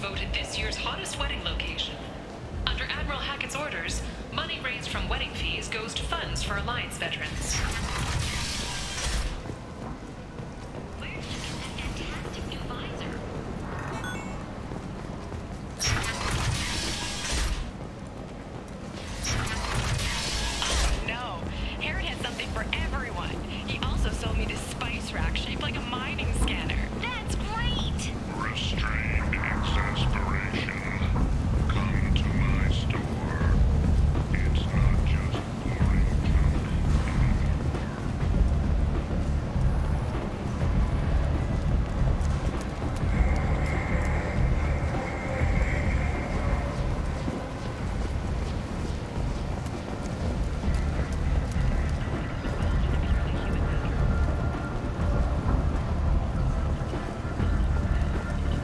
voted this year's hottest wedding location. Under Admiral Hackett's orders, money raised from wedding fees goes to funds for Alliance veterans. Fantastic new visor. Oh no, Harry has something for everyone. He also sold me this spice rack shaped like a mining scanner. That's great! Restrained exasperation. Come to my store. It's not just boring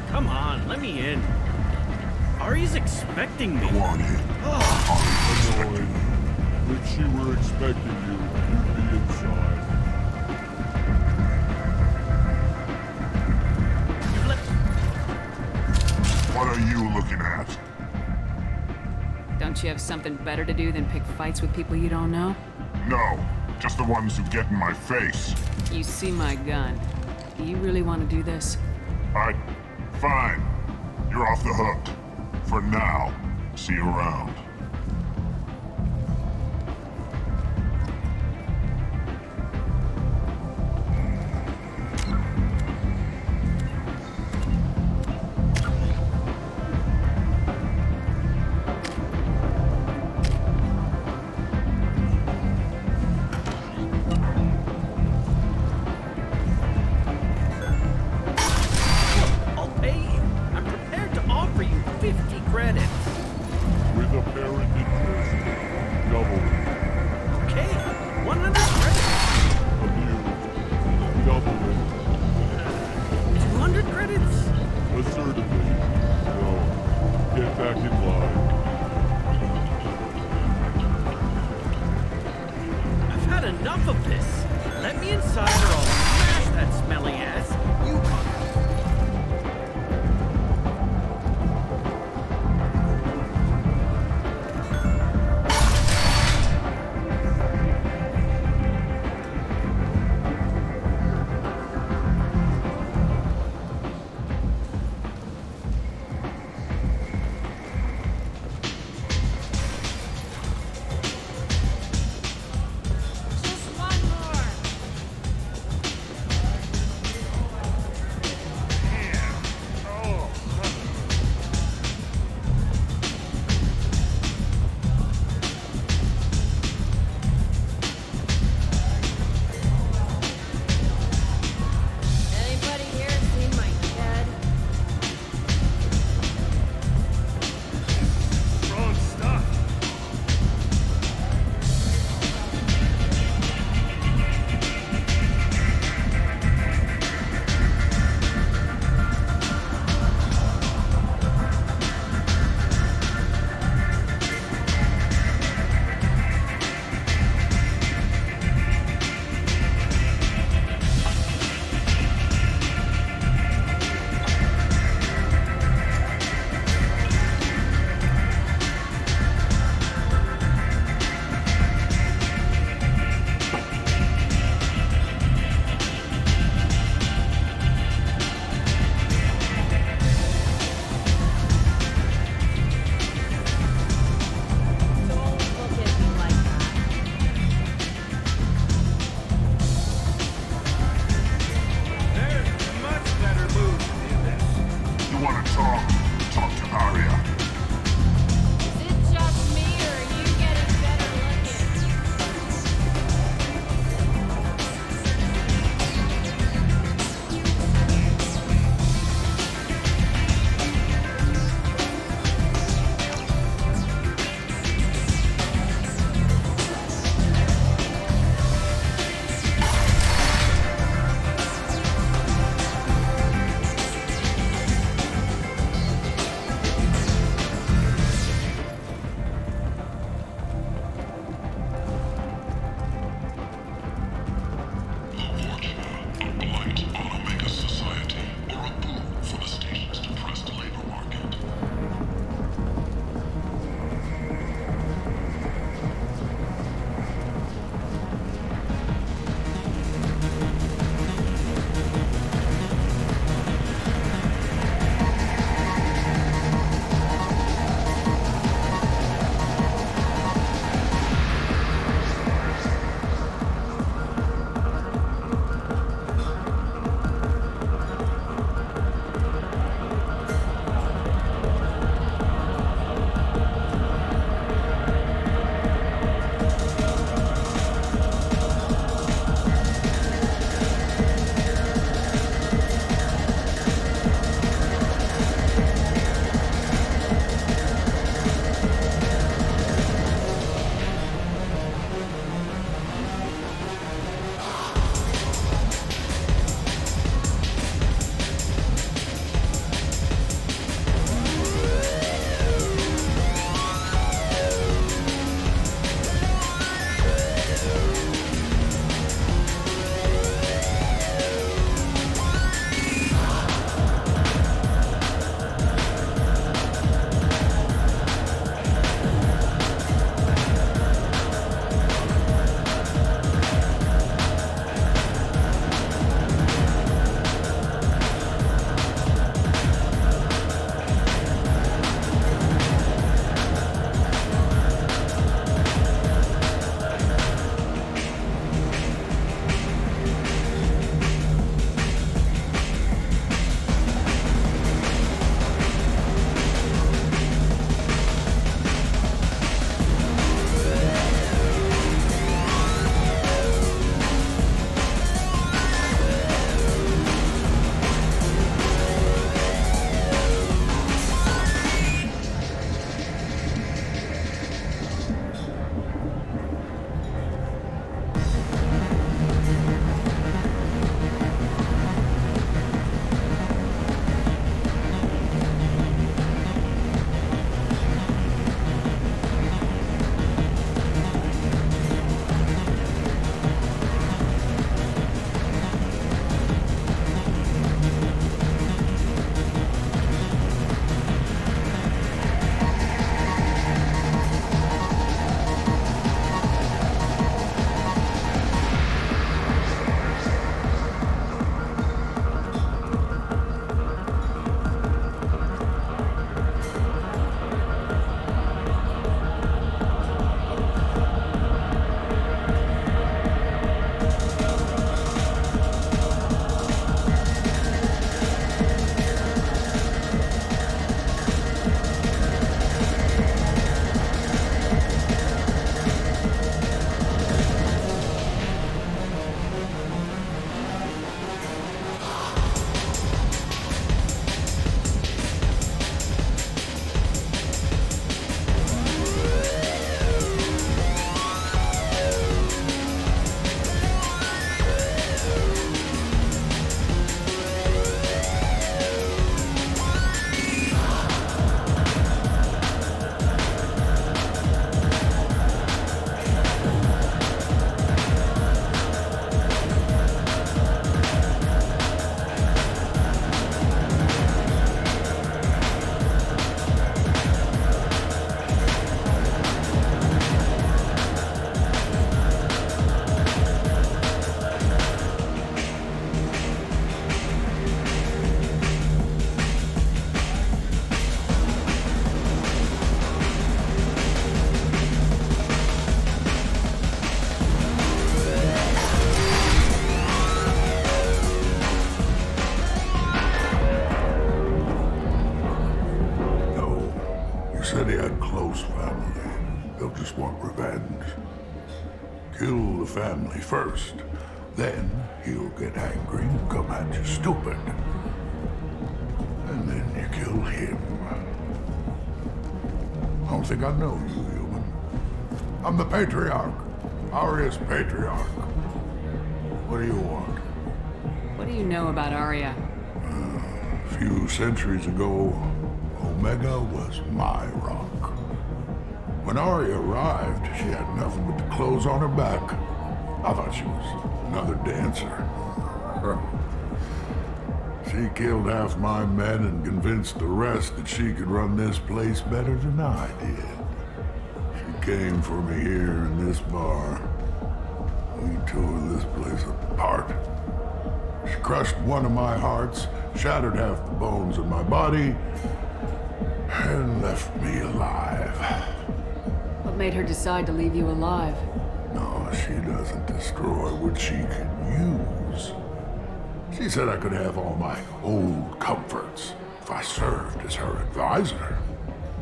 Come on, let me in. Ari's expecting me. Go on in. Annoying. If she were expecting you, you'd be inside. What are you looking at? Don't you have something better to do than pick fights with people you don't know? No, just the ones who get in my face. You see my gun. Do you really want to do this? Fine. You're off the hook. For now. See you around. I'll pay you. I'm prepared to offer you 50 credits. With apparent interest. Double it. Okay, 100 credits. Amused. Double it. 200 credits. Assertively. No. Get back in line. I've had enough of this. Let me inside or I'll smash that smelly ass. You said he had close family. They'll just want revenge. Kill the family first. Then he'll get angry and come at you stupid. And then you kill him. I don't think I know you, human. I'm the Patriarch. Aria's Patriarch. What do you want? What do you know about Arya? A few centuries ago, Omega was my rock. When Arya arrived, she had nothing but the clothes on her back. I thought she was another dancer. She killed half my men and convinced the rest that she could run this place better than I did. She came for me here in this bar. We tore this place apart. She crushed one of my hearts, shattered half the bones in my body, and left me alive. What made her decide to leave you alive? No, she doesn't destroy what she can use. She said I could have all my old comforts if I served as her advisor.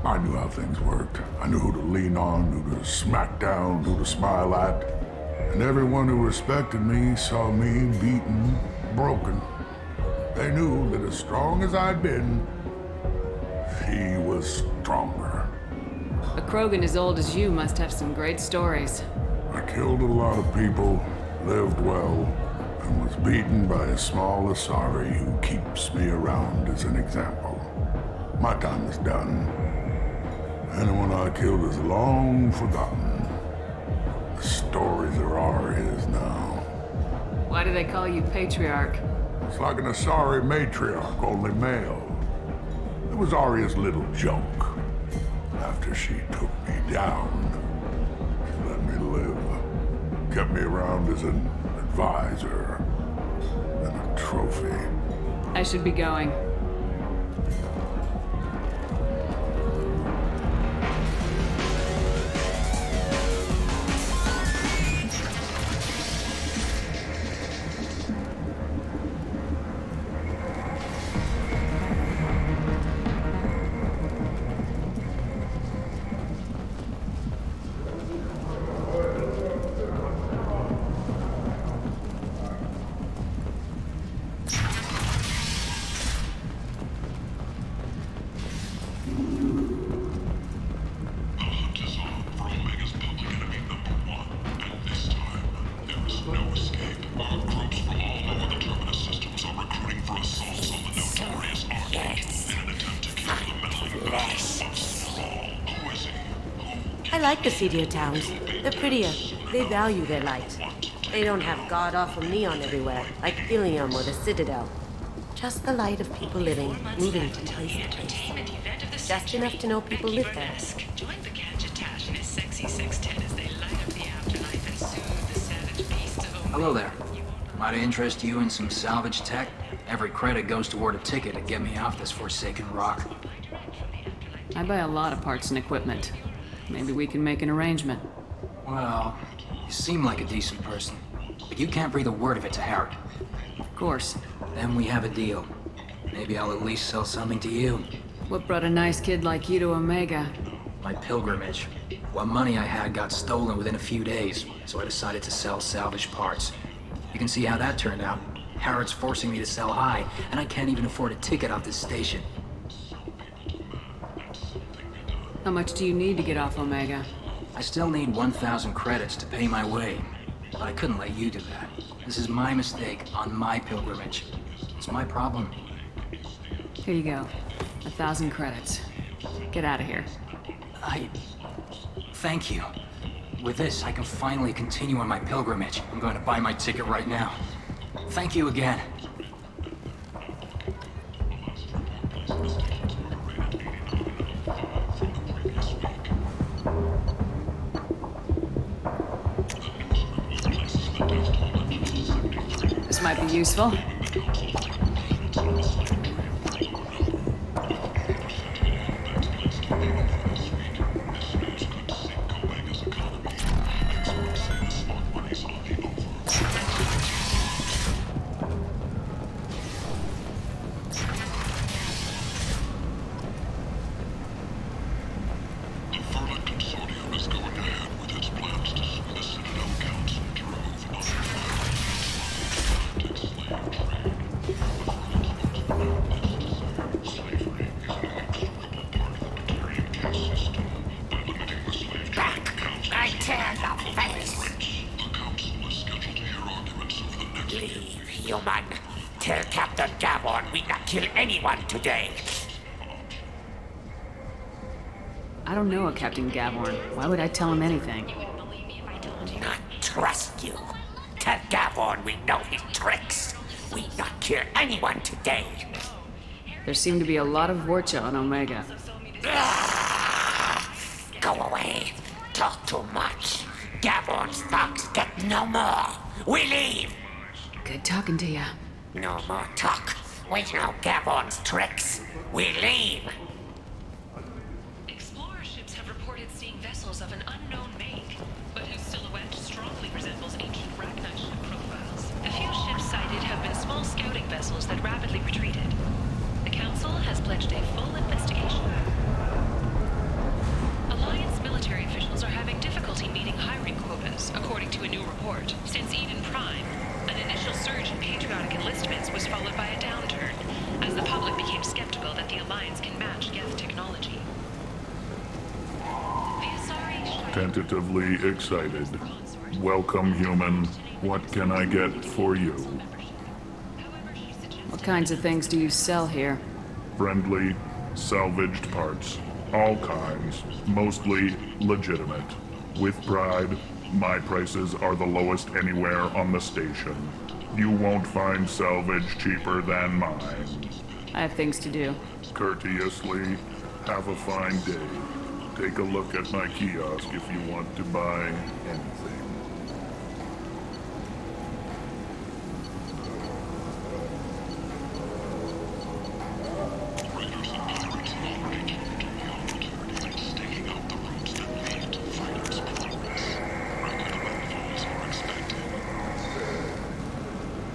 I knew how things worked. I knew who to lean on, who to smack down, who to smile at. And everyone who respected me saw me beaten, broken. They knew that as strong as I'd been, she was stronger. A Krogan as old as you must have some great stories. I killed a lot of people, lived well, and was beaten by a small Asari who keeps me around as an example. My time is done. Anyone I killed is long forgotten. The stories are Arya's now. Why do they call you Patriarch? It's like an Asari matriarch, only male. It was Arya's little joke. After she took me down, she let me live. Kept me around as an advisor and a trophy. I should be going. I like the seedier towns. They're prettier. They value their light. They don't have god-awful neon everywhere, like Ilium or the Citadel. Just the light of people living, moving from place to place. Just enough to know people live there. Join the Gadgetash and his sexy sextet as they light up the afterlife and soothe the savage beasts of Omega. Hello there. Might I interest you in some salvage tech? Every credit goes toward a ticket to get me off this forsaken rock. I buy a lot of parts and equipment. Maybe we can make an arrangement. Well, you seem like a decent person, but you can't breathe a word of it to Herod. Of course. Then we have a deal. Maybe I'll at least sell something to you. What brought a nice kid like you to Omega? My pilgrimage. What money I had got stolen within a few days, so I decided to sell salvaged parts. You can see how that turned out. Herod's forcing me to sell high, and I can't even afford a ticket off this station. How much do you need to get off Omega? I still need 1,000 credits to pay my way, but I couldn't let you do that. This is my mistake on my pilgrimage. It's my problem. Here you go. 1,000 credits. Get out of here. Thank you. With this, I can finally continue on my pilgrimage. I'm going to buy my ticket right now. Thank you again. This might be useful. human. Tell Captain Gavon we not kill anyone today. I don't know a Captain Gavorn. Why would I tell him anything? Not trust you. Tell Gavon we know his tricks. We not kill anyone today. There seem to be a lot of Vorcha on Omega. Go away. Talk too much. Gavon's thugs get no more. We leave. Good talking to ya. No more talk. We know Gavon's tricks. We leave. Explorer ships have reported seeing vessels of an unknown make, but whose silhouette strongly resembles ancient Ragnar ship profiles. The few ships sighted have been small scouting vessels that rapidly retreated. The Council has pledged a full investigation. Alliance military officials are having difficulty meeting hiring quotas, according to a new report. Since Eden Prime, an initial surge in patriotic enlistments was followed by a downturn, as the public became skeptical that the Alliance can match Geth technology. The Asari Tentatively excited. Welcome, human. What can I get for you? What kinds of things do you sell here? Friendly, salvaged parts. All kinds. Mostly legitimate. With pride, my prices are the lowest anywhere on the station. You won't find salvage cheaper than mine. I have things to do. Courteously, have a fine day. Take a look at my kiosk if you want to buy anything.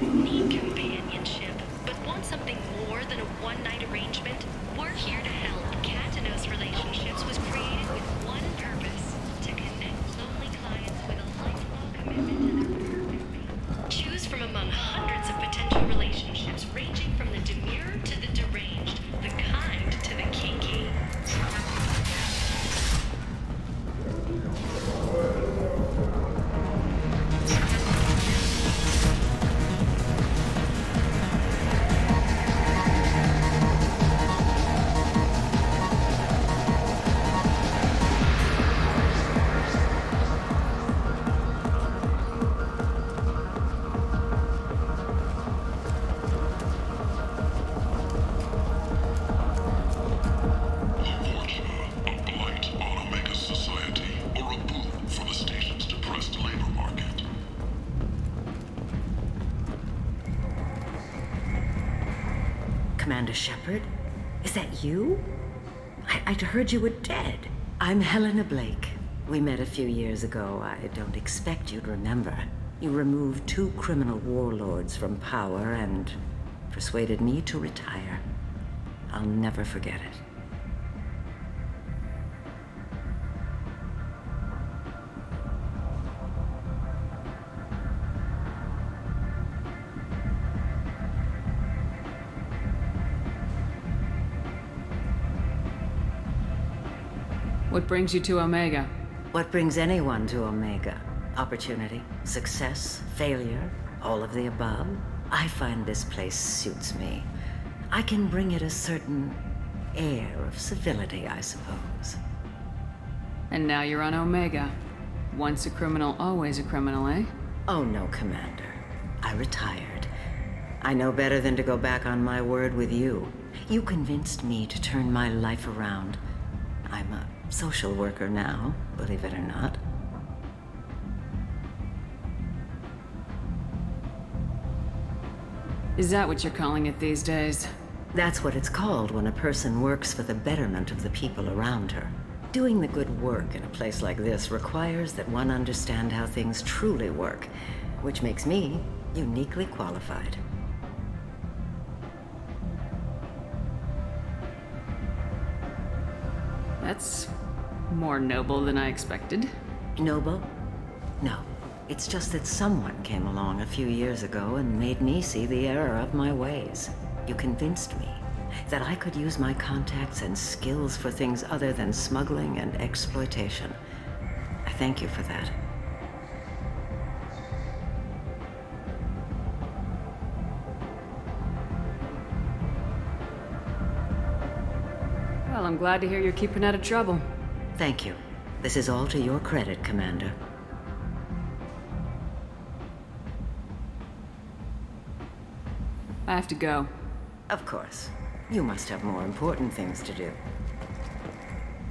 Need companionship, but want something more than a one-night arrangement? We're here to help. Katanos Relationships was created with one purpose: to connect lonely clients with a lifelong commitment to their partner. Choose from among hundreds of potential relationships ranging from the demure to the deranged, the kind to the kinky. Commander Shepard? Is that you? I'd heard you were dead. I'm Helena Blake. We met a few years ago. I don't expect you'd remember. You removed 2 criminal warlords from power and persuaded me to retire. I'll never forget it. What brings you to Omega? What brings anyone to Omega? Opportunity, success, failure, all of the above? I find this place suits me. I can bring it a certain air of civility, I suppose. And now you're on Omega. Once a criminal, always a criminal, eh? Oh no, Commander. I retired. I know better than to go back on my word with you. You convinced me to turn my life around. I'm a social worker now, believe it or not. Is that what you're calling it these days? That's what it's called when a person works for the betterment of the people around her. Doing the good work in a place like this requires that one understand how things truly work, which makes me uniquely qualified. That's more noble than I expected. Noble? No. It's just that someone came along a few years ago and made me see the error of my ways. You convinced me that I could use my contacts and skills for things other than smuggling and exploitation. I thank you for that. I'm glad to hear you're keeping out of trouble. Thank you. This is all to your credit, Commander. I have to go. Of course. You must have more important things to do.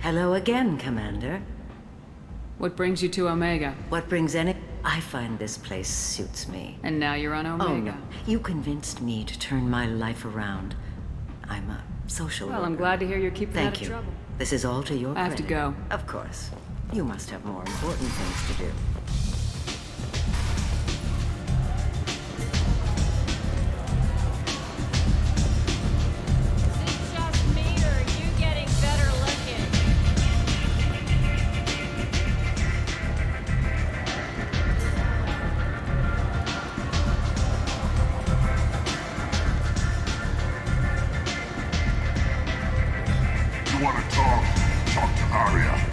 Hello again, Commander. What brings you to Omega? What brings any... I find this place suits me. And now you're on Omega. Oh, no. You convinced me to turn my life around. I'm a social Well, I'm worker. glad to hear you're keeping out Thank of you. trouble. This is all to your I have to credit. go. Of course. You must have more important things to do. Is it just me, or are you getting better looking? You want to talk? Talk to Arya.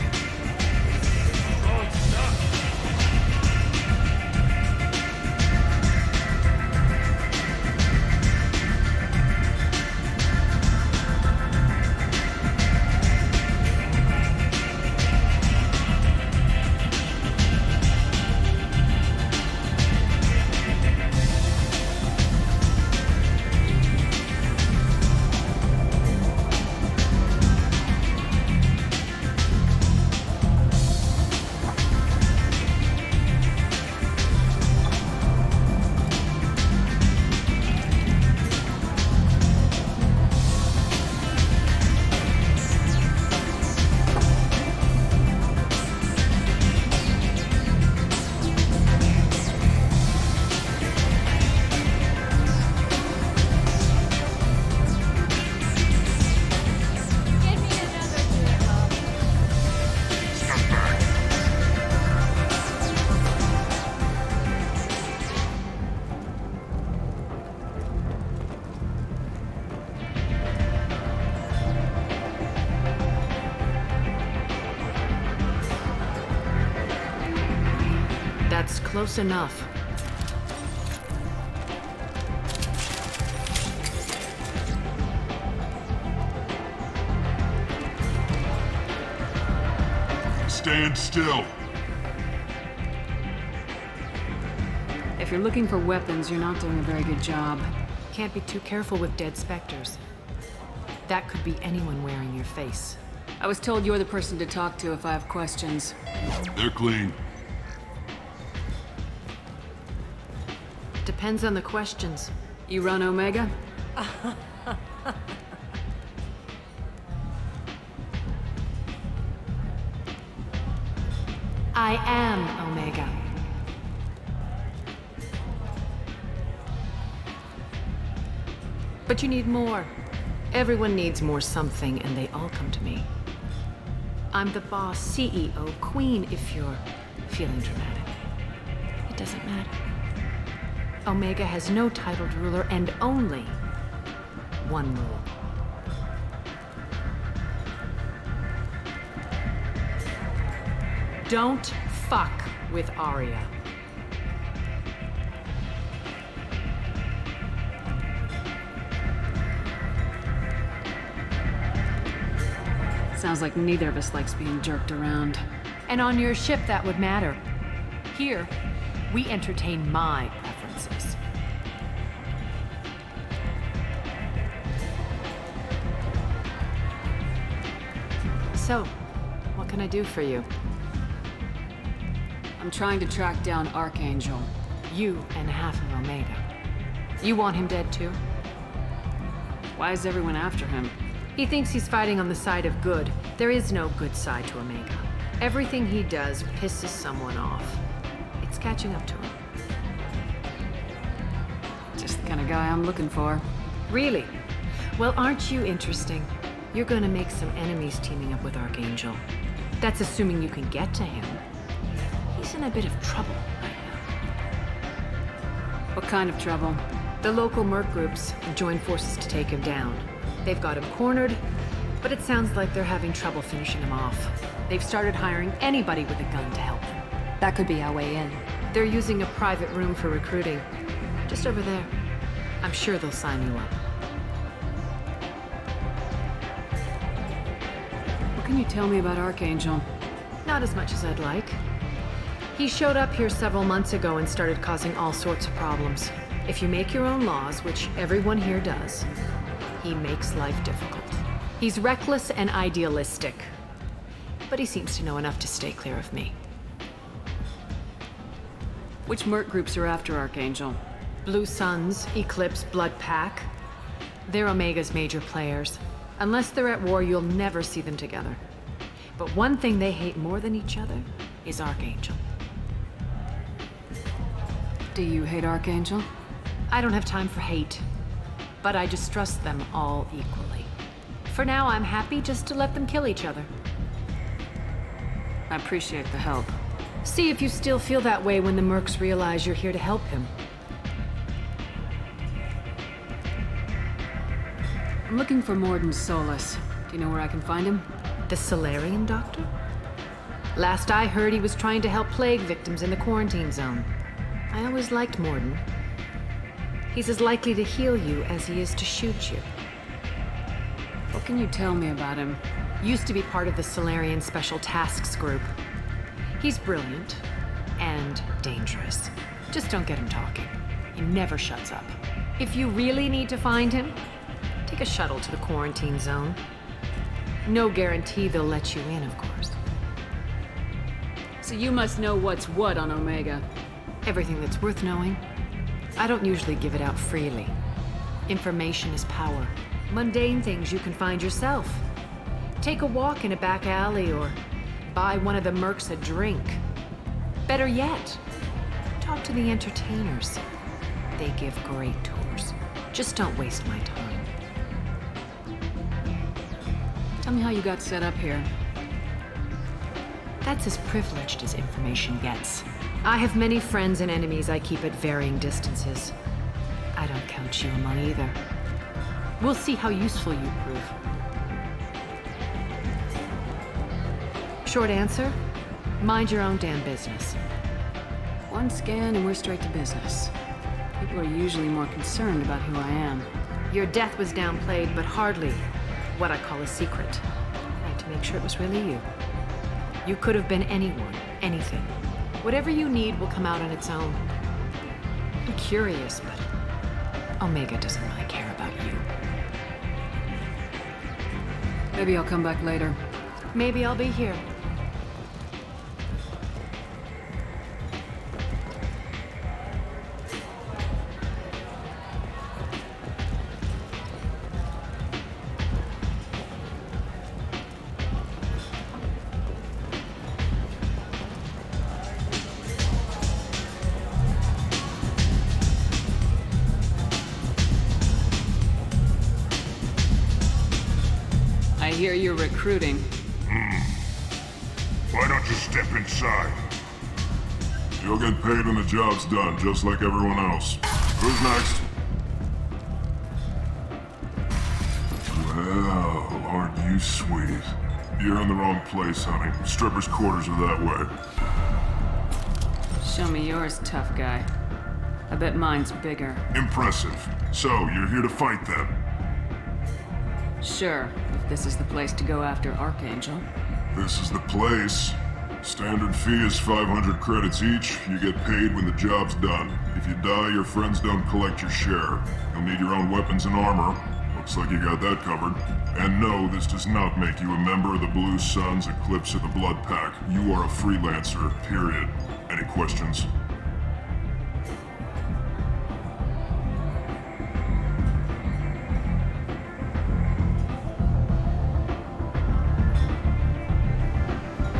Give me another drink. Step back. That's close enough. Stand still. If you're looking for weapons, you're not doing a very good job. Can't be too careful with dead specters. That could be anyone wearing your face. I was told you're the person to talk to if I have questions. They're clean. Depends on the questions. You run Omega? I am Omega. But you need more. Everyone needs more something, and they all come to me. I'm the boss, CEO, queen, if you're feeling dramatic. It doesn't matter. Omega has no titled ruler and only one rule. Don't fuck with Arya. Sounds like neither of us likes being jerked around. And on your ship, that would matter. Here, we entertain my preferences. So, what can I do for you? I'm trying to track down Archangel. You and half of Omega. You want him dead too? Why is everyone after him? He thinks he's fighting on the side of good. There is no good side to Omega. Everything he does pisses someone off. It's catching up to him. Just the kind of guy I'm looking for. Really? Well, aren't you interesting? You're gonna make some enemies teaming up with Archangel. That's assuming you can get to him. He's in a bit of trouble right now. What kind of trouble? The local merc groups have joined forces to take him down. They've got him cornered, but it sounds like they're having trouble finishing him off. They've started hiring anybody with a gun to help them. That could be our way in. They're using a private room for recruiting. Just over there. I'm sure they'll sign you up. can you tell me about Archangel? Not as much as I'd like. He showed up here several months ago and started causing all sorts of problems. If you make your own laws, which everyone here does, he makes life difficult. He's reckless and idealistic. But he seems to know enough to stay clear of me. Which merc groups are after Archangel? Blue Suns, Eclipse, Blood Pack. They're Omega's major players. Unless they're at war, you'll never see them together. But one thing they hate more than each other is Archangel. Do you hate Archangel? I don't have time for hate, but I distrust them all equally. For now, I'm happy just to let them kill each other. I appreciate the help. See if you still feel that way when the mercs realize you're here to help him. I'm looking for Morden Solus. Do you know where I can find him? The Solarian doctor? Last I heard, he was trying to help plague victims in the quarantine zone. I always liked Morden. He's as likely to heal you as he is to shoot you. What can you tell me about him? Used to be part of the Solarian Special Tasks Group. He's brilliant and dangerous. Just don't get him talking. He never shuts up. If you really need to find him, take a shuttle to the quarantine zone. No guarantee they'll let you in, of course. So you must know what's what on Omega. Everything that's worth knowing. I don't usually give it out freely. Information is power. Mundane things you can find yourself. Take a walk in a back alley or buy one of the mercs a drink. Better yet, talk to the entertainers. They give great tours. Just don't waste my time. Tell me how you got set up here. That's as privileged as information gets. I have many friends and enemies I keep at varying distances. I don't count you among either. We'll see how useful you prove. Short answer, mind your own damn business. One scan and we're straight to business. People are usually more concerned about who I am. Your death was downplayed, but hardly what I call a secret. I had to make sure it was really you. You could have been anyone, anything. Whatever you need will come out on its own. I'm curious, but Omega doesn't really care about you. Maybe I'll come back later. Maybe I'll be here. I hear you're recruiting. Why don't you step inside? You'll get paid when the job's done, just like everyone else. Who's next? Well, aren't you sweet? You're in the wrong place, honey. Strippers' quarters are that way. Show me yours, tough guy. I bet mine's bigger. Impressive. So, you're here to fight then? Sure, if this is the place to go after Archangel. This is the place. Standard fee is 500 credits each. You get paid when the job's done. If you die, your friends don't collect your share. You'll need your own weapons and armor. Looks like you got that covered. And no, this does not make you a member of the Blue Suns, Eclipse, or the Blood Pack. You are a freelancer, period. Any questions?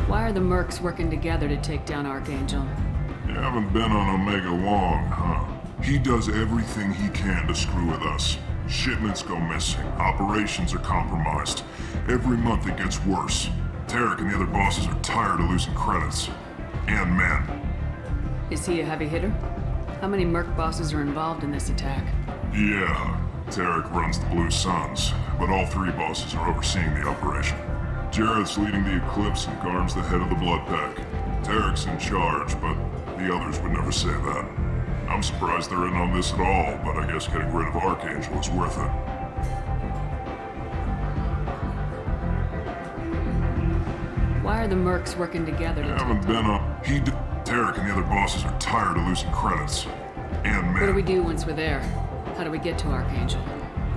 Why are the mercs working together to take down Archangel? You haven't been on Omega long, huh? He does everything he can to screw with us. Shipments go missing, operations are compromised. Every month it gets worse. Tarek and the other bosses are tired of losing credits. And men. Is he a heavy hitter? How many merc bosses are involved in this attack? Yeah, Tarek runs the Blue Suns, but all three bosses are overseeing the operation. Jareth's leading the Eclipse and Garm's the head of the Blood Pack. Tarek's in charge, but the others would never say that. I'm surprised they're in on this at all, but I guess getting rid of Archangel is worth it. are the mercs working together to Haven't been up. Tarek and the other bosses are tired of losing credits. And What do men. we do once we're there? How do we get to Archangel?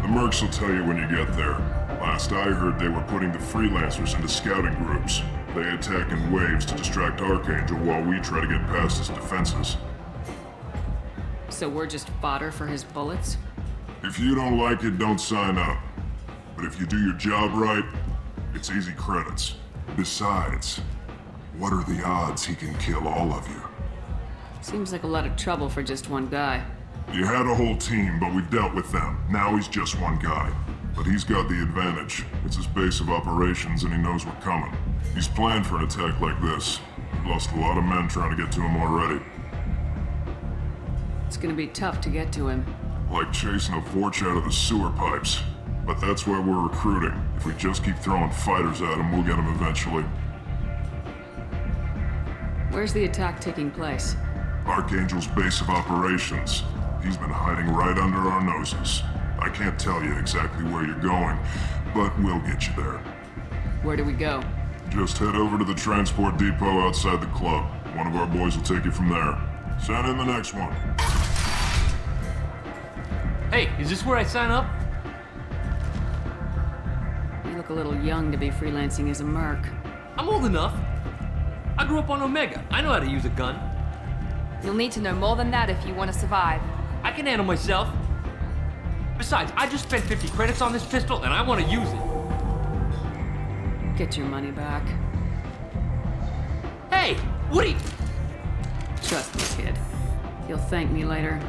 The mercs will tell you when you get there. Last I heard, they were putting the freelancers into scouting groups. They attack in waves to distract Archangel while we try to get past his defenses. So we're just fodder for his bullets? If you don't like it, don't sign up. But if you do your job right, it's easy credits. Besides, what are the odds he can kill all of you? Seems like a lot of trouble for just one guy. You had a whole team, but we've dealt with them. Now he's just one guy. But he's got the advantage. It's his base of operations and he knows we're coming. He's planned for an attack like this. We've lost a lot of men trying to get to him already. It's gonna be tough to get to him. Like chasing a Vorch out of the sewer pipes. But that's why we're recruiting. If we just keep throwing fighters at him, we'll get him eventually. Where's the attack taking place? Archangel's base of operations. He's been hiding right under our noses. I can't tell you exactly where you're going, but we'll get you there. Where do we go? Just head over to the transport depot outside the club. One of our boys will take you from there. Send in the next one. Hey, is this where I sign up? You look a little young to be freelancing as a merc. I'm old enough. I grew up on Omega. I know how to use a gun. You'll need to know more than that if you want to survive. I can handle myself. Besides, I just spent 50 credits on this pistol and I want to use it. Get your money back. Hey, Woody! Trust me, kid. You'll thank me later.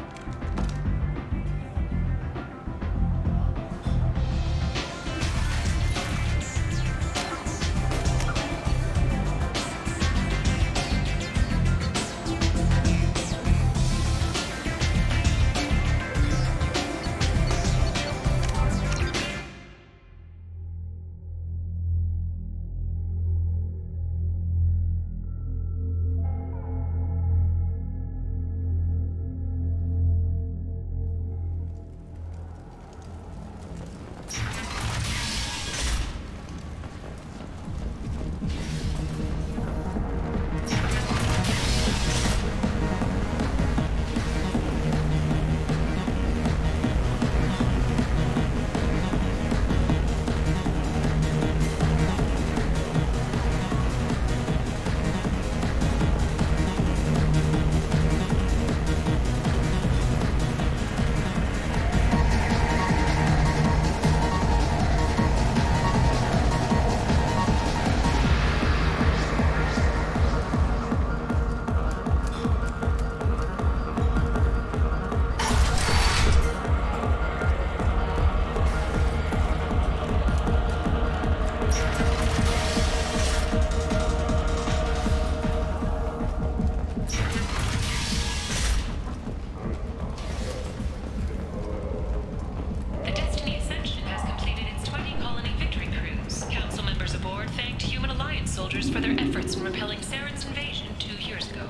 for their efforts in repelling Saren's invasion 2 years ago.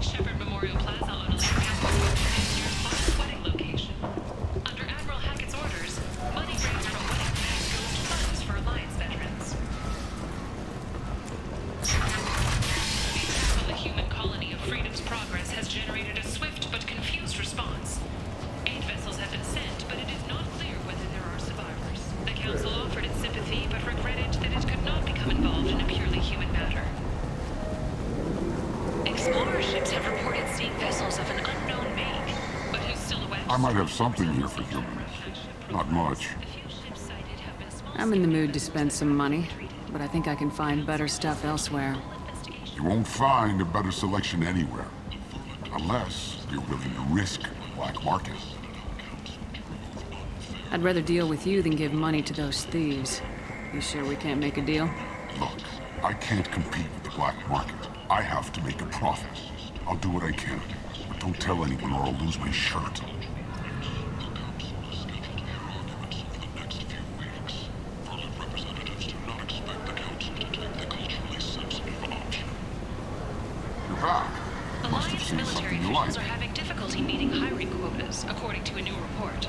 Shepherd Memorial Plaza on Alariah is this year's final wedding location. Under Admiral Hackett's orders, money raised from wedding plans goes to funds for Alliance veterans. The attack on the human colony of Freedom's Progress has generated a swift but confused response. 8 vessels have been sent, but it is not clear whether there are survivors. The Council offered its sympathy, but regretted that it could not become involved in a purely human matter. Explorer ships have reported seeing vessels of an unknown make, but whose silhouettes... I might have something here for humans. Not much. I'm in the mood to spend some money, but I think I can find better stuff elsewhere. You won't find a better selection anywhere. Unless you're willing to risk the black market. I'd rather deal with you than give money to those thieves. You sure we can't make a deal? Look, I can't compete with the black market. I have to make a profit. I'll do what I can, but don't tell anyone or I'll lose my shirt. You're back. Must have Alliance seen military something you like. officials are having difficulty meeting hiring quotas, according to a new report.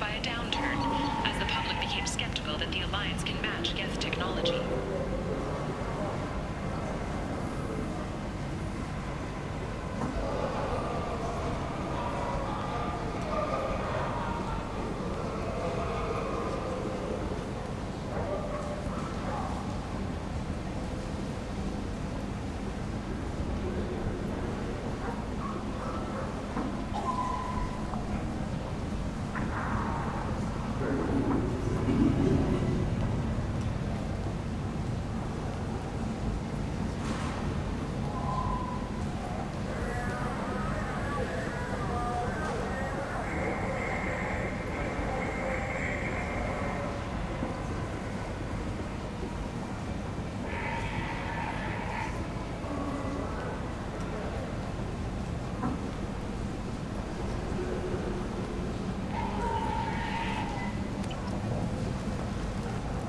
by a downturn, as the public became skeptical that the Alliance can match Geth technology.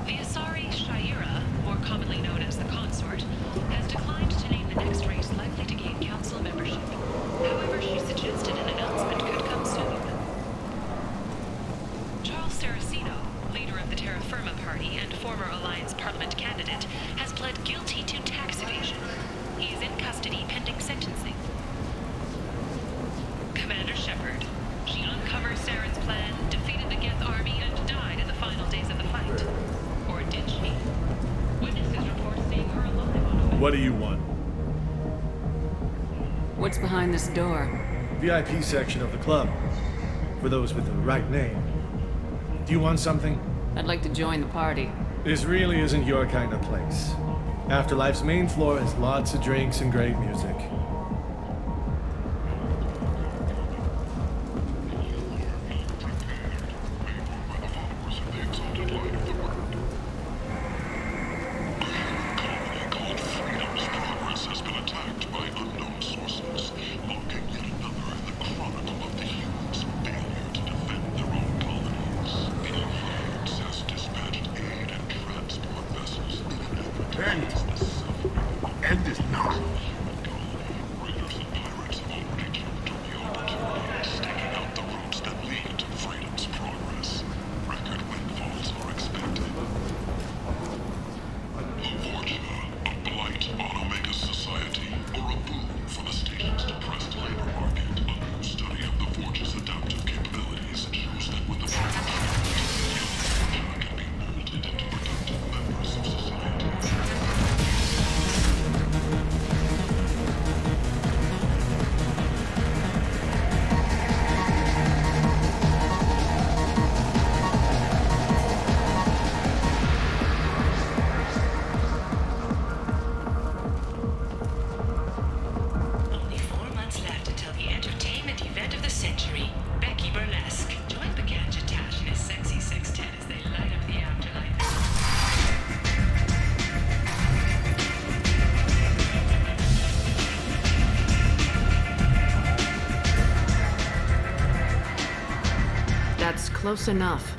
The Asari Shaira, more commonly known as the Consort, has declined to name the next race likely to gain council membership. However, she suggested an announcement could come soon. Charles Saraceno, leader of the Terra Firma Party and former Alliance Parliament candidate, has pled guilty to tax evasion. He is in custody pending sentencing. Commander Shepard. She uncovered Saren's plan, defeated the Geth army, and died in the final days of the fight. Or did she? Witnesses report seeing her alive on a... What do you want? What's behind this door? VIP section of the club. For those with the right name. Do you want something? I'd like to join the party. This really isn't your kind of place. Afterlife's main floor has lots of drinks and great music. End is not. That's close enough.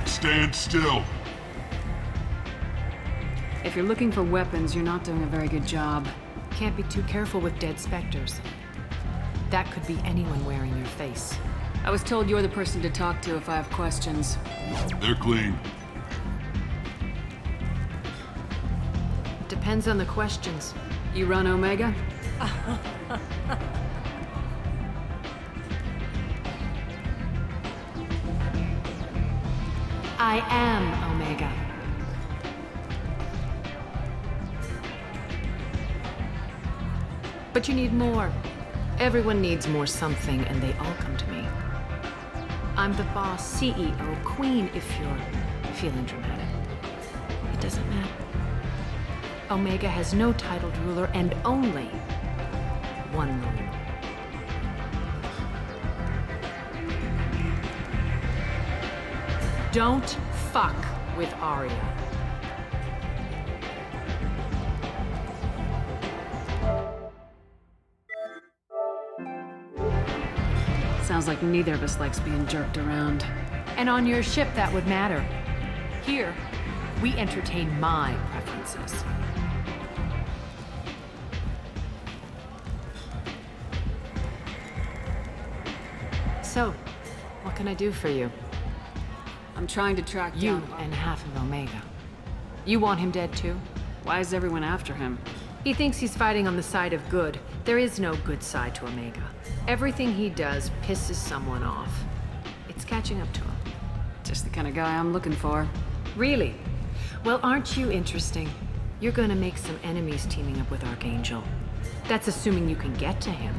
Stand still. If you're looking for weapons, you're not doing a very good job. Can't be too careful with dead specters. That could be anyone wearing your face. I was told you're the person to talk to if I have questions. They're clean. Depends on the questions. You run Omega? I am Omega. But you need more. Everyone needs more something, and they all come to me. I'm the boss, CEO, queen, if you're feeling dramatic. It doesn't matter. Omega has no titled ruler and only one rule. Don't fuck with Arya. Sounds like neither of us likes being jerked around. And on your ship, that would matter. Here, We entertain my preferences. So, what can I do for you? I'm trying to track You down... and half of Omega. You want him dead too? Why is everyone after him? He thinks he's fighting on the side of good. There is no good side to Omega. Everything he does pisses someone off. It's catching up to him. Just the kind of guy I'm looking for. Really? Well, aren't you interesting? You're gonna make some enemies teaming up with Archangel. That's assuming you can get to him.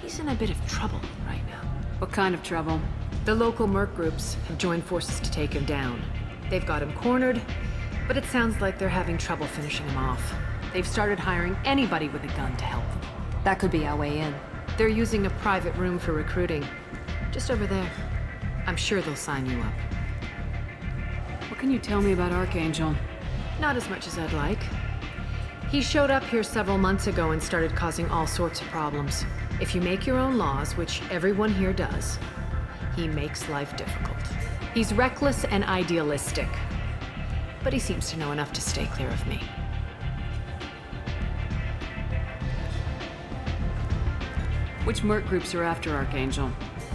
He's in a bit of trouble right now. What kind of trouble? The local merc groups have joined forces to take him down. They've got him cornered, but it sounds like they're having trouble finishing him off. They've started hiring anybody with a gun to help them. That could be our way in. They're using a private room for recruiting. Just over there. I'm sure they'll sign you up. What can you tell me about Archangel? Not as much as I'd like. He showed up here several months ago and started causing all sorts of problems. If you make your own laws, which everyone here does, he makes life difficult. He's reckless and idealistic, but he seems to know enough to stay clear of me. Which merc groups are after Archangel?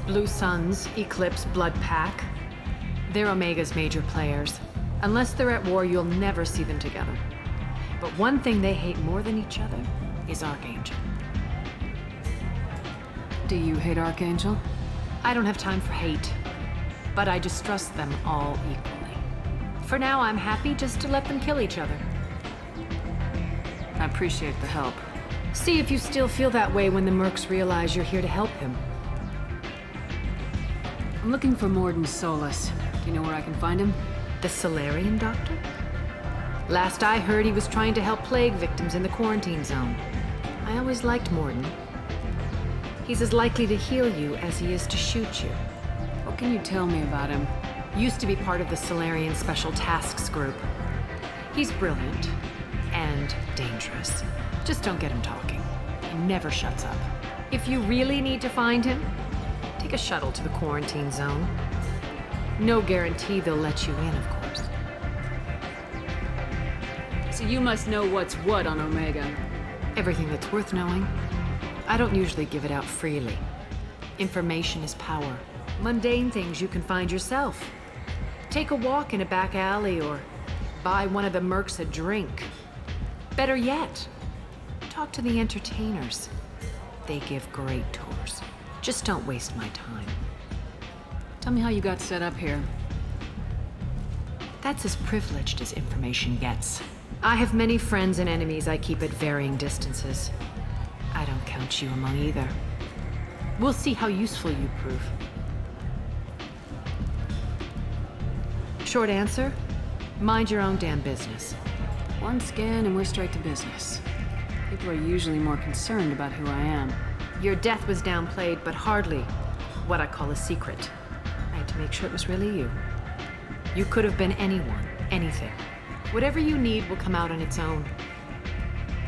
Blue Suns, Eclipse, Blood Pack. They're Omega's major players. Unless they're at war, you'll never see them together. But one thing they hate more than each other is Archangel. Do you hate Archangel? I don't have time for hate, but I distrust them all equally. For now, I'm happy just to let them kill each other. I appreciate the help. See if you still feel that way when the mercs realize you're here to help him. I'm looking for Morden Solus. Do you know where I can find him? The Solarian doctor? Last I heard, he was trying to help plague victims in the quarantine zone. I always liked Morden. He's as likely to heal you as he is to shoot you. What can you tell me about him? Used to be part of the Solarian Special Tasks Group. He's brilliant and dangerous. Just don't get him talking. He never shuts up. If you really need to find him, take a shuttle to the quarantine zone. No guarantee they'll let you in, of course. So you must know what's what on Omega. Everything that's worth knowing. I don't usually give it out freely. Information is power. Mundane things you can find yourself. Take a walk in a back alley or buy one of the mercs a drink. Better yet, talk to the entertainers. They give great tours. Just don't waste my time. Tell me how you got set up here. That's as privileged as information gets. I have many friends and enemies I keep at varying distances. I don't count you among either. We'll see how useful you prove. Short answer, mind your own damn business. One scan and we're straight to business. People are usually more concerned about who I am. Your death was downplayed, but hardly what I call a secret. I had to make sure it was really you. You could have been anyone, anything. Whatever you need will come out on its own.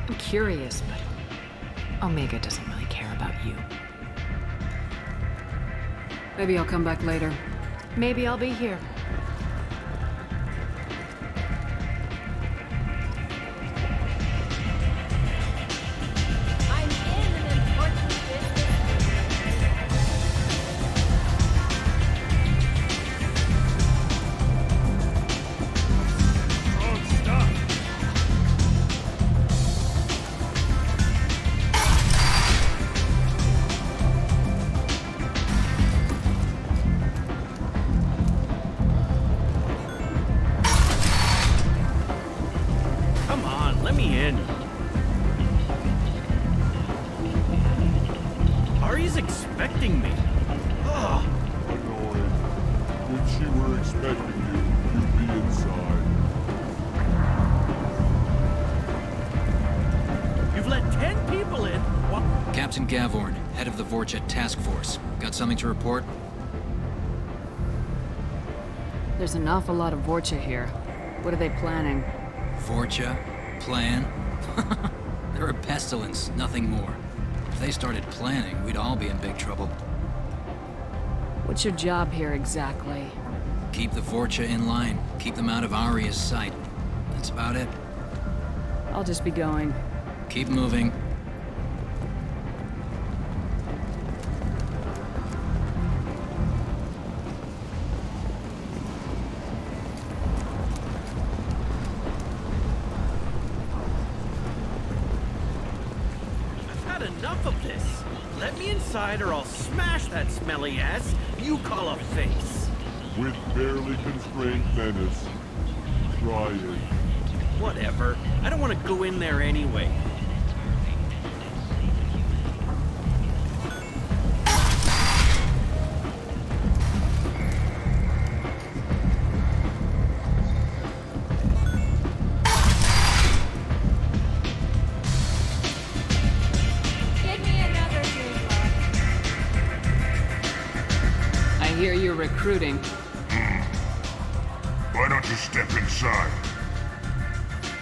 I'm curious, but Omega doesn't really care about you. Maybe I'll come back later. Maybe I'll be here. expecting me. Annoying. When she were expecting you, you'd be inside. You've let 10 people in? What? Captain Gavorn, head of the Vorchet Task Force. Got something to report? There's an awful lot of Vorcha here. What are they planning? Vorcha? Plan? They're a pestilence, nothing more. If they started planning, we'd all be in big trouble. What's your job here exactly? Keep the Vorcha in line. Keep them out of Aria's sight. That's about it. I'll just be going. Keep moving. I've had enough of this. Let me inside or I'll smash that smelly ass you call a face. With barely constrained menace. Try it. Whatever. I don't want to go in there anyway. Give me another drink, I hear you're recruiting. Why don't you step inside?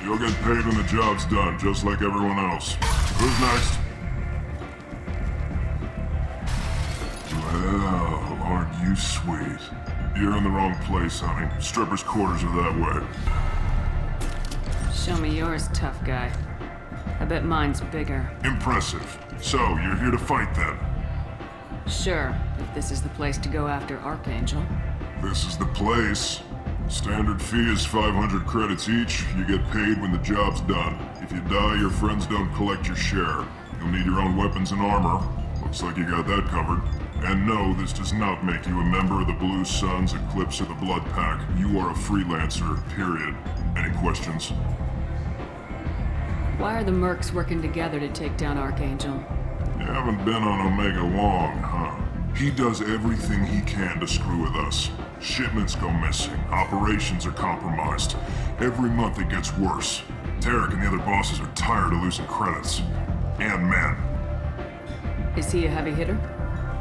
You'll get paid when the job's done, just like everyone else. Who's next? Well, aren't you sweet? You're in the wrong place, honey. Strippers' quarters are that way. Show me yours, tough guy. I bet mine's bigger. Impressive. So, you're here to fight then? Sure, if this is the place to go after Archangel. This is the place. Standard fee is 500 credits each. You get paid when the job's done. If you die, your friends don't collect your share. You'll need your own weapons and armor. Looks like you got that covered. And no, this does not make you a member of the Blue Suns, Eclipse, or the Blood Pack. You are a freelancer, period. Any questions? Why are the mercs working together to take down Archangel? You haven't been on Omega long, huh? He does everything he can to screw with us. Shipments go missing. Operations are compromised. Every month it gets worse. Tarek and the other bosses are tired of losing credits. And men. Is he a heavy hitter?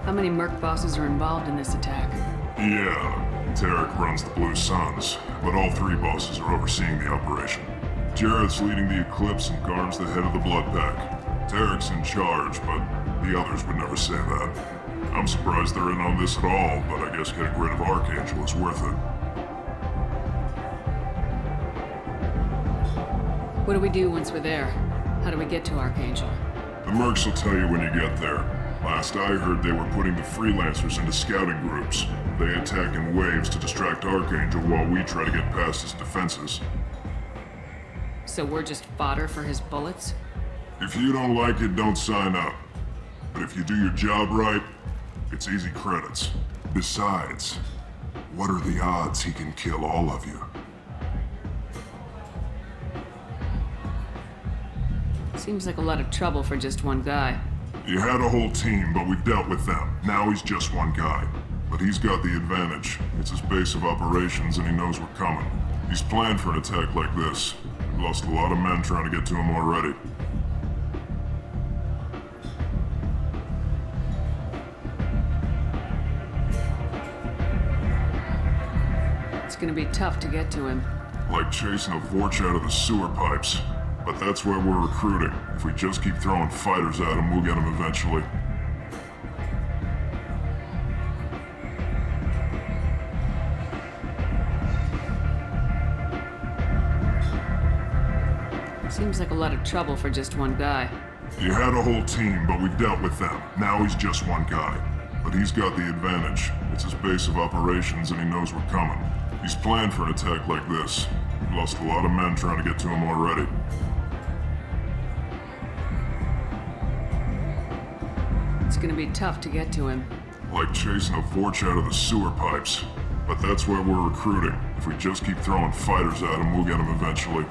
How many merc bosses are involved in this attack? Yeah, Tarek runs the Blue Suns, but all three bosses are overseeing the operation. Jarrett's leading the Eclipse and Garm's the head of the Blood Pack. Tarek's in charge, but the others would never say that. I'm surprised they're in on this at all, but I guess getting rid of Archangel is worth it. What do we do once we're there? How do we get to Archangel? The mercs will tell you when you get there. Last I heard, they were putting the freelancers into scouting groups. They attack in waves to distract Archangel while we try to get past his defenses. So we're just fodder for his bullets? If you don't like it, don't sign up. But if you do your job right, it's easy credits. Besides, what are the odds he can kill all of you? Seems like a lot of trouble for just one guy. You had a whole team, but we've dealt with them. Now he's just one guy. But he's got the advantage. It's his base of operations and he knows we're coming. He's planned for an attack like this. We've lost a lot of men trying to get to him already. It's gonna be tough to get to him. Like chasing a Vorch out of the sewer pipes. But that's why we're recruiting. If we just keep throwing fighters at him, we'll get him eventually. Seems like a lot of trouble for just one guy. You had a whole team, but we've dealt with them. Now he's just one guy. But he's got the advantage. It's his base of operations and he knows we're coming. He's planned for an attack like this. We've lost a lot of men trying to get to him already. It's gonna be tough to get to him. Like chasing a Vorch out of the sewer pipes. But that's why we're recruiting. If we just keep throwing fighters at him, we'll get him eventually.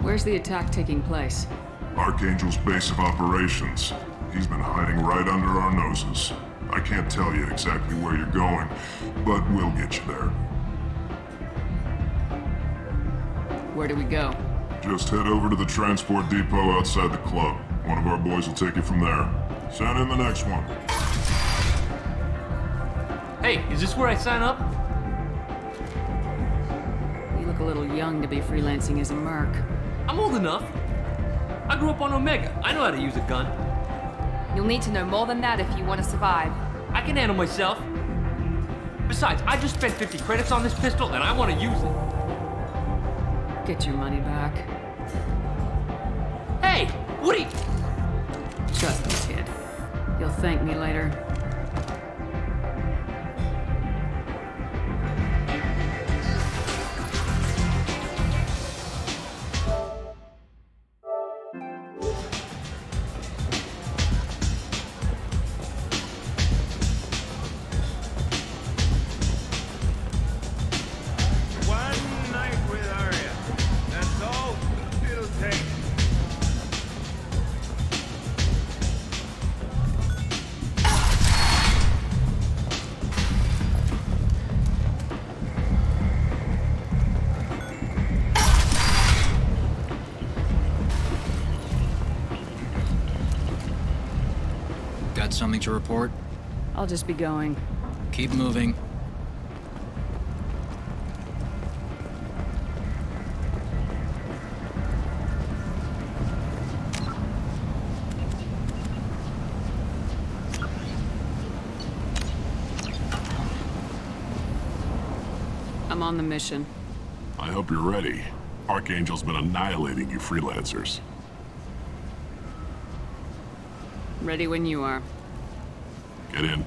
Where's the attack taking place? Archangel's base of operations. He's been hiding right under our noses. I can't tell you exactly where you're going, but we'll get you there. Where do we go? Just head over to the transport depot outside the club. One of our boys will take you from there. Send in the next one. Hey, is this where I sign up? You look a little young to be freelancing as a merc. I'm old enough. I grew up on Omega. I know how to use a gun. You'll need to know more than that if you want to survive. I can handle myself. Besides, I just spent 50 credits on this pistol and I want to use it. Get your money back. Hey, Woody! Trust me, kid. You'll thank me later. One night with Arya. That's all it'll take. Got something to report? I'll just be going. Keep moving. I'm on the mission. I hope you're ready. Archangel's been annihilating you freelancers. Ready when you are. Get in.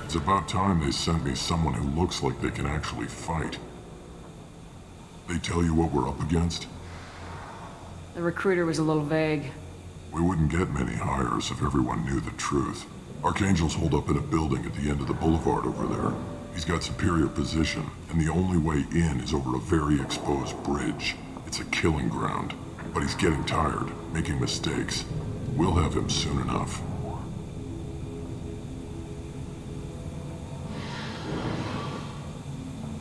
It's about time they sent me someone who looks like they can actually fight. They tell you what we're up against? The recruiter was a little vague. We wouldn't get many hires if everyone knew the truth. Archangel's holed up in a building at the end of the boulevard over there. He's got superior position, and the only way in is over a very exposed bridge. It's a killing ground. But he's getting tired, making mistakes. We'll have him soon enough.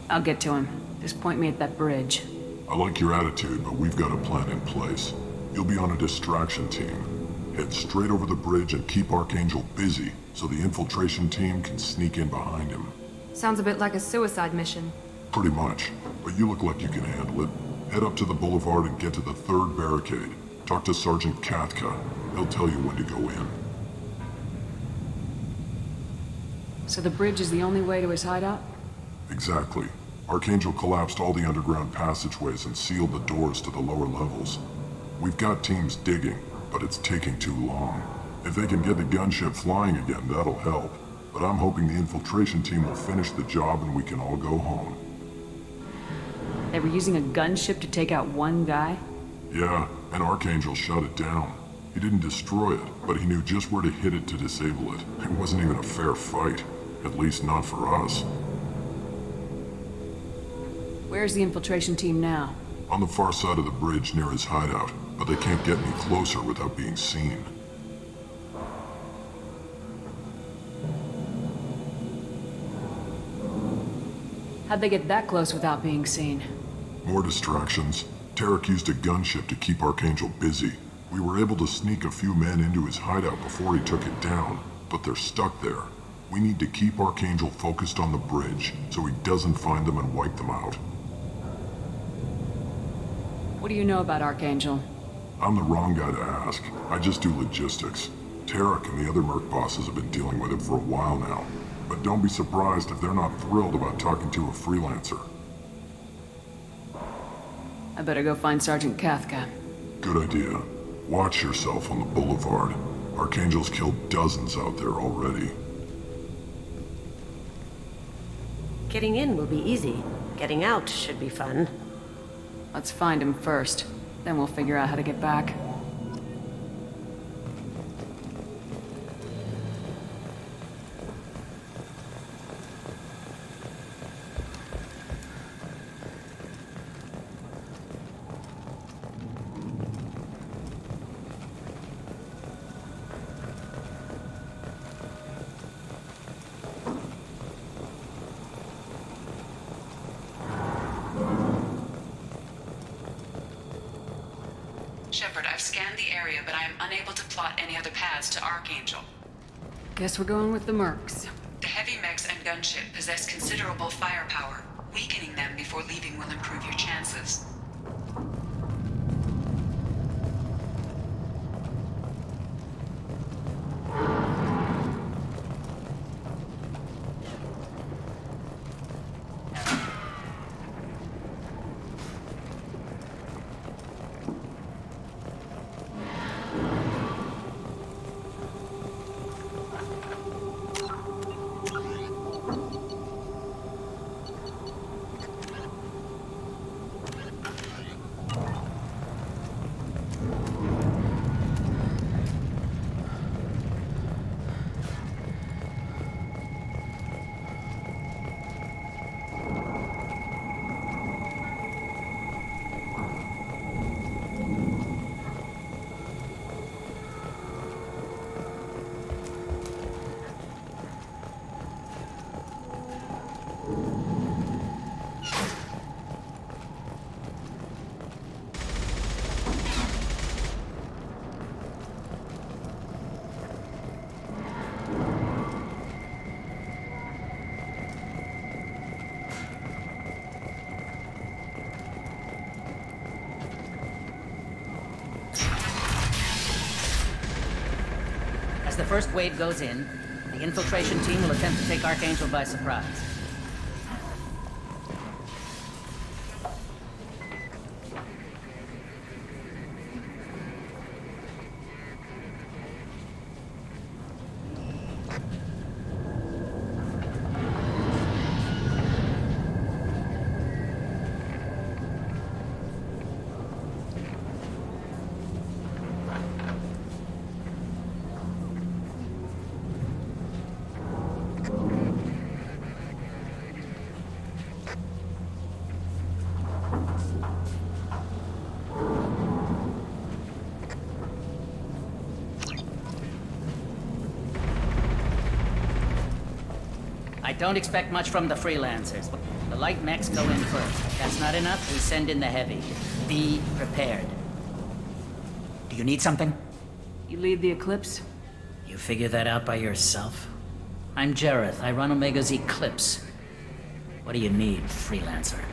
I'll get to him. Just point me at that bridge. I like your attitude, but we've got a plan in place. You'll be on a distraction team. Head straight over the bridge and keep Archangel busy so the infiltration team can sneak in behind him. Sounds a bit like a suicide mission. Pretty much, but you look like you can handle it. Head up to the boulevard and get to the third barricade. Talk to Sergeant Katka. He'll tell you when to go in. So the bridge is the only way to his hideout? Exactly. Archangel collapsed all the underground passageways and sealed the doors to the lower levels. We've got teams digging, but it's taking too long. If they can get the gunship flying again, that'll help. But I'm hoping the infiltration team will finish the job and we can all go home. They were using a gunship to take out one guy? Yeah, and Archangel shut it down. He didn't destroy it, but he knew just where to hit it to disable it. It wasn't even a fair fight. At least not for us. Where's the infiltration team now? On the far side of the bridge near his hideout, but they can't get any closer without being seen. How'd they get that close without being seen? More distractions. Tarek used a gunship to keep Archangel busy. We were able to sneak a few men into his hideout before he took it down, but they're stuck there. We need to keep Archangel focused on the bridge so he doesn't find them and wipe them out. What do you know about Archangel? I'm the wrong guy to ask. I just do logistics. Tarek and the other Merc bosses have been dealing with him for a while now. But don't be surprised if they're not thrilled about talking to a freelancer. I better go find Sergeant Katka. Good idea. Watch yourself on the boulevard. Archangel's killed dozens out there already. Getting in will be easy. Getting out should be fun. Let's find him first. Then we'll figure out how to get back. Shepard, I've scanned the area, but I am unable to plot any other paths to Archangel. Guess we're going with the Mercs. The heavy mechs and gunship possess considerable firepower. Weakening them before leaving will improve your chances. As the first wave goes in, the infiltration team will attempt to take Archangel by surprise. I don't expect much from the freelancers. The light mechs go in first. If that's not enough, we send in the heavy. Be prepared. Do you need something? You lead the Eclipse? You figure that out by yourself? I'm Jareth. I run Omega's Eclipse. What do you need, freelancer?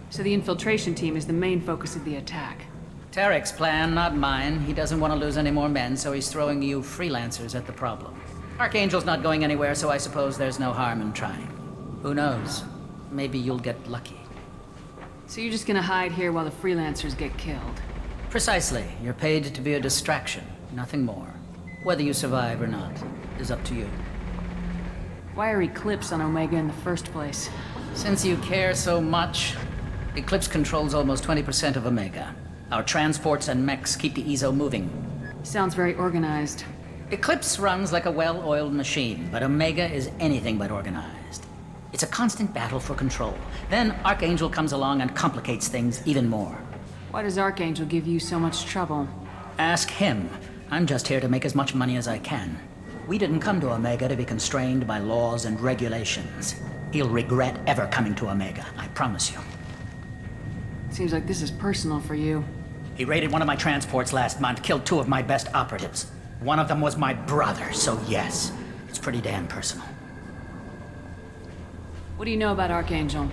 So the infiltration team is the main focus of the attack. Tarek's plan, not mine. He doesn't want to lose any more men, so he's throwing you freelancers at the problem. Archangel's not going anywhere, so I suppose there's no harm in trying. Who knows? Maybe you'll get lucky. So you're just gonna hide here while the freelancers get killed? Precisely. You're paid to be a distraction, nothing more. Whether you survive or not is up to you. Why are Eclipse on Omega in the first place? Since you care so much, Eclipse controls almost 20% of Omega. Our transports and mechs keep the EZO moving. Sounds very organized. Eclipse runs like a well-oiled machine, but Omega is anything but organized. It's a constant battle for control. Then Archangel comes along and complicates things even more. Why does Archangel give you so much trouble? Ask him. I'm just here to make as much money as I can. We didn't come to Omega to be constrained by laws and regulations. He'll regret ever coming to Omega, I promise you. Seems like this is personal for you. He raided one of my transports last month, killed 2 of my best operatives. One of them was my brother, so yes, it's pretty damn personal. What do you know about Archangel?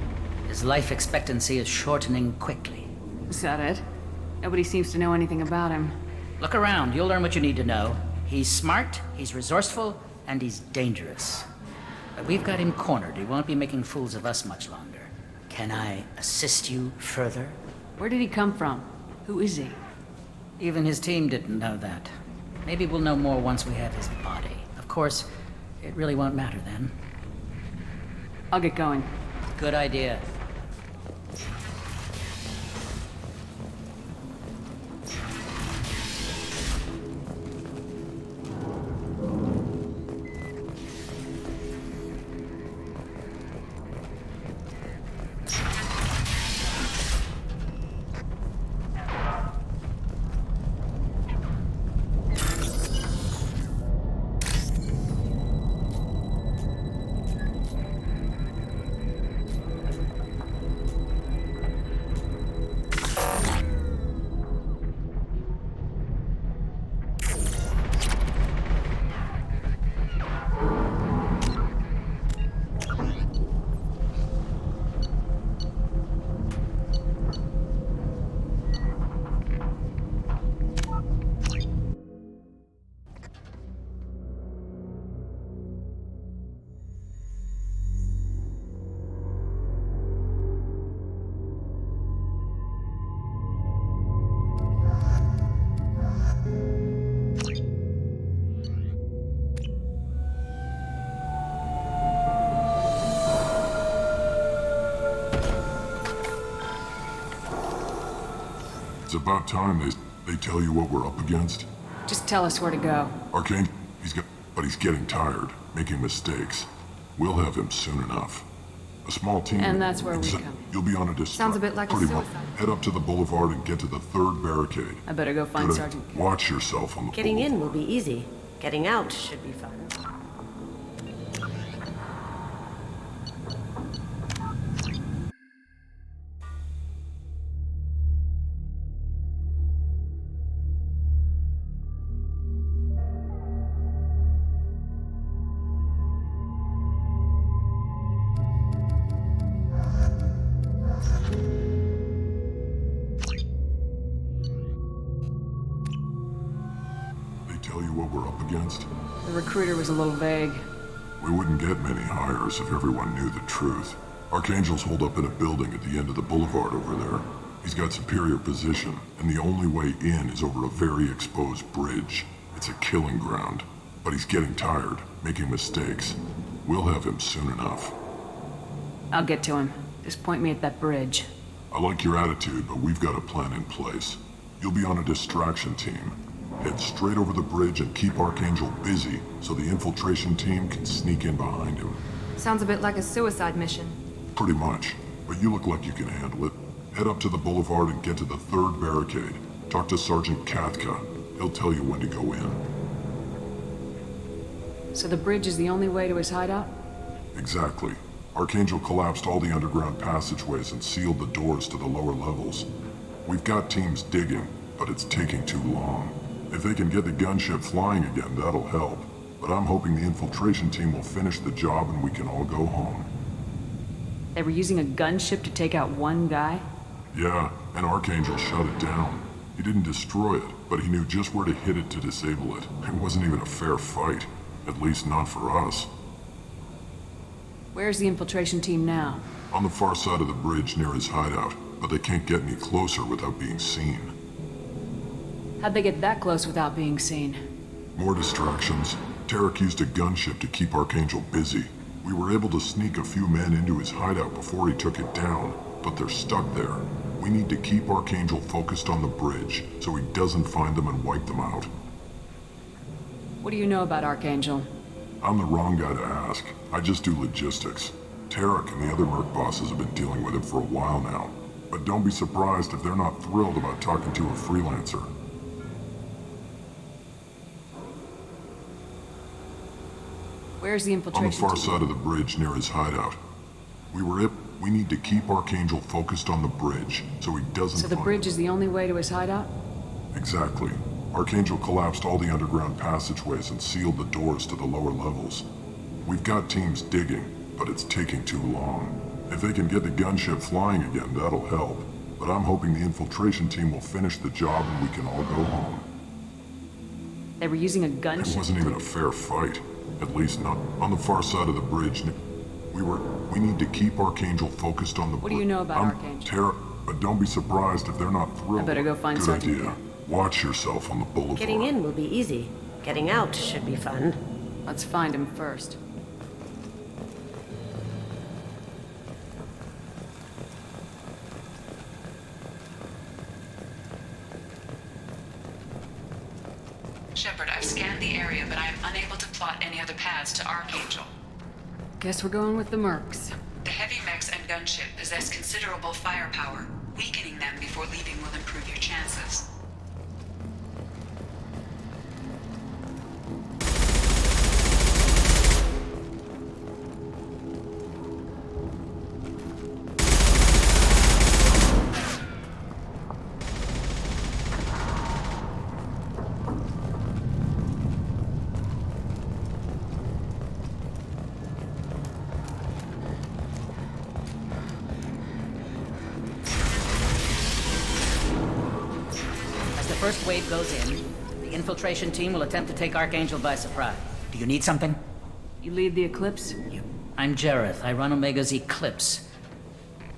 His life expectancy is shortening quickly. Is that it? Nobody seems to know anything about him. Look around, you'll learn what you need to know. He's smart, he's resourceful, and he's dangerous. But we've got him cornered. He won't be making fools of us much longer. Can I assist you further? Where did he come from? Who is he? Even his team didn't know that. Maybe we'll know more once we have his body. Of course, it really won't matter then. I'll get going. Good idea. It's about time they tell you what we're up against. Just tell us where to go. Arcane, but he's getting tired, making mistakes. We'll have him soon enough. A small team. And that's where we come. You'll be on a distract. Sounds a bit like a Pretty much. suicide. Head up to the boulevard and get to the 3rd barricade. I better go find Gotta Sergeant. Watch yourself on the Getting boulevard. in will be easy. Getting out should be fun. They tell you what we're up against? The recruiter was a little vague. We wouldn't get many hires if everyone knew the truth. Archangel's holed up in a building at the end of the boulevard over there. He's got superior position, and the only way in is over a very exposed bridge. It's a killing ground. But he's getting tired, making mistakes. We'll have him soon enough. I'll get to him. Just point me at that bridge. I like your attitude, but we've got a plan in place. You'll be on a distraction team. Head straight over the bridge and keep Archangel busy so the infiltration team can sneak in behind him. Sounds a bit like a suicide mission. Pretty much. But you look like you can handle it. Head up to the boulevard and get to the 3rd barricade. Talk to Sergeant Katka. He'll tell you when to go in. So the bridge is the only way to his hideout? Exactly. Archangel collapsed all the underground passageways and sealed the doors to the lower levels. We've got teams digging, but it's taking too long. If they can get the gunship flying again, that'll help. But I'm hoping the infiltration team will finish the job and we can all go home. They were using a gunship to take out one guy? Yeah, and Archangel shut it down. He didn't destroy it, but he knew just where to hit it to disable it. It wasn't even a fair fight. At least not for us. Where's the infiltration team now? On the far side of the bridge near his hideout, but they can't get any closer without being seen. How'd they get that close without being seen? More distractions. Tarek used a gunship to keep Archangel busy. We were able to sneak a few men into his hideout before he took it down, but they're stuck there. We need to keep Archangel focused on the bridge, so he doesn't find them and wipe them out. What do you know about Archangel? I'm the wrong guy to ask. I just do logistics. Tarek and the other merc bosses have been dealing with him for a while now. But don't be surprised if they're not thrilled about talking to a freelancer. Where's the On the infiltration far team? side of the bridge near his hideout. We need to keep Archangel focused on the bridge, so he doesn't So the find bridge is the only way to his hideout? Exactly. Archangel collapsed all the underground passageways and sealed the doors to the lower levels. We've got teams digging, but it's taking too long. If they can get the gunship flying again, that'll help. But I'm hoping the infiltration team will finish the job and we can all go home. They were using a It gunship? wasn't even a fair fight. At least not on the far side of the bridge. We need to keep Archangel focused on the What do you know about Archangel? But don't be surprised if they're not thrilled. I better go find Good Sergeant idea. Watch yourself on the boulevard. Getting in will be easy. Getting out should be fun. Let's find him first. Shepard, I've scanned the area, but I am unable to plot any other paths to Archangel. Guess we're going with the mercs. The heavy mechs and gunship possess considerable firepower. Weakening them before leaving will improve your chances. As the first wave goes in, the infiltration team will attempt to take Archangel by surprise. Do you need something? You lead the Eclipse? I'm Jareth. I run Omega's Eclipse.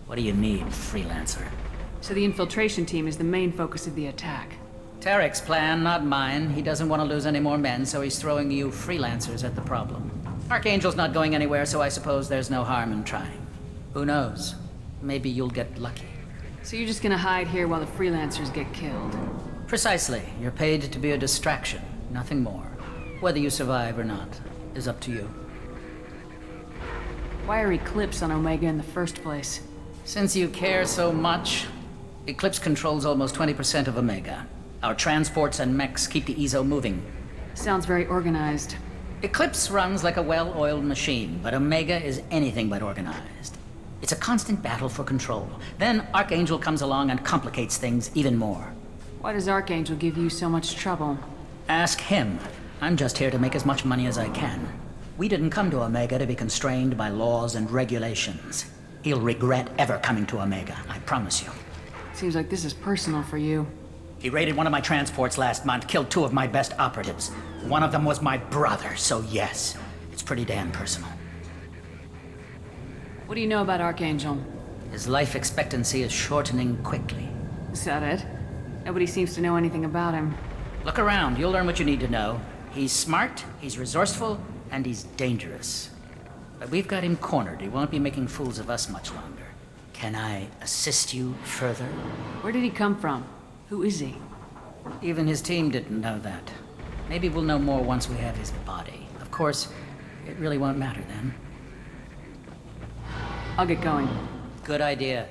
What do you need, freelancer? So the infiltration team is the main focus of the attack. Tarek's plan, not mine. He doesn't want to lose any more men, so he's throwing you freelancers at the problem. Archangel's not going anywhere, so I suppose there's no harm in trying. Who knows? Maybe you'll get lucky. So you're just gonna hide here while the freelancers get killed? Precisely. You're paid to be a distraction, nothing more. Whether you survive or not is up to you. Why are Eclipse on Omega in the first place? Since you care so much, Eclipse controls almost 20% of Omega. Our transports and mechs keep the EZO moving. Sounds very organized. Eclipse runs like a well-oiled machine, but Omega is anything but organized. It's a constant battle for control. Then Archangel comes along and complicates things even more. Why does Archangel give you so much trouble? Ask him. I'm just here to make as much money as I can. We didn't come to Omega to be constrained by laws and regulations. He'll regret ever coming to Omega, I promise you. Seems like this is personal for you. He raided one of my transports last month, killed 2 of my best operatives. One of them was my brother, so yes, it's pretty damn personal. What do you know about Archangel? His life expectancy is shortening quickly. Is that it? Nobody seems to know anything about him. Look around, you'll learn what you need to know. He's smart, he's resourceful, and he's dangerous. But we've got him cornered. He won't be making fools of us much longer. Can I assist you further? Where did he come from? Who is he? Even his team didn't know that. Maybe we'll know more once we have his body. Of course, it really won't matter then. I'll get going. Good idea.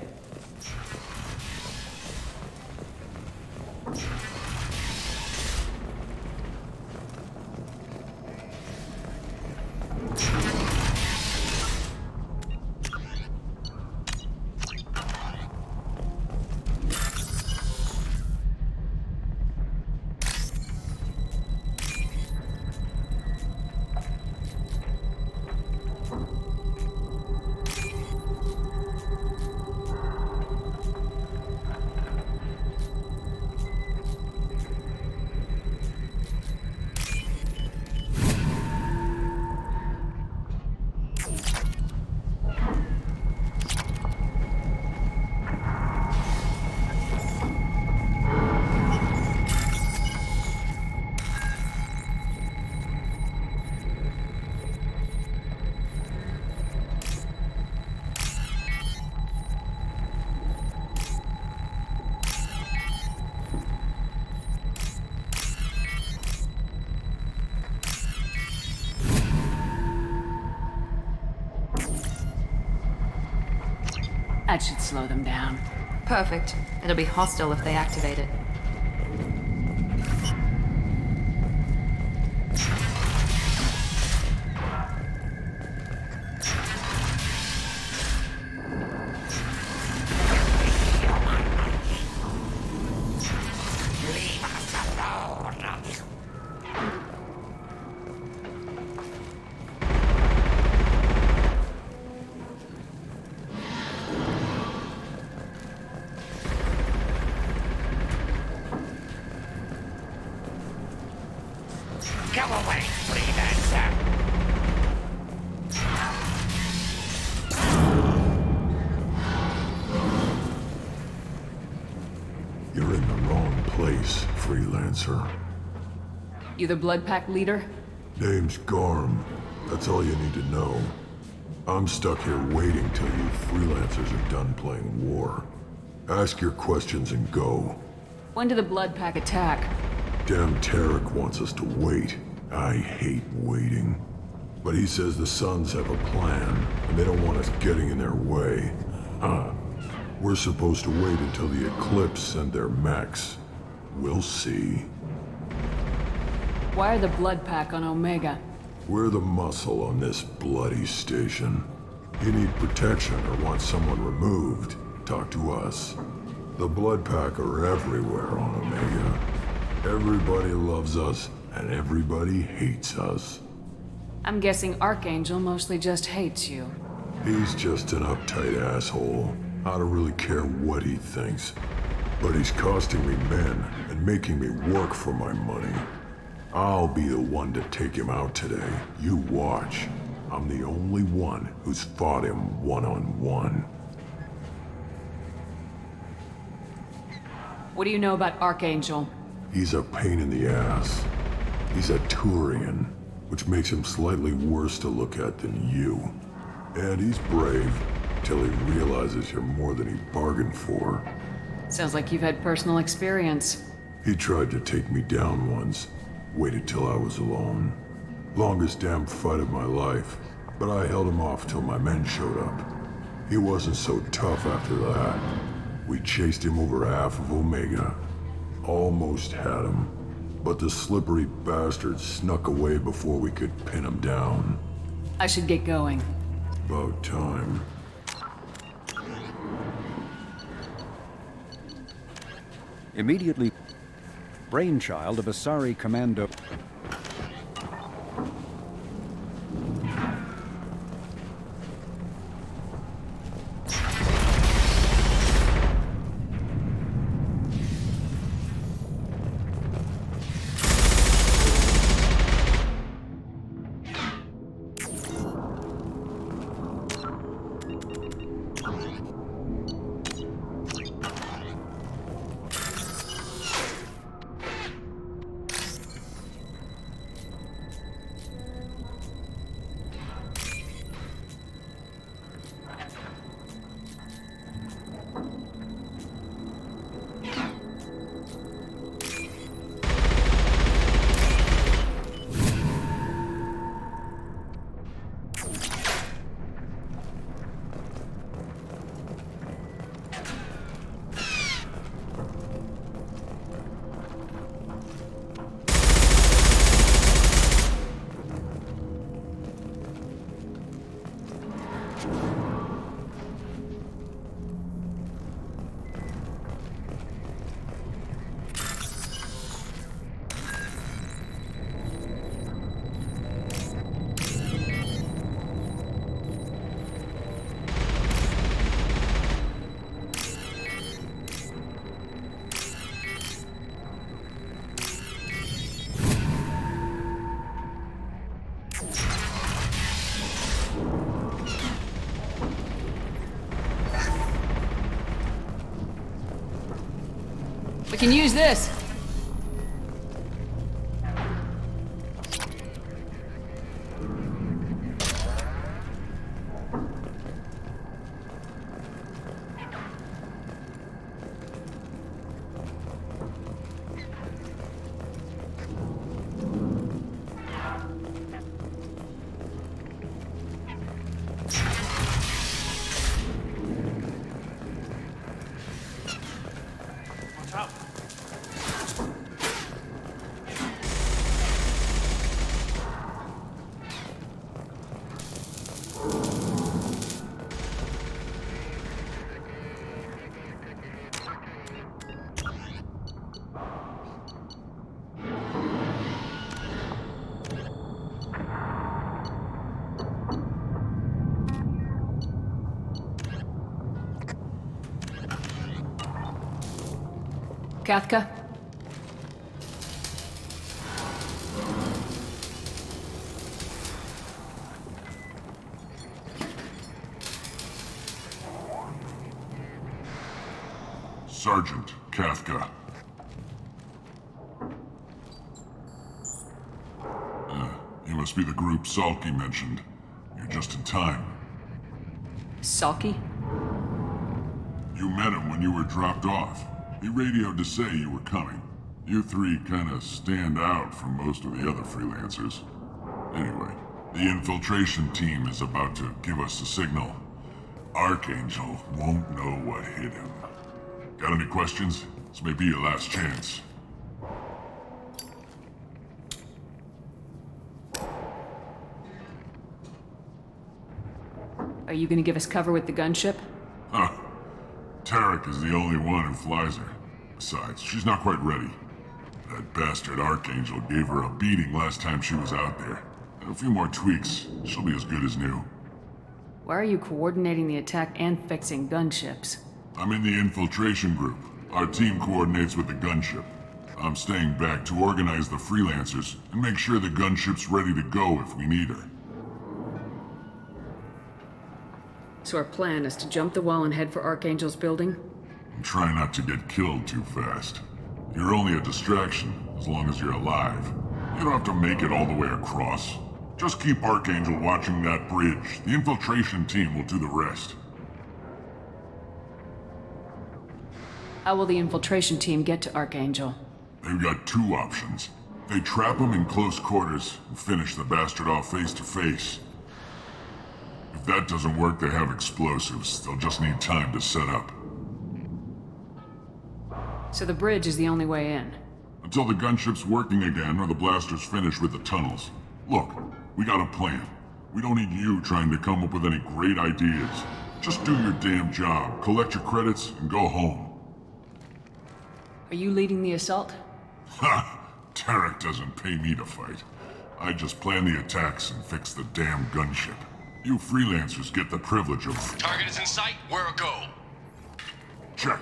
That should slow them down. Perfect. It'll be hostile if they activate it. Leave us alone. Go away, freelancer! You're in the wrong place, freelancer. You the Blood Pack leader? Name's Garm. That's all you need to know. I'm stuck here waiting till you freelancers are done playing war. Ask your questions and go. When did the Blood Pack attack? Damn Tarek wants us to wait. I hate waiting. But he says the Suns have a plan, and they don't want us getting in their way. We're supposed to wait until the Eclipse send their mechs. We'll see. Why are the Blood Pack on Omega? We're the muscle on this bloody station. You need protection or want someone removed, talk to us. The Blood Pack are everywhere on Omega. Everybody loves us, and everybody hates us. I'm guessing Archangel mostly just hates you. He's just an uptight asshole. I don't really care what he thinks. But he's costing me men and making me work for my money. I'll be the one to take him out today. You watch. I'm the only one who's fought him one-on-one. What do you know about Archangel? He's a pain in the ass. He's a Turian, which makes him slightly worse to look at than you. And he's brave, till he realizes you're more than he bargained for. Sounds like you've had personal experience. He tried to take me down once. Waited till I was alone. Longest damn fight of my life. But I held him off till my men showed up. He wasn't so tough after that. We chased him over half of Omega. Almost had him. But the slippery bastard snuck away before we could pin him down. I should get going. About time. Immediately, brainchild of Asari Commando. We can use this. Kathka? Sergeant Kathka. You must be the group Salky mentioned. You're just in time. Salky? You met him when you were dropped off. He radioed to say you were coming. You three kinda stand out from most of the other freelancers. Anyway, the infiltration team is about to give us a signal. Archangel won't know what hit him. Got any questions? This may be your last chance. Are you gonna give us cover with the gunship? Huh. Tarek is the only one who flies her. Besides, she's not quite ready. That bastard Archangel gave her a beating last time she was out there. A few more tweaks, she'll be as good as new. Why are you coordinating the attack and fixing gunships? I'm in the infiltration group. Our team coordinates with the gunship. I'm staying back to organize the freelancers and make sure the gunship's ready to go if we need her. So our plan is to jump the wall and head for Archangel's building? And try not to get killed too fast. You're only a distraction, as long as you're alive. You don't have to make it all the way across. Just keep Archangel watching that bridge. The infiltration team will do the rest. How will the infiltration team get to Archangel? They've got two options. They trap him in close quarters and finish the bastard off face to face. If that doesn't work, they have explosives. They'll just need time to set up. So the bridge is the only way in. Until the gunship's working again or the blasters finish with the tunnels. Look, we got a plan. We don't need you trying to come up with any great ideas. Just do your damn job, collect your credits, and go home. Are you leading the assault? Ha! Tarek doesn't pay me to fight. I just plan the attacks and fix the damn gunship. You freelancers get the privilege of... Target is in sight. Where go? Check.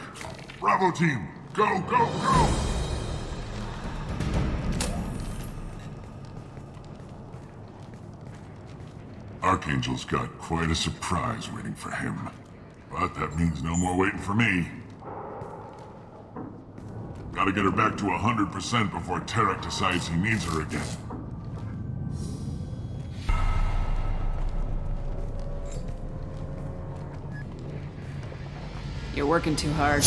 Bravo team, go, go, go! Archangel's got quite a surprise waiting for him. But that means no more waiting for me. Gotta get her back to 100% before Tarek decides he needs her again. You're working too hard.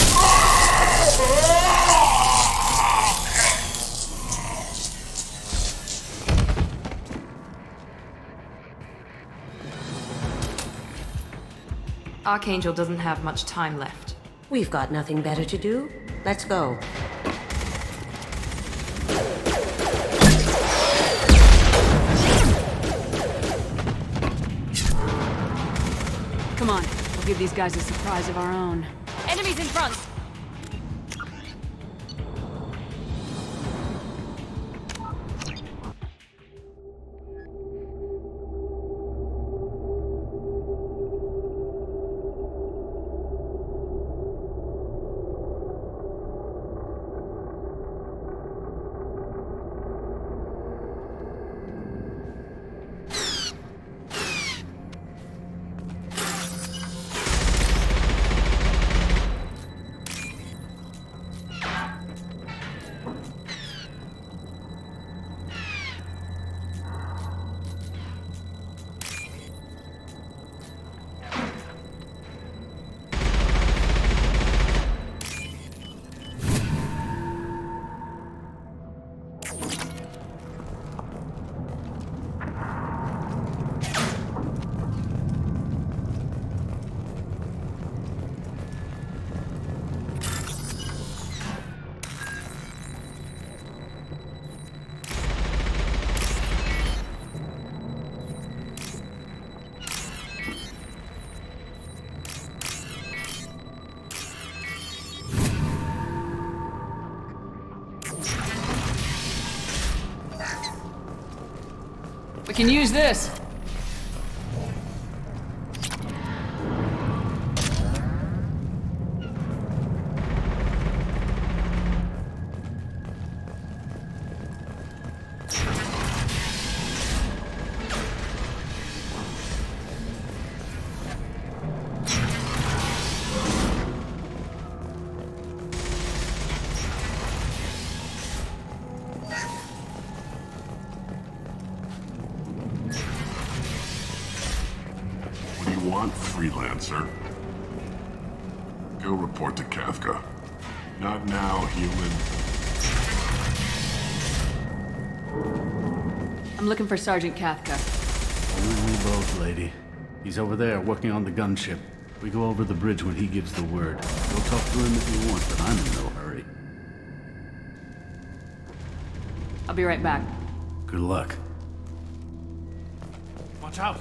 Archangel doesn't have much time left. We've got nothing better to do. Let's go. Come on, we'll give these guys a surprise of our own. Enemies in front! We can use this. Freelancer. Go report to Kafka. Not now, human. I'm looking for Sergeant Kafka. Only we both, lady. He's over there working on the gunship. We go over the bridge when he gives the word. Go talk to him if you want, but I'm in no hurry. I'll be right back. Good luck. Watch out!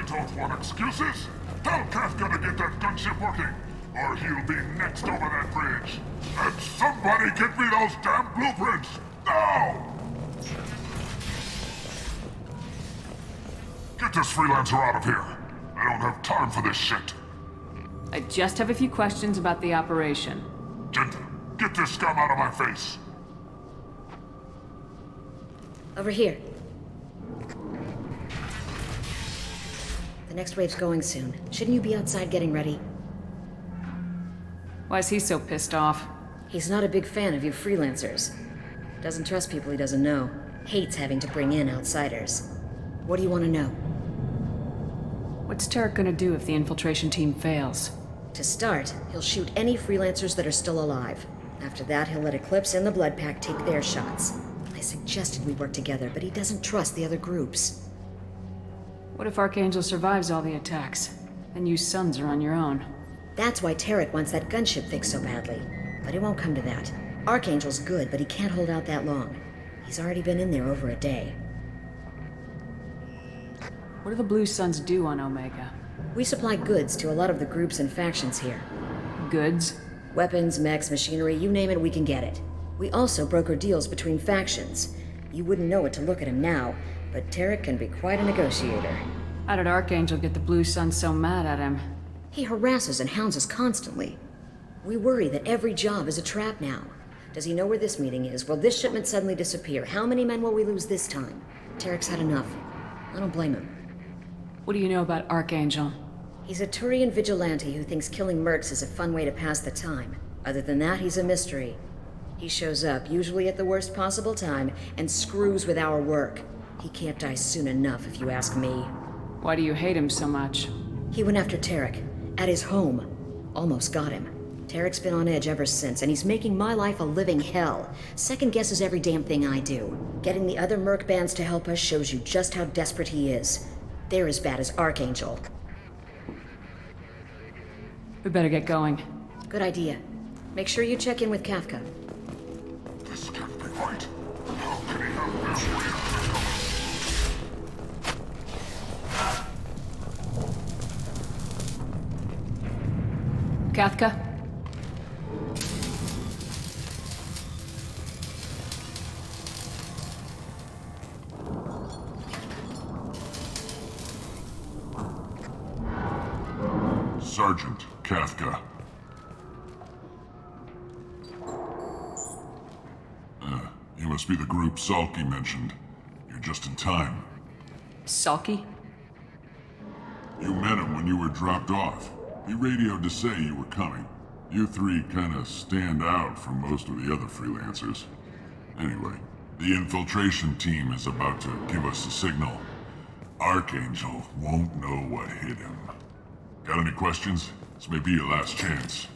don't want excuses? Tell Kafka to get that gunship working, or he'll be next over that bridge. And somebody get me those damn blueprints! Now! Get this freelancer out of here. I don't have time for this shit. I just have a few questions about the operation. Jinta, get this scum out of my face. Over here. The next wave's going soon. Shouldn't you be outside getting ready? Why is he so pissed off? He's not a big fan of you freelancers. Doesn't trust people he doesn't know. Hates having to bring in outsiders. What do you want to know? What's Tarek gonna do if the infiltration team fails? To start, he'll shoot any freelancers that are still alive. After that, he'll let Eclipse and the Blood Pack take their shots. I suggested we work together, but he doesn't trust the other groups. What if Archangel survives all the attacks? Then you Sons are on your own. That's why Tarek wants that gunship fixed so badly. But it won't come to that. Archangel's good, but he can't hold out that long. He's already been in there over a day. What do the Blue Suns do on Omega? We supply goods to a lot of the groups and factions here. Goods? Weapons, mechs, machinery, you name it, we can get it. We also broker deals between factions. You wouldn't know it to look at him now, but Tarek can be quite a negotiator. How did Archangel get the Blue Suns so mad at him? He harasses and hounds us constantly. We worry that every job is a trap now. Does he know where this meeting is? Will this shipment suddenly disappear? How many men will we lose this time? Tarek's had enough. I don't blame him. What do you know about Archangel? He's a Turian vigilante who thinks killing mercs is a fun way to pass the time. Other than that, he's a mystery. He shows up, usually at the worst possible time, and screws with our work. He can't die soon enough, if you ask me. Why do you hate him so much? He went after Tarek. At his home. Almost got him. Tarek's been on edge ever since, and he's making my life a living hell. Second guesses every damn thing I do. Getting the other merc bands to help us shows you just how desperate he is. They're as bad as Archangel. We better get going. Good idea. Make sure you check in with Kafka. This can't be right. How can he have this? Kafka? Sergeant Kafka. You must be the group Salky mentioned. You're just in time. Salky? You met him when you were dropped off. He radioed to say you were coming. You three kinda stand out from most of the other freelancers. Anyway, the infiltration team is about to give us a signal. Archangel won't know what hit him. Got any questions? This may be your last chance.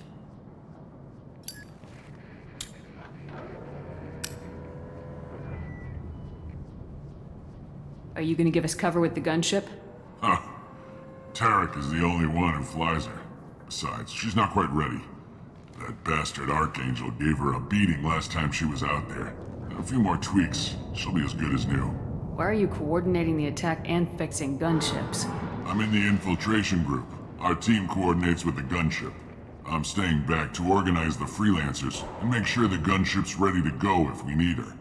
Are you gonna give us cover with the gunship? Huh. Tarek is the only one who flies her. Besides, she's not quite ready. That bastard Archangel gave her a beating last time she was out there. A few more tweaks, she'll be as good as new. Why are you coordinating the attack and fixing gunships? I'm in the infiltration group. Our team coordinates with the gunship. I'm staying back to organize the freelancers and make sure the gunship's ready to go if we need her.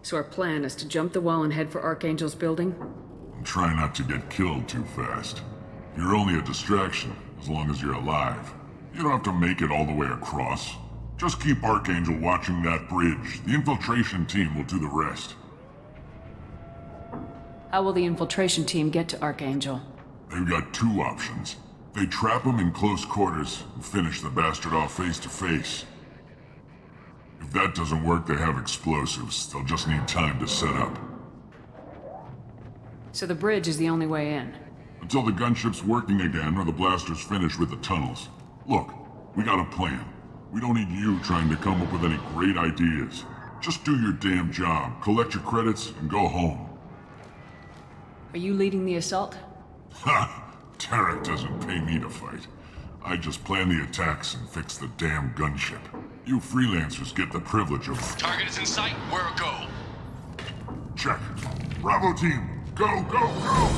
So our plan is to jump the wall and head for Archangel's building? And try not to get killed too fast. You're only a distraction, as long as you're alive. You don't have to make it all the way across. Just keep Archangel watching that bridge. The infiltration team will do the rest. How will the infiltration team get to Archangel? They've got two options. They trap him in close quarters and finish the bastard off face to face. If that doesn't work, they have explosives. They'll just need time to set up. So the bridge is the only way in? Until the gunship's working again or the blasters finish with the tunnels. Look, we got a plan. We don't need you trying to come up with any great ideas. Just do your damn job, collect your credits, and go home. Are you leading the assault? Ha! Tarek doesn't pay me to fight. I just plan the attacks and fix the damn gunship. You freelancers get the privilege of... Target is in sight. Where go? Check. Bravo team, go, go, go!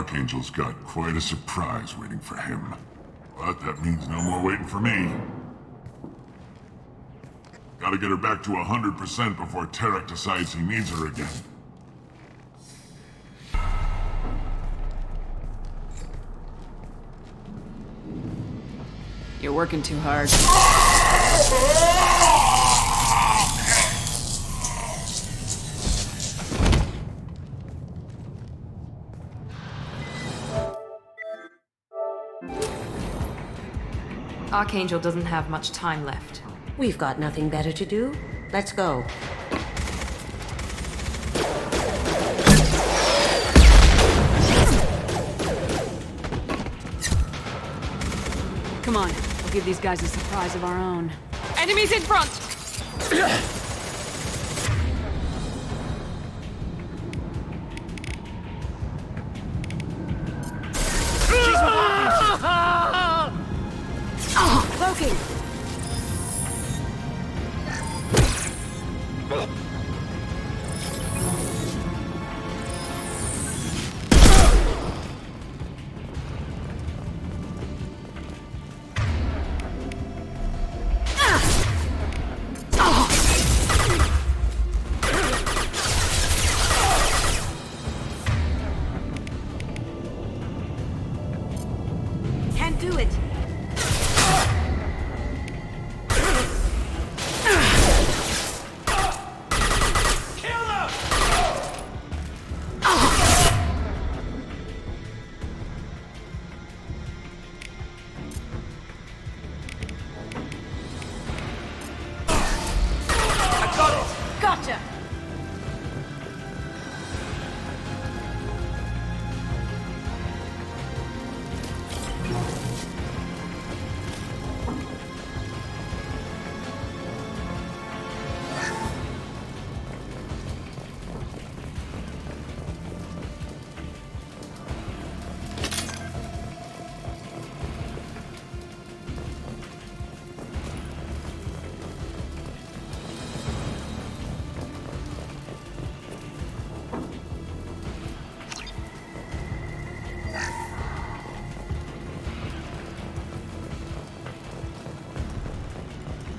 Archangel's got quite a surprise waiting for him. But that means no more waiting for me. Gotta get her back to 100% before Tarek decides he needs her again. You're working too hard. Archangel doesn't have much time left. We've got nothing better to do. Let's go. Come on, we'll give these guys a surprise of our own. Enemies in front! Cloaking! Can't do it. Gotcha!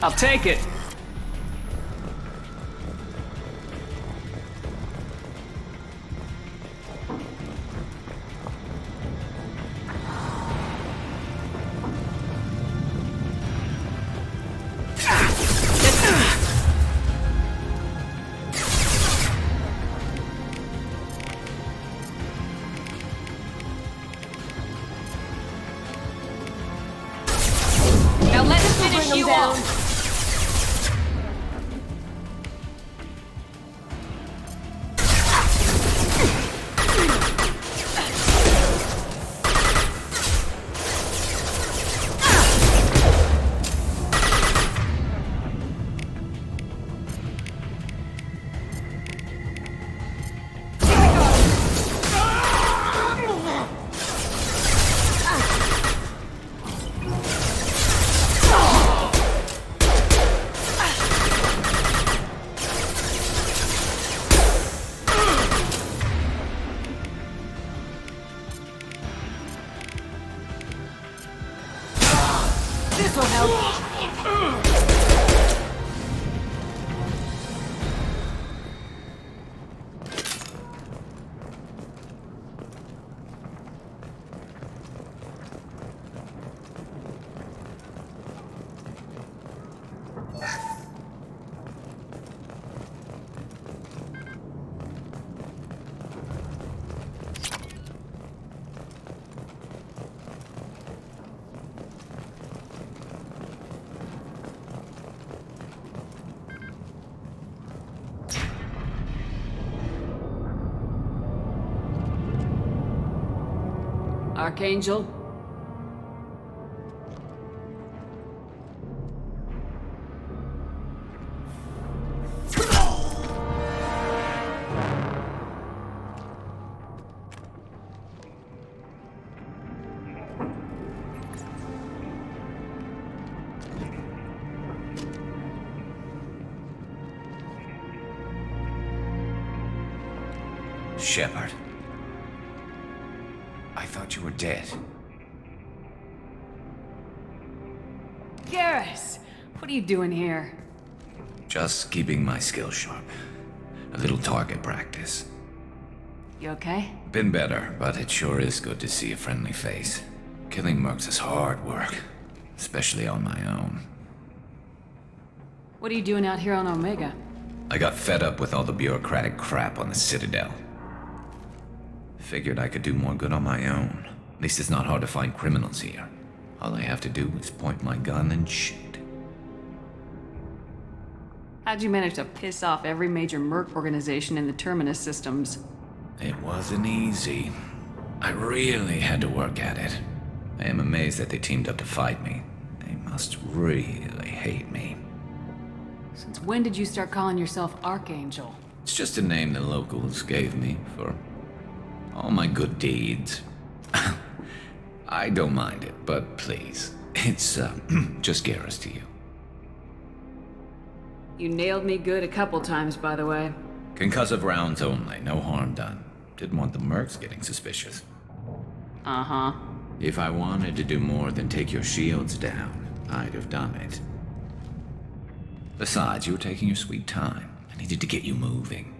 I'll take it. Now let us finish Bring you them down. off! This'll help. Archangel? Shepard. thought you were dead. Garrus! What are you doing here? Just keeping my skills sharp. A little target practice. You okay? Been better, but it sure is good to see a friendly face. Killing mercs is hard work, especially on my own. What are you doing out here on Omega? I got fed up with all the bureaucratic crap on the Citadel. Figured I could do more good on my own. At least it's not hard to find criminals here. All I have to do is point my gun and shoot. How'd you manage to piss off every major merc organization in the Terminus systems? It wasn't easy. I really had to work at it. I am amazed that they teamed up to fight me. They must really hate me. Since when did you start calling yourself Archangel? It's just a name the locals gave me for all my good deeds. I don't mind it, but please, it's just Garrus to you. You nailed me good a couple times, by the way. Concussive rounds only, no harm done. Didn't want the mercs getting suspicious. Uh-huh. If I wanted to do more than take your shields down, I'd have done it. Besides, you were taking your sweet time. I needed to get you moving.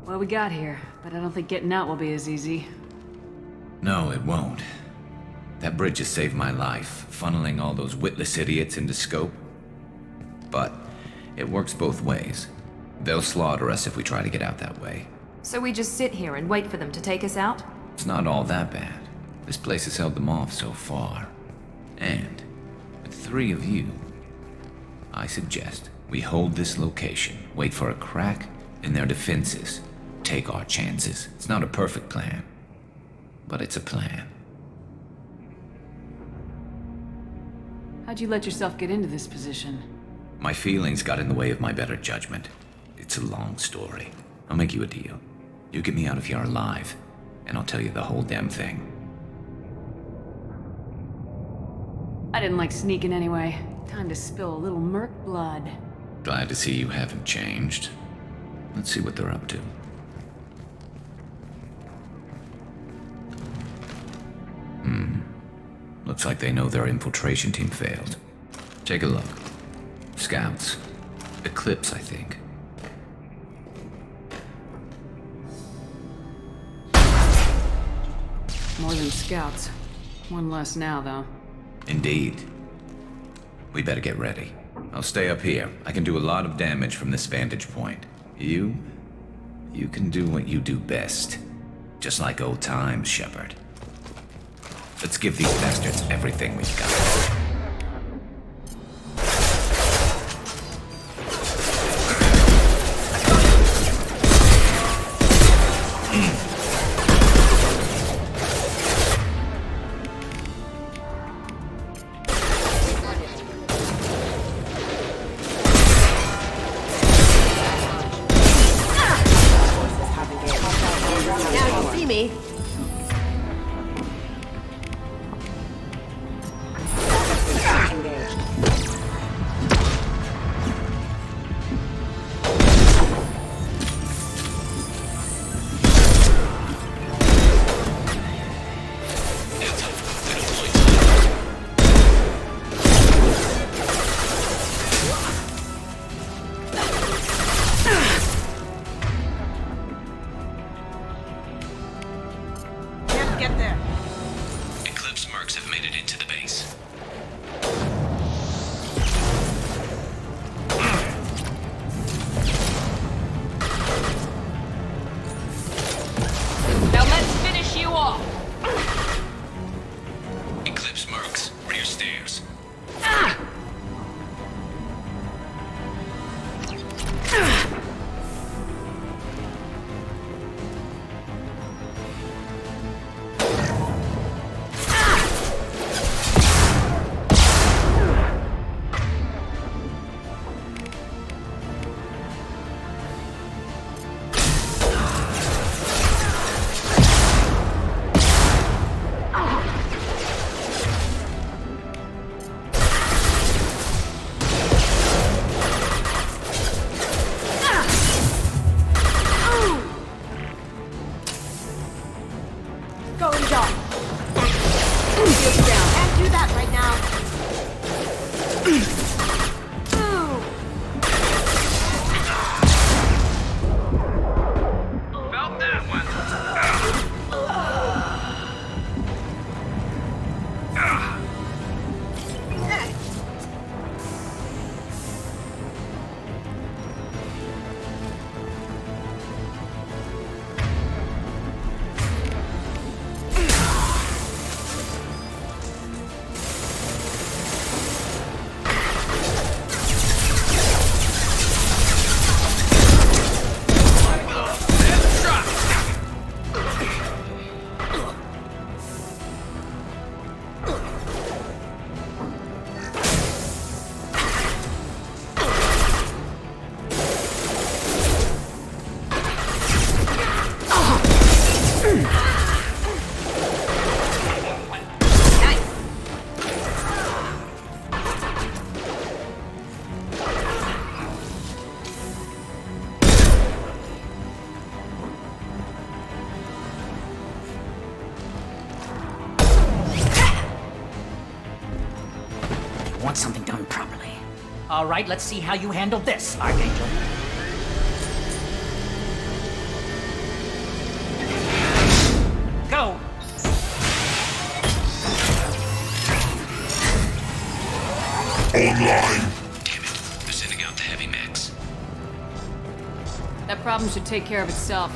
Well, we got here, but I don't think getting out will be as easy. No, it won't. That bridge has saved my life, funneling all those witless idiots into scope. But it works both ways. They'll slaughter us if we try to get out that way. So we just sit here and wait for them to take us out? It's not all that bad. This place has held them off so far. And with 3 of you, I suggest we hold this location, wait for a crack in their defenses, take our chances. It's not a perfect plan, but it's a plan. How'd you let yourself get into this position? My feelings got in the way of my better judgment. It's a long story. I'll make you a deal. You get me out of here alive, and I'll tell you the whole damn thing. I didn't like sneaking anyway. Time to spill a little merc blood. Glad to see you haven't changed. Let's see what they're up to. Looks like they know their infiltration team failed. Take a look. Scouts. Eclipse, I think. More than scouts. One less now, though. Indeed. We better get ready. I'll stay up here. I can do a lot of damage from this vantage point. You can do what you do best. Just like old times, Shepard. Let's give these bastards everything we've got. Now you see me. Get there. Eclipse mercs have made it into the base. Now let's finish you off! Eclipse mercs, rear stairs. Going dark. Shields down. Can't do that right now. Felt that one. Want something done properly. All right, let's see how you handle this, Archangel. Go! Online. Damn it. They're sending out the heavy mechs. That problem should take care of itself.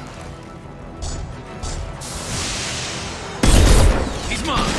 He's mine.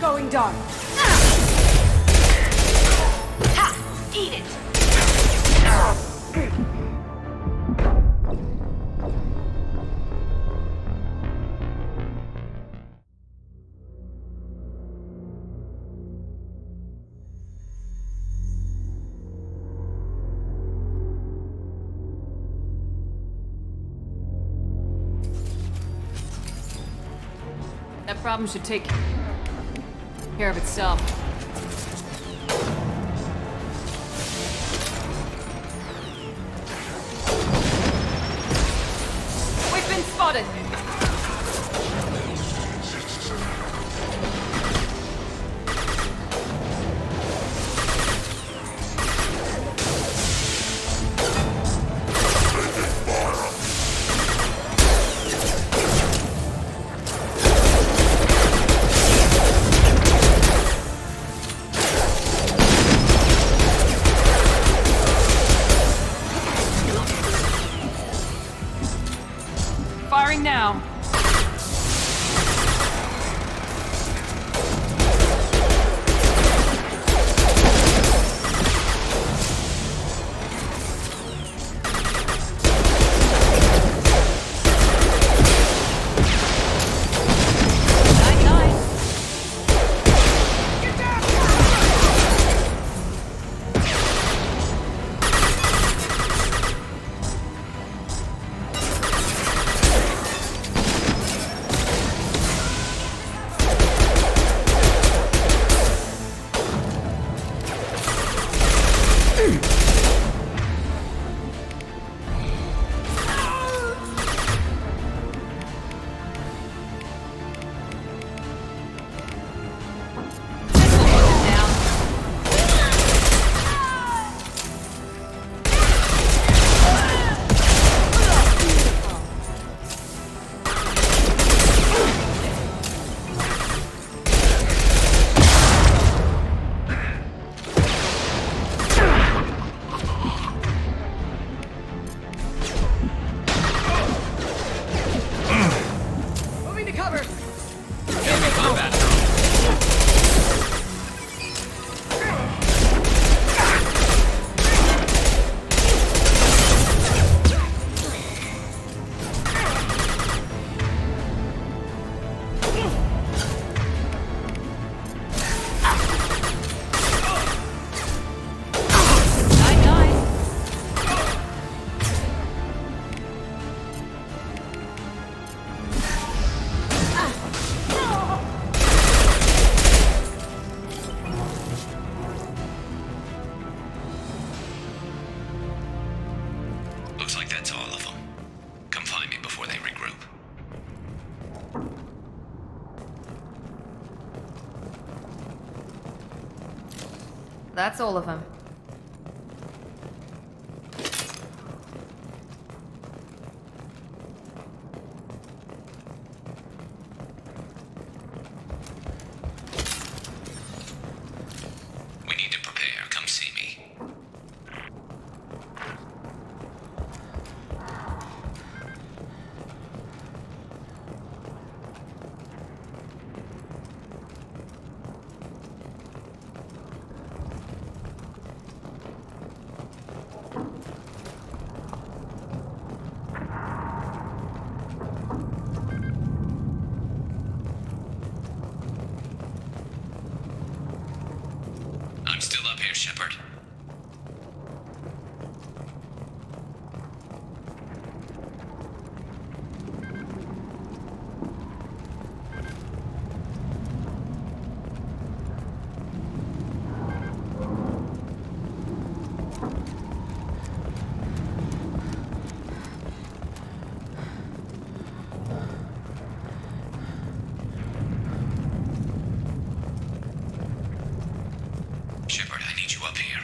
Going dark. Ha! Eat it! That problem should take care of itself. We've been spotted! Firing now. Looks like that's all of them. Come find me before they regroup. That's all of them. We need to prepare. Come see me. I'm still up here, Shepard. Shepard, I need you up here.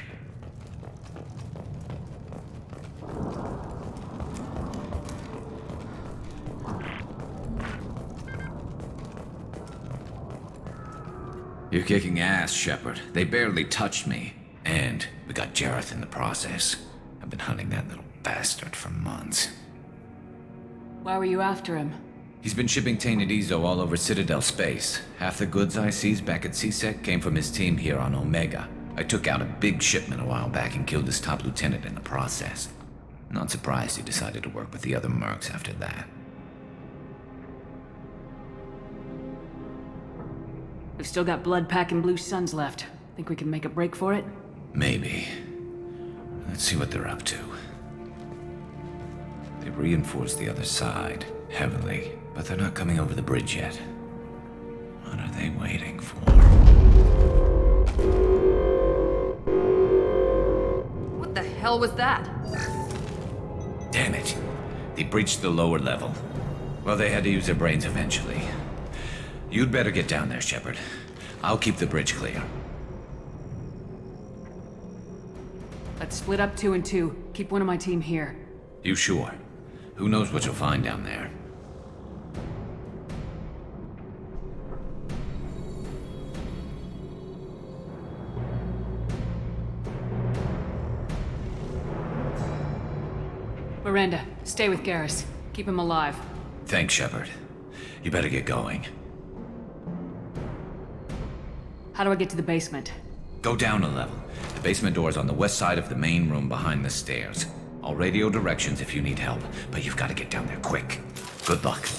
You're kicking ass, Shepard. They barely touched me. And we got Jareth in the process. I've been hunting that little bastard for months. Why were you after him? He's been shipping tainted Ezo all over Citadel space. Half the goods I seized back at CSEC came from his team here on Omega. I took out a big shipment a while back and killed his top lieutenant in the process. Not surprised he decided to work with the other mercs after that. We've still got Blood Pack and Blue Suns left. Think we can make a break for it? Maybe. Let's see what they're up to. They reinforced the other side, heavily, but they're not coming over the bridge yet. What are they waiting for? What the hell was that? Damn it. They breached the lower level. Well, they had to use their brains eventually. You'd better get down there, Shepard. I'll keep the bridge clear. Let's split up 2 and 2. Keep one of my team here. You sure? Who knows what you'll find down there? Miranda, stay with Garrus. Keep him alive. Thanks, Shepard. You better get going. How do I get to the basement? Go down a level. The basement door is on the west side of the main room behind the stairs. I'll radio directions if you need help, but you've got to get down there quick. Good luck.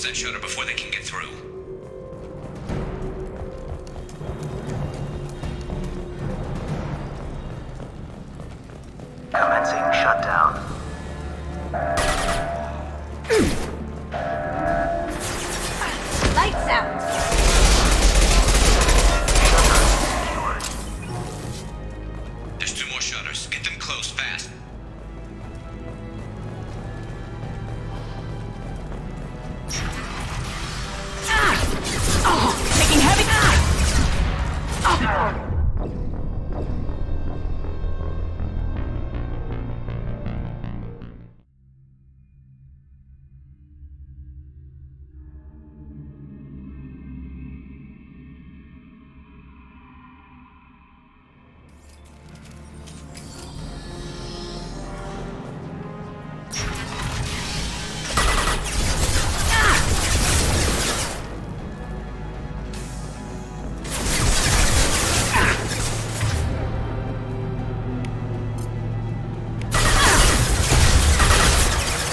That shutter before they can get through. Commencing shutdown. Lights out. There's 2 more shutters. Get them closed fast. Taking heavy.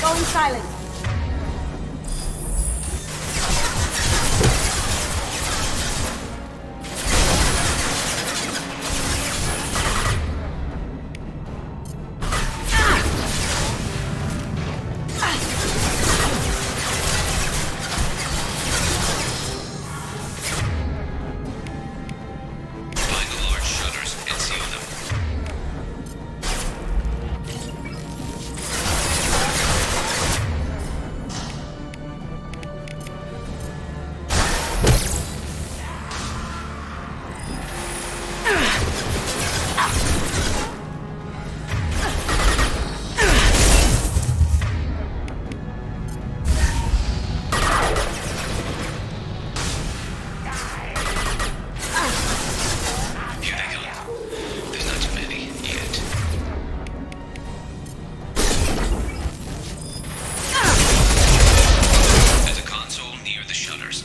Going silent. Find the large shutters and seal them. Here they come. There's not too many yet. There's a console near the shutters.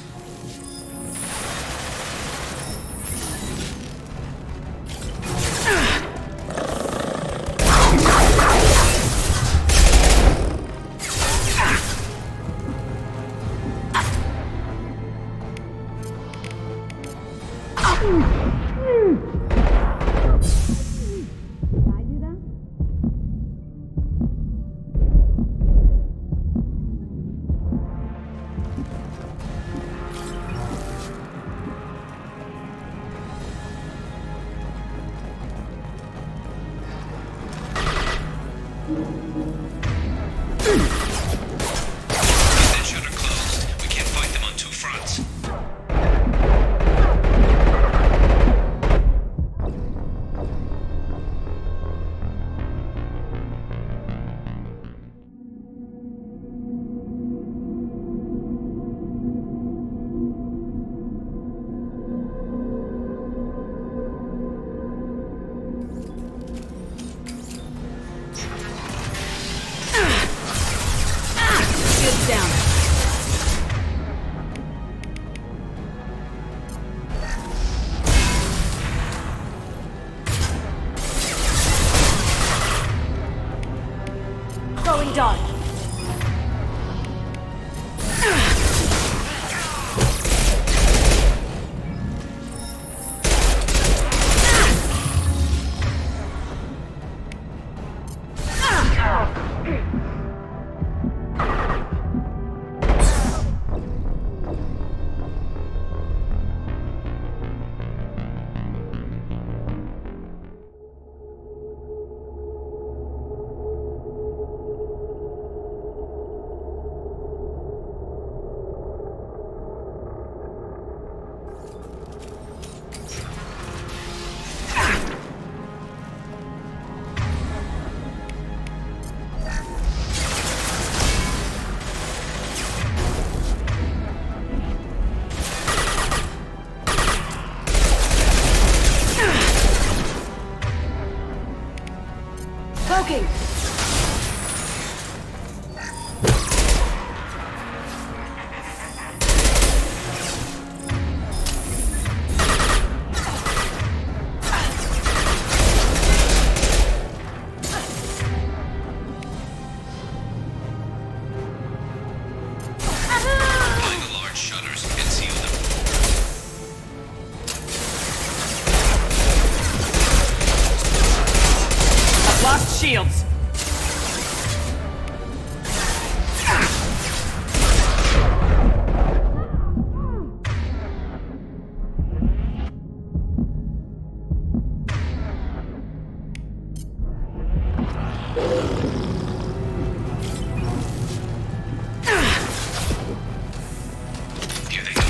That shutter closed. We can't fight them on 2 fronts. dark. Cloaking! Find the large shutters and seal them. I've lost shields. Here they go.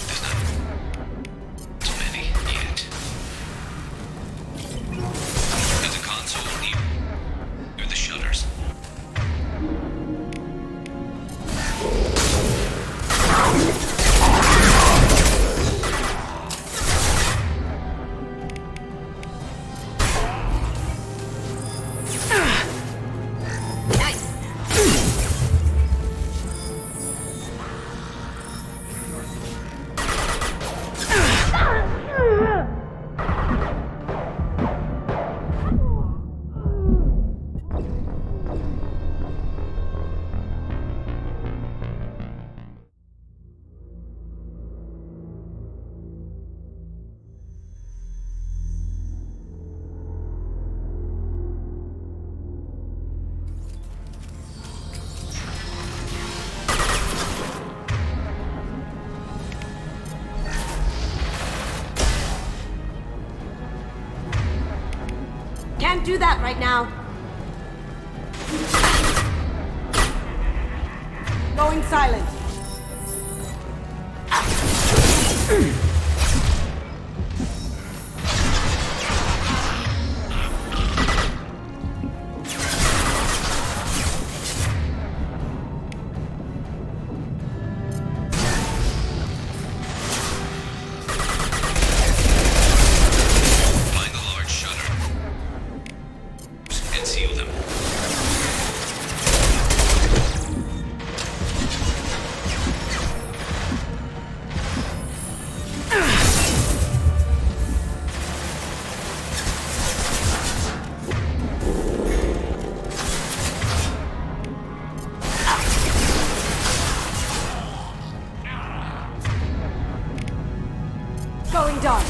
There's not too many yet. There's a console near the shutters. Can't do that right now. Going silent. Find the large shutter and seal them. Going dark.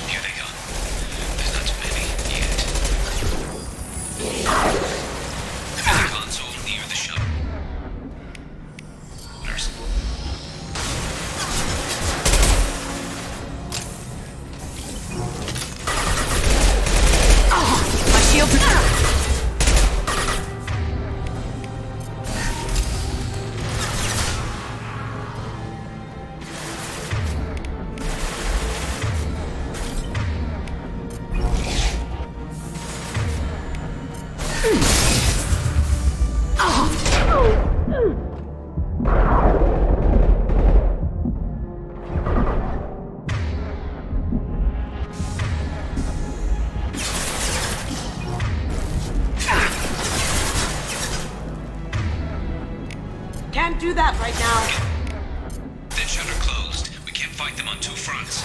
Here they come. There's not too many yet. There's a console near the shutters. My shields are... Can't do that right now. That shutter closed. We can't fight them on two fronts.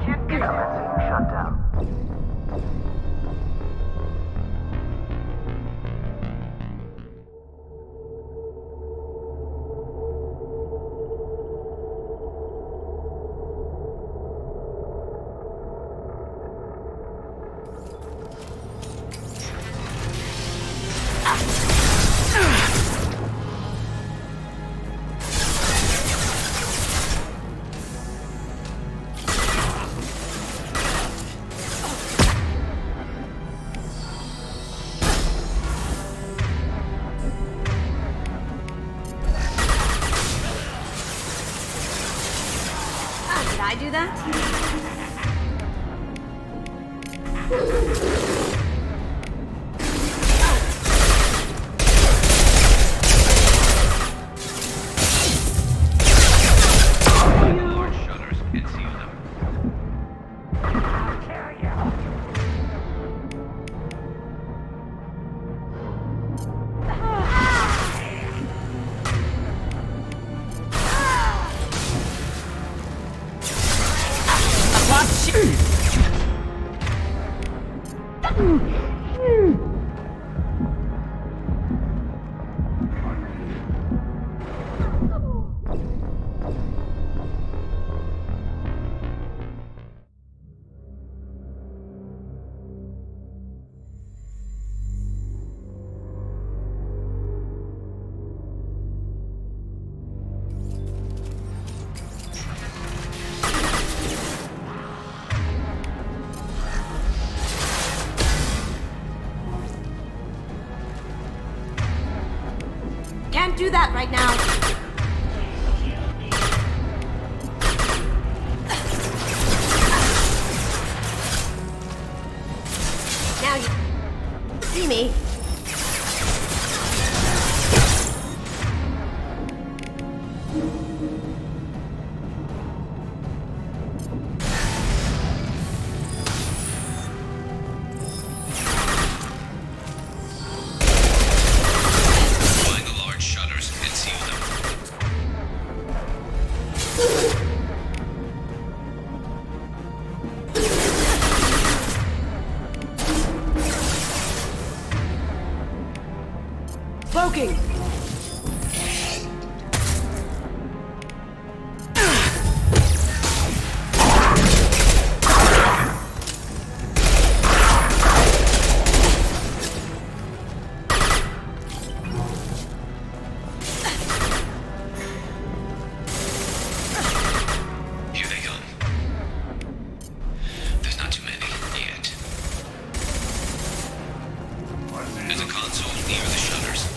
Can't get shut down. Did I do that? Large shutters and seal them. Can't do that right now. Now you see me. Find the large shutters and seal them. Smoking. Here they come. There's not too many yet. There's a console near the shutters.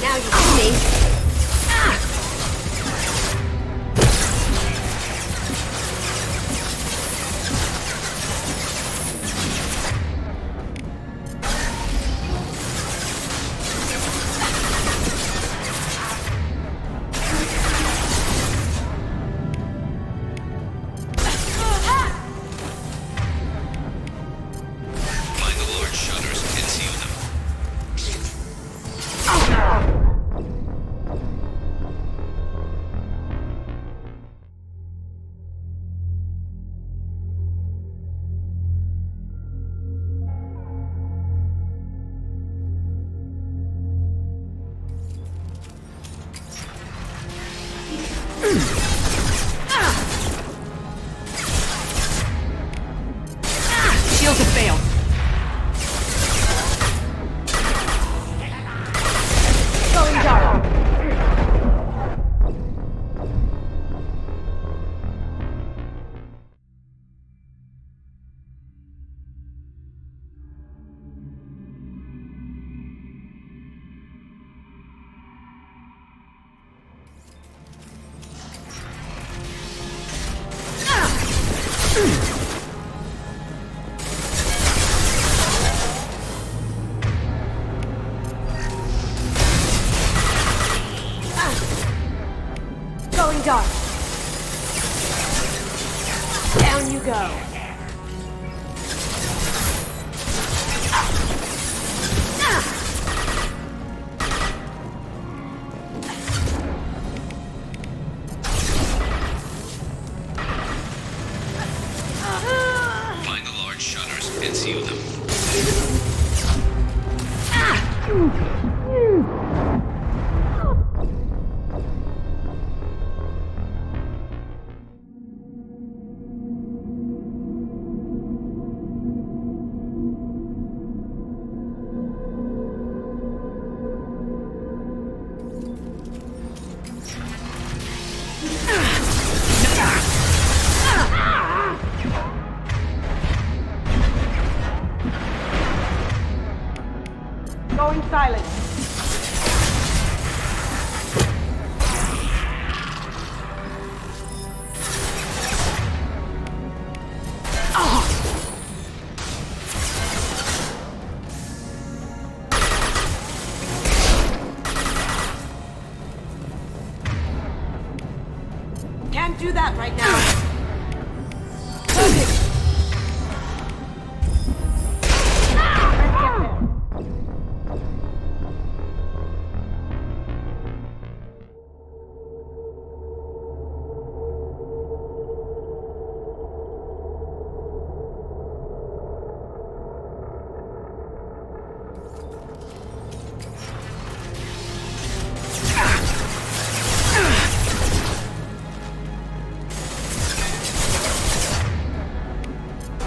Now you see me. Find the large shutters and seal them. Shields have failed. Going dark. Going dark. Down you go. Find the large shutters and seal them. Going silent. Can't do that right now.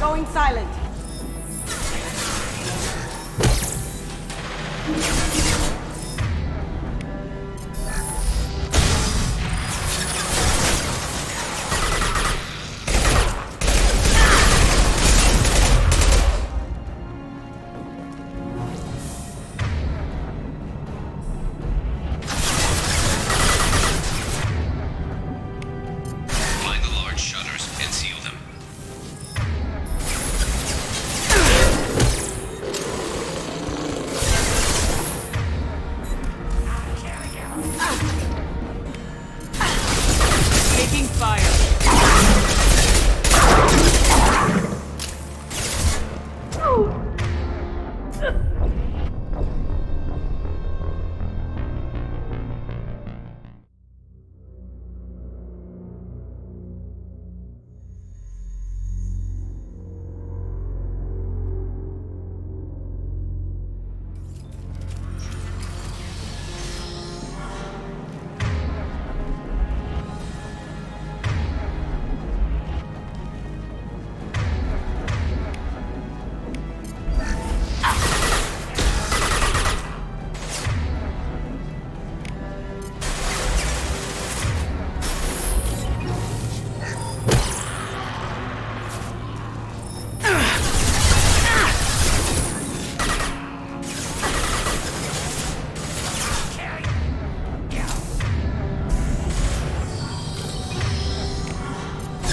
Going silent. Find the large shutters and seal them. Taking fire.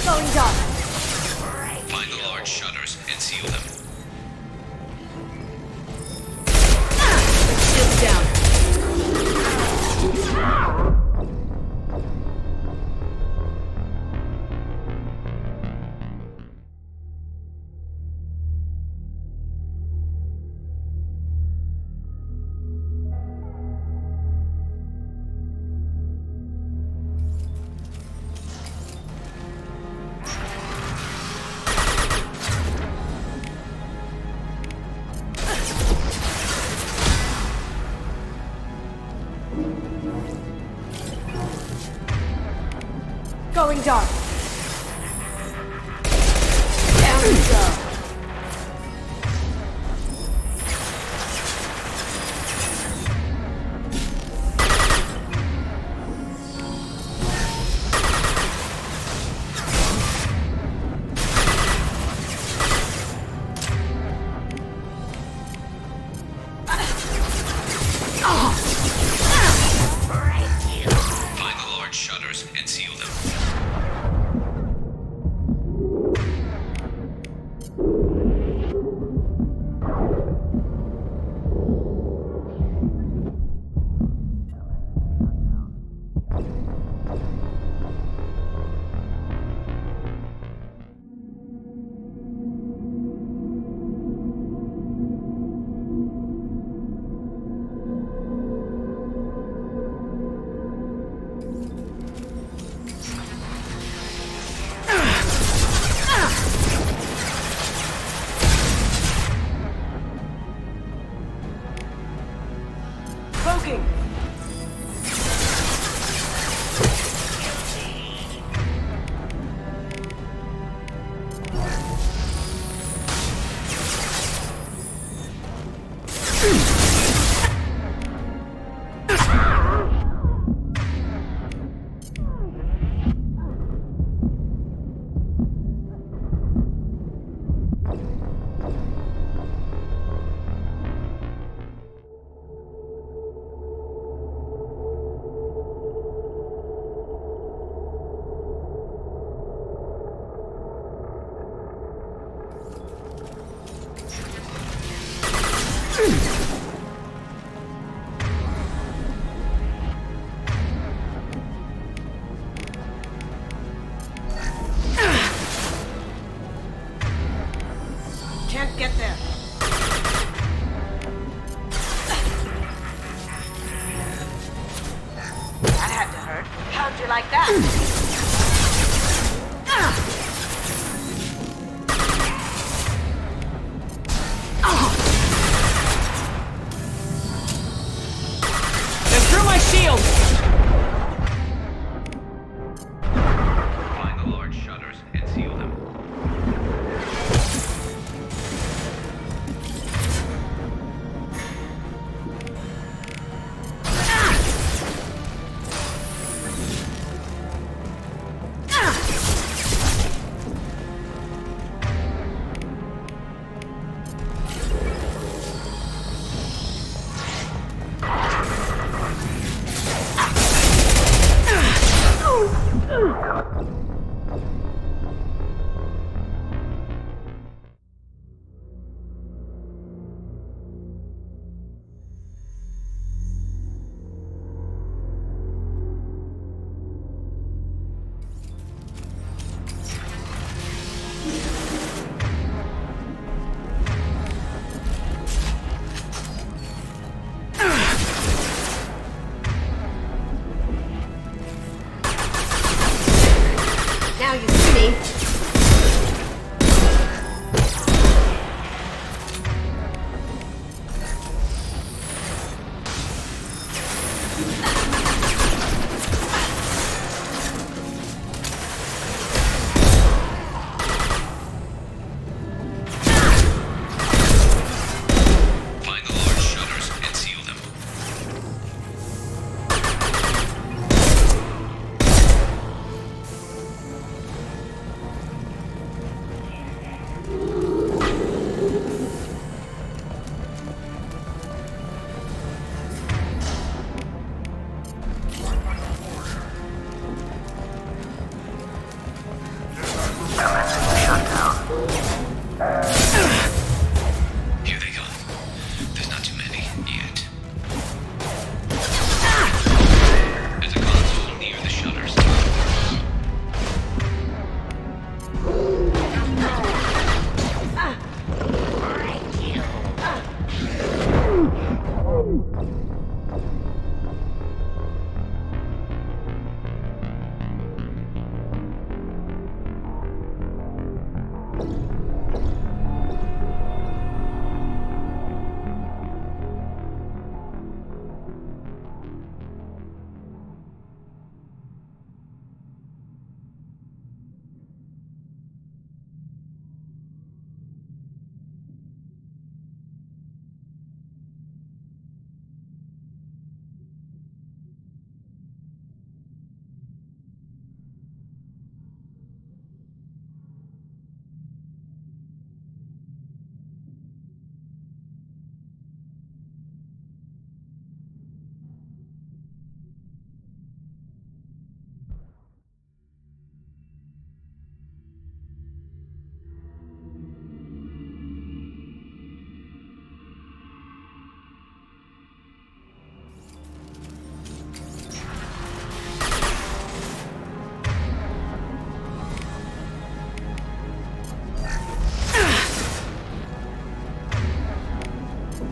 Going dark. Find the large shutters and seal them. Shield down. Going dark. Down we go. Find the large shutters and seal them. How'd you like that? They're through my shield! Find the large shutters and seal them. Now you see me. Find the large shutters and seal them. Here they come. There's not too many yet. There's a console near the shutters.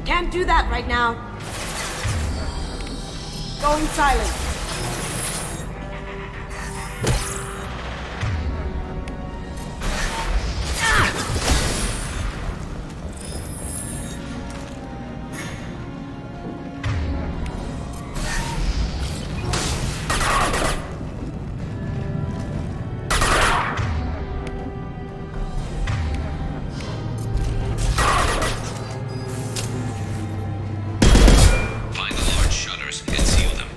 Can't do that right now. Going silent. Find the large shutters and seal them.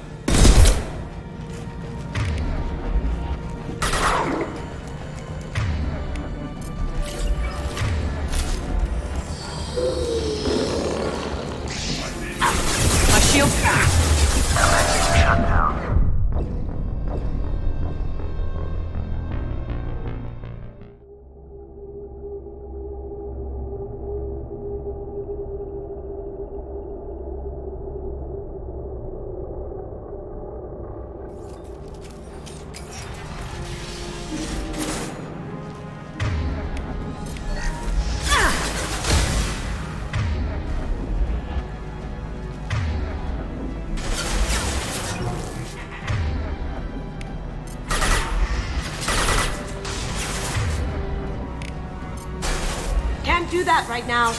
that right now.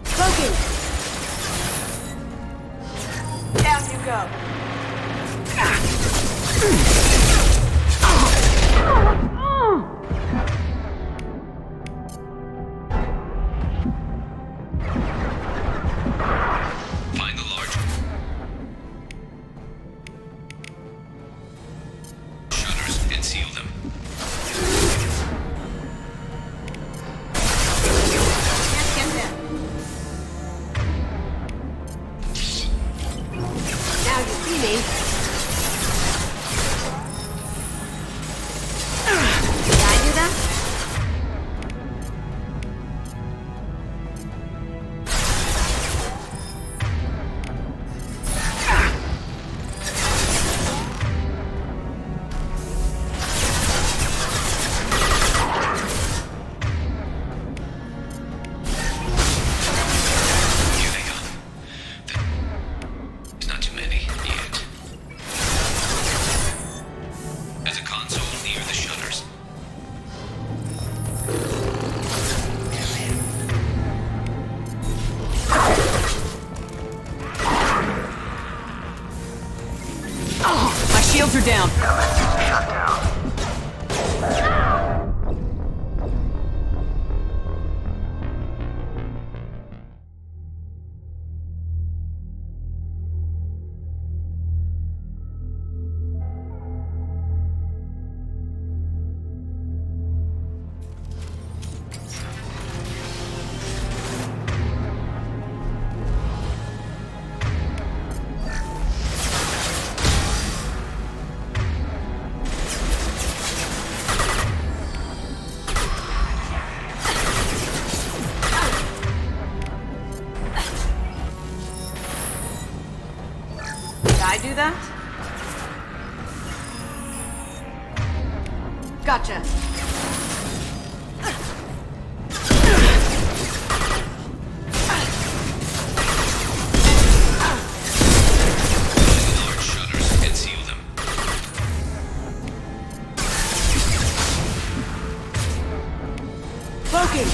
Cloaking. Down you go. Find the large shutters and seal them. Can't get there. Now you see me. Did I do that? Here they come. There's not too many yet. There's a console near the shutters. My shields are down. Shut down. Did I do that? Gotcha. Large shutters and seal them. Cloaking.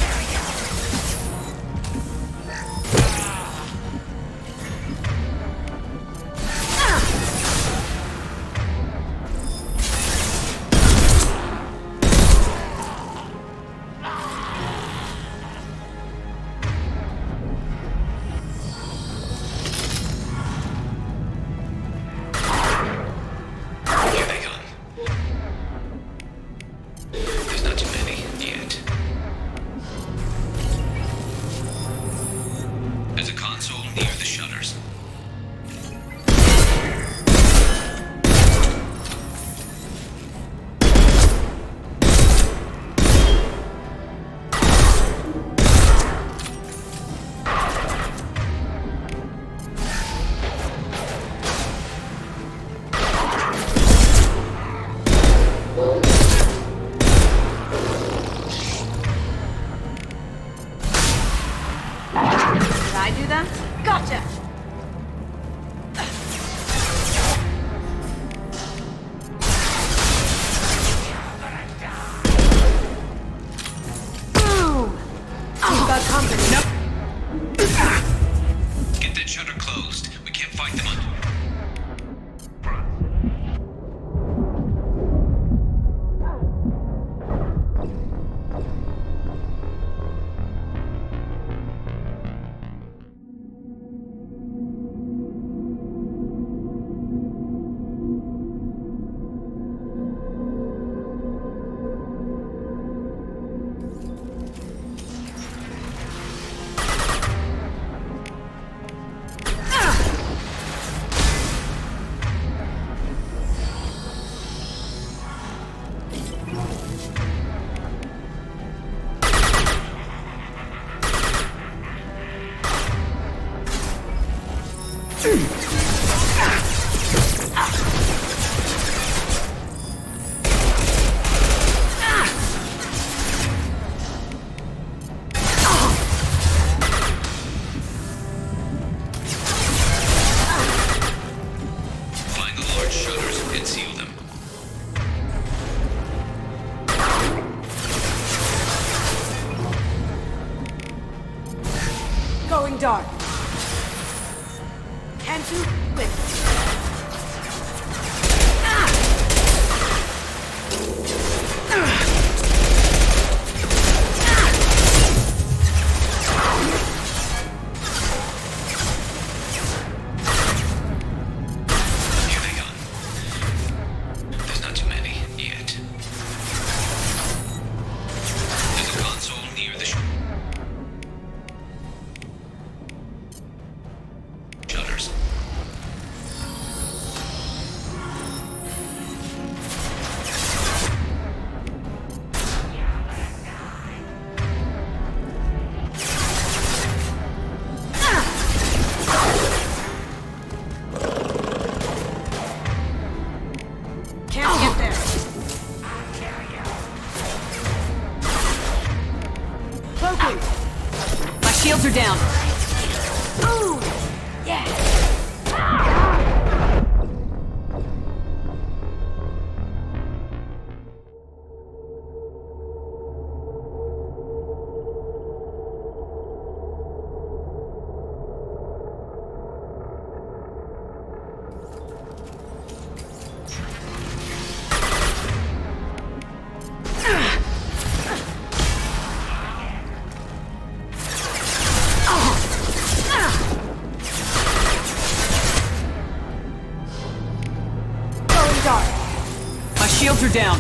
down. Ooh! Yeah! My shields are down.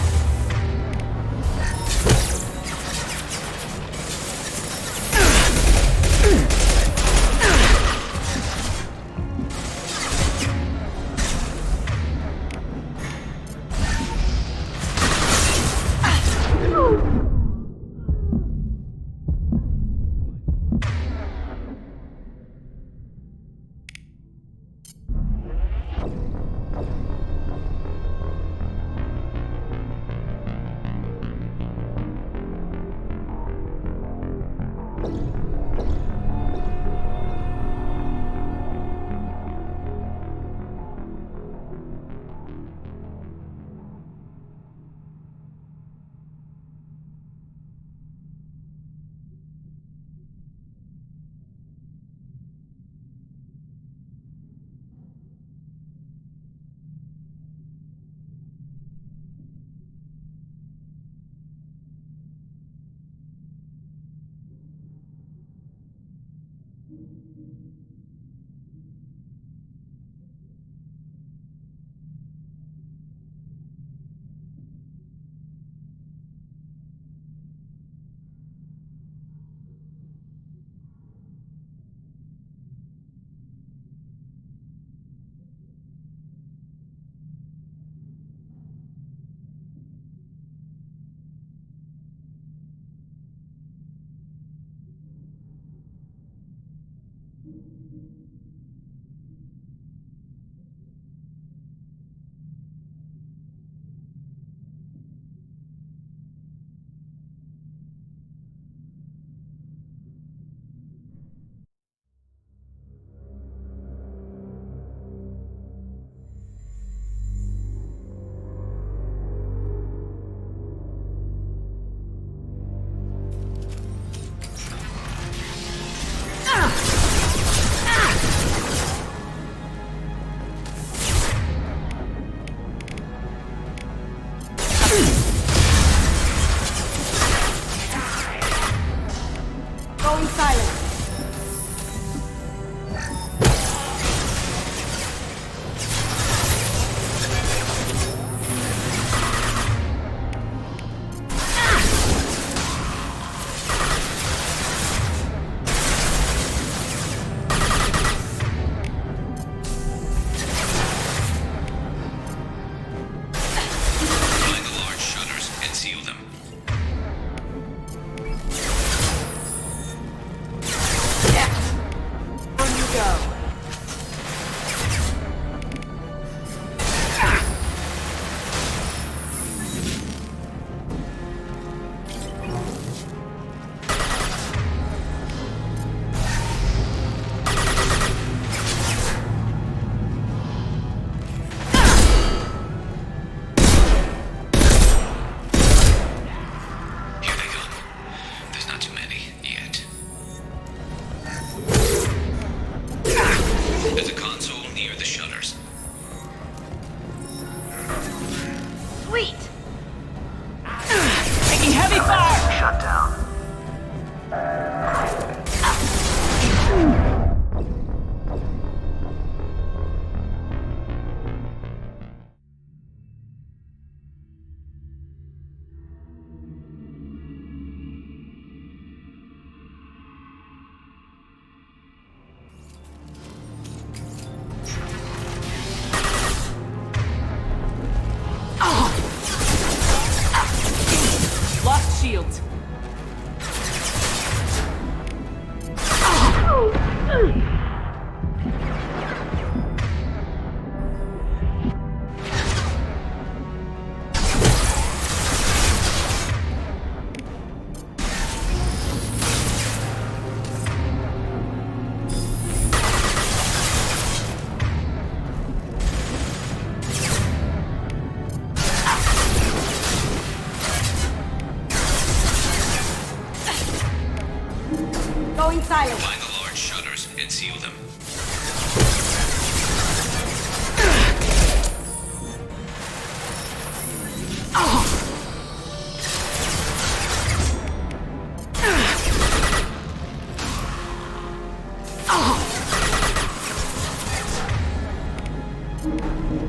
silent. Find the large shutters and seal them.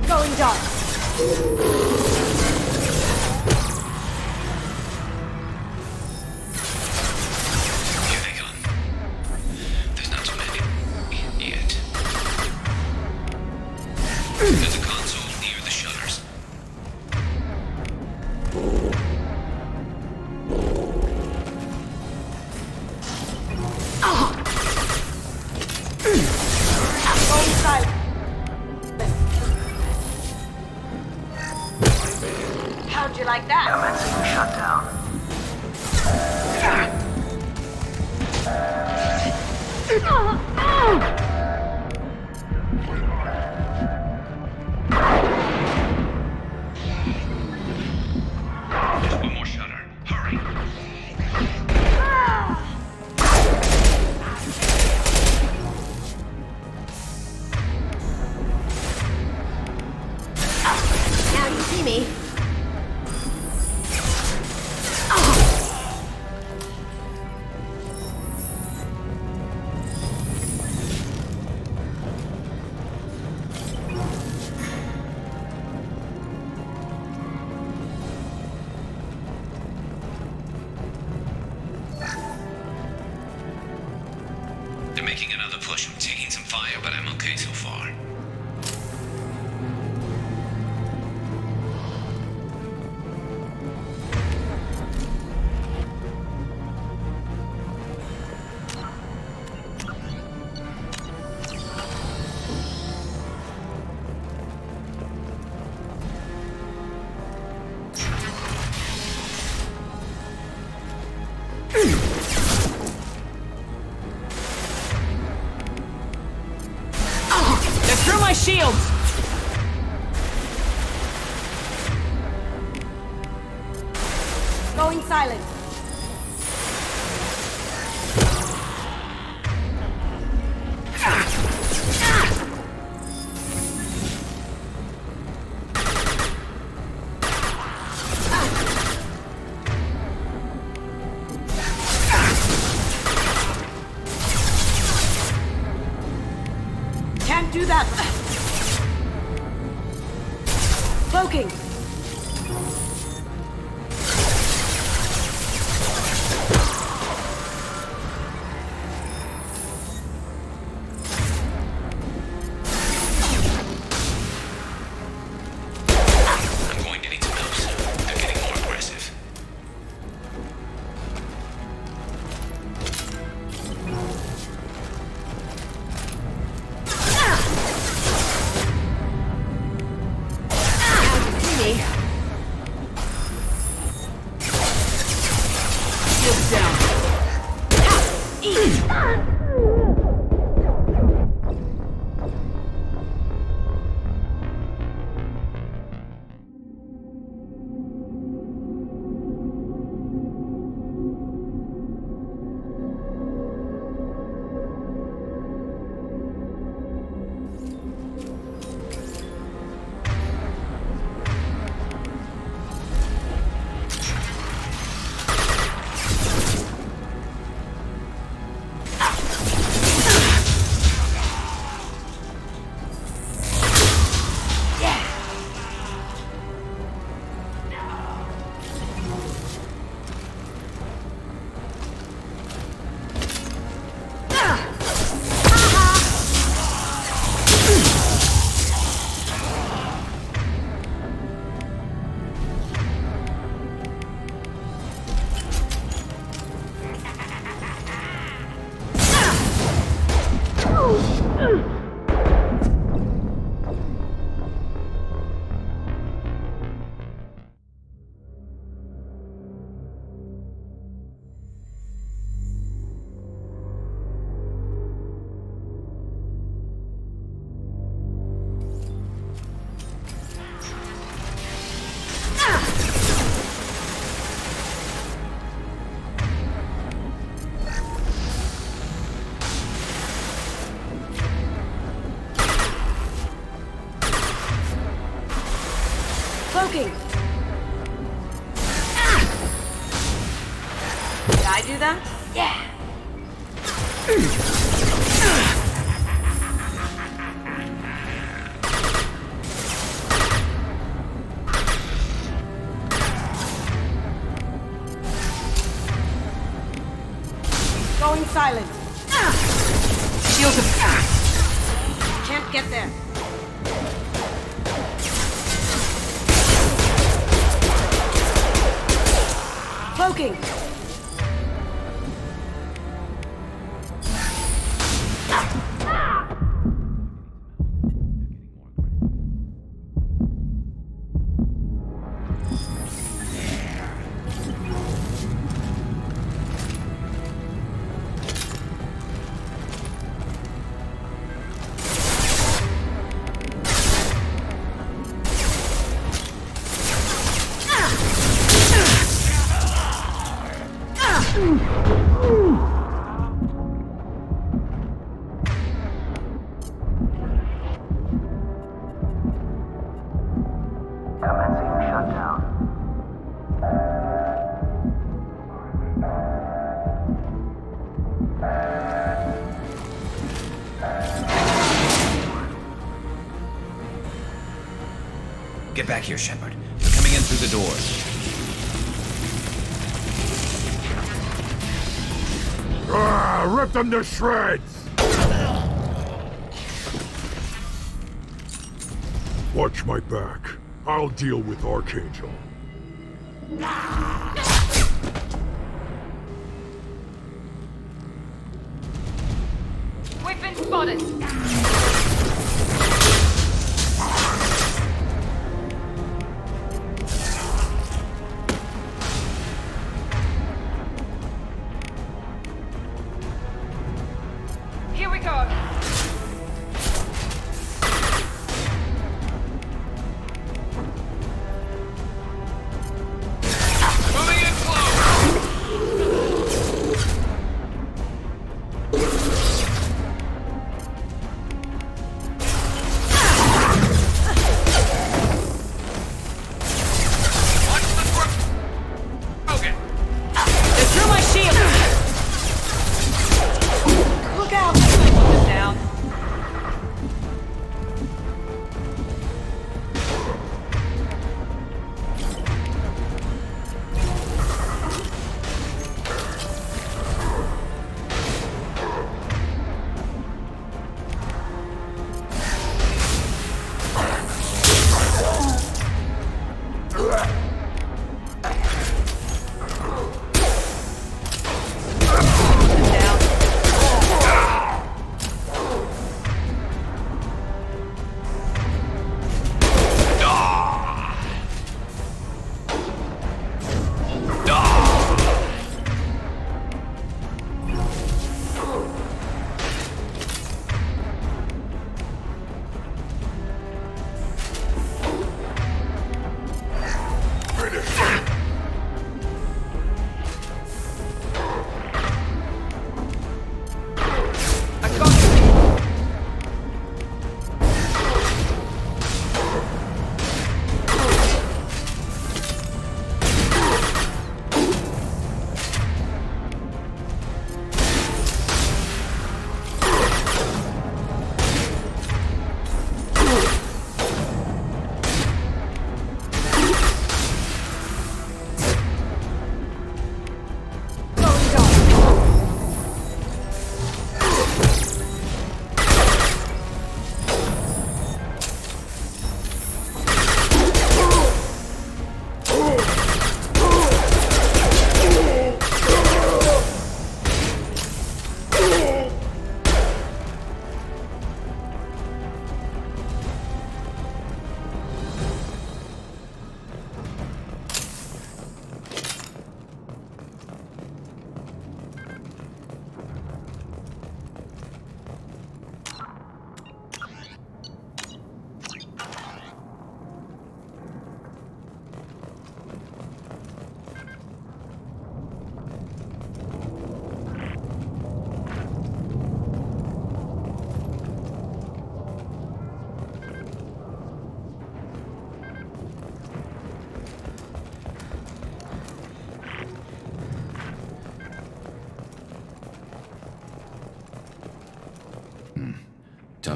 Going dark. Here they come. There's not too many. Yet. There's a console near the shutters. Going silent. How'd you like that? Commencing shutdown. One more shutter. Hurry. Now you see me. They're making another push. I'm taking some fire, but I'm okay so far. They're through my shields! Going silent. Can't do that. Cloaking. I'm going to need some help soon. They're getting more aggressive. Now you see me. Cloaking! Did I do that? Yeah. Going silent. Shields of Can't get there. Cloaking! Commencing shutdown. Get back here, Shepard. They're coming in through the doors. Rip them to shreds! Watch my back. I'll deal with Archangel. We've been spotted. Here we go. Moving in close!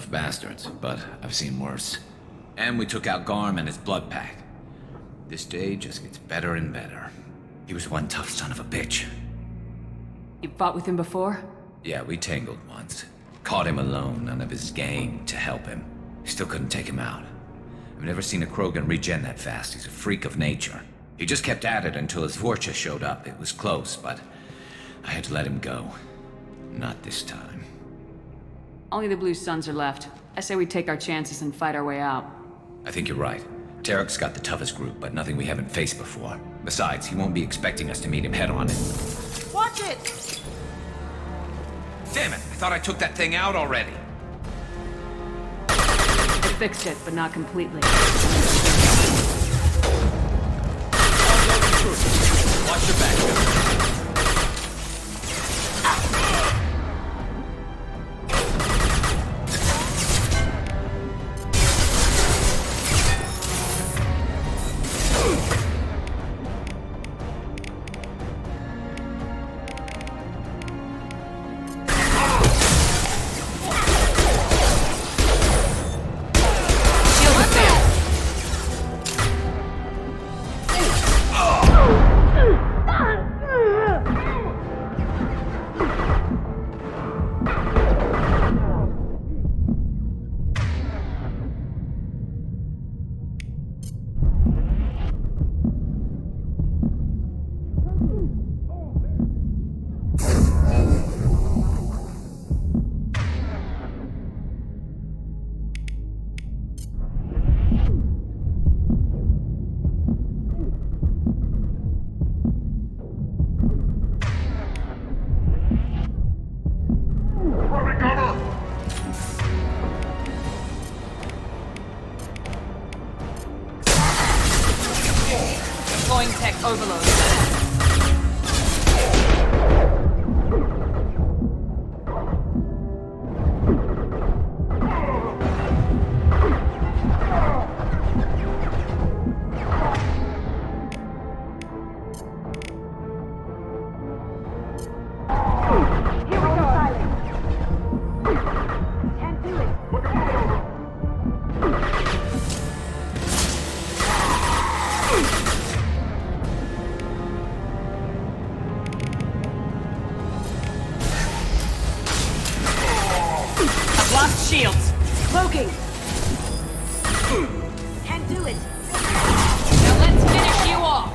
tough bastards, but I've seen worse. And we took out Garm and his blood pack. This day just gets better and better. He was one tough son of a bitch. You fought with him before? Yeah, we tangled once. Caught him alone, none of his gang to help him. Still couldn't take him out. I've never seen a Krogan regen that fast. He's a freak of nature. He just kept at it until his Vorcha showed up. It was close, but I had to let him go. Not this time. Only the Blue Suns are left. I say we take our chances and fight our way out. I think you're right. Tarek's got the toughest group, but nothing we haven't faced before. Besides, he won't be expecting us to meet him head-on. Watch it! Damn it! I thought I took that thing out already. I fixed it, but not completely. Watch your back, Bill. Overload. Shields! Cloaking! Can't do it! Now let's finish you off!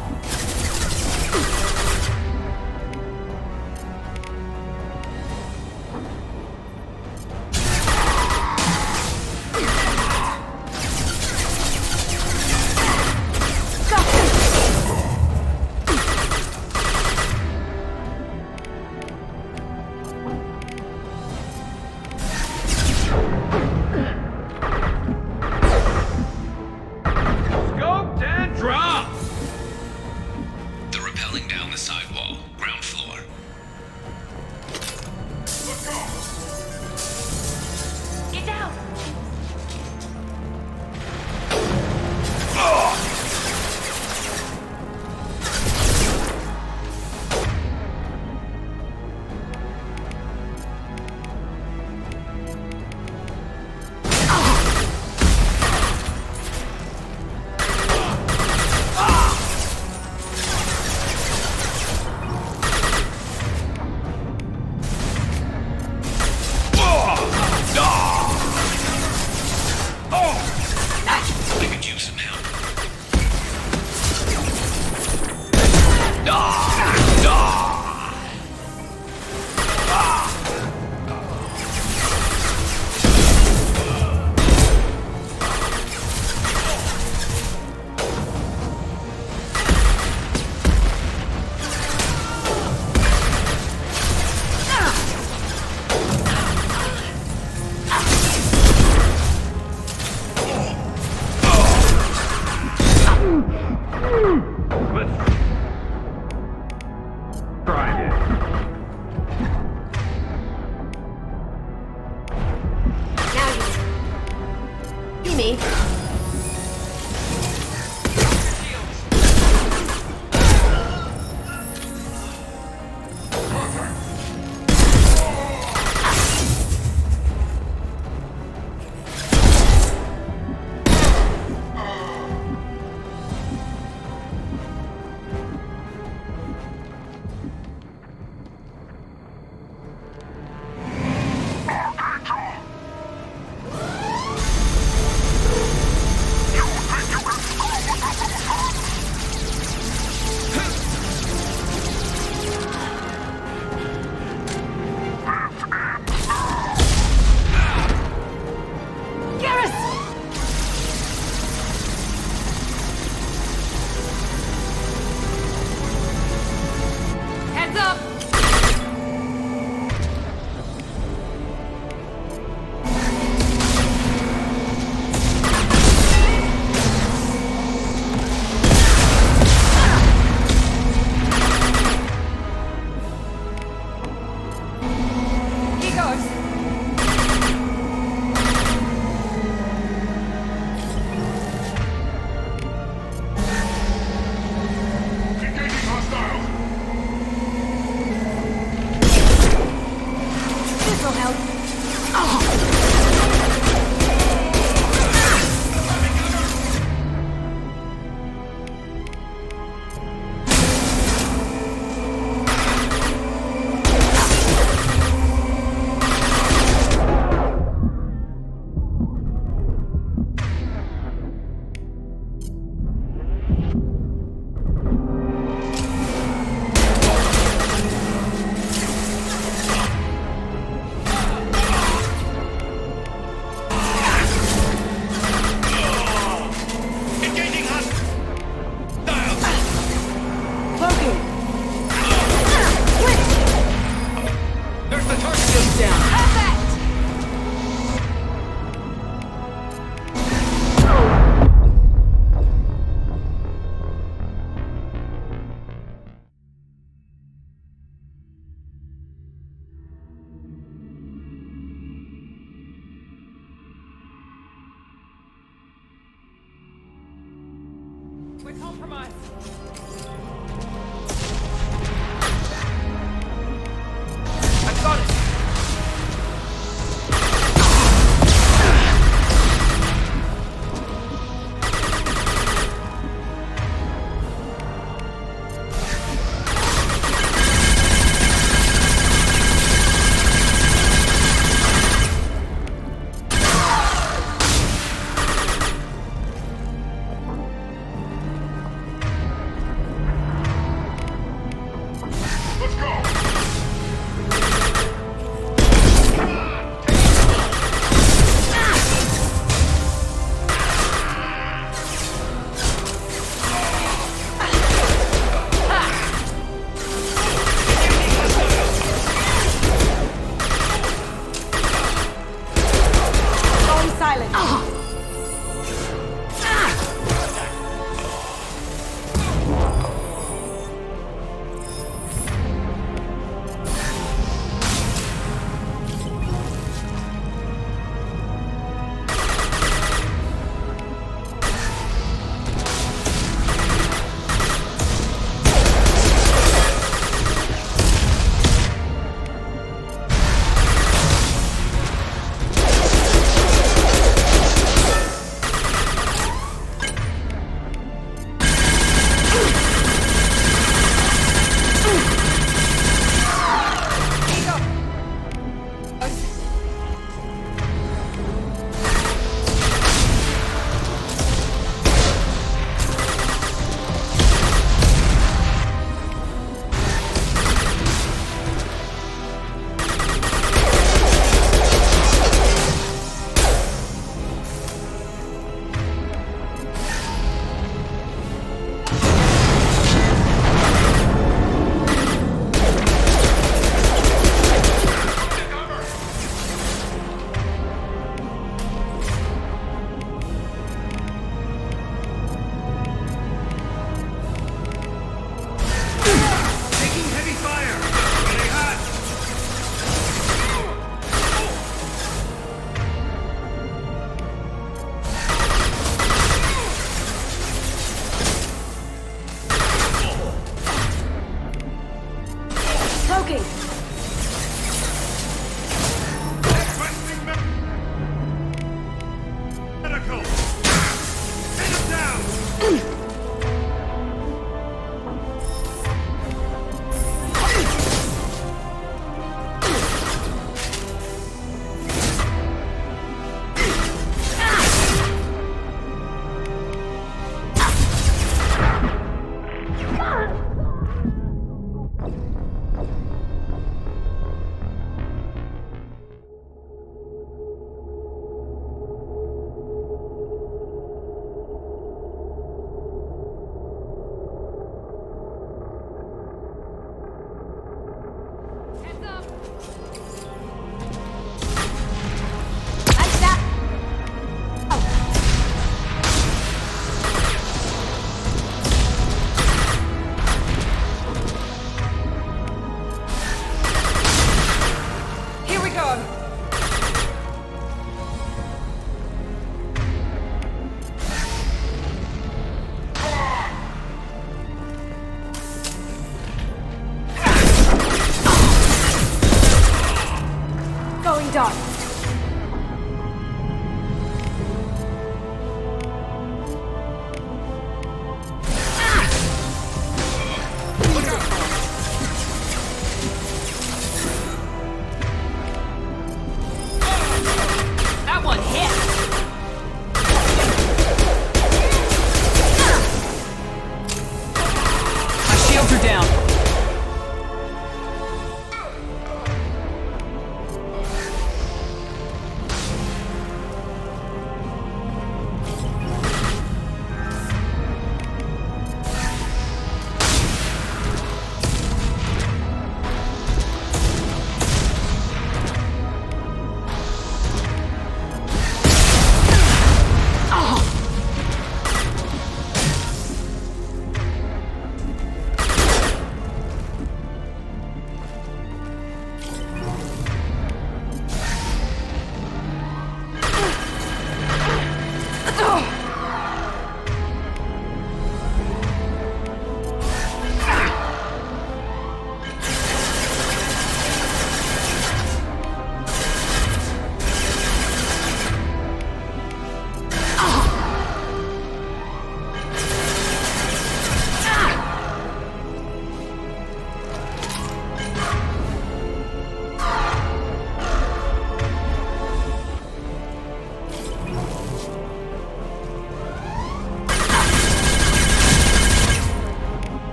compromised. I got it!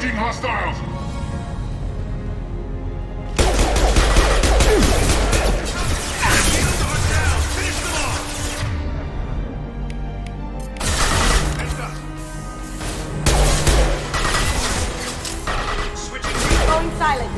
Engaging hostiles! Going silent.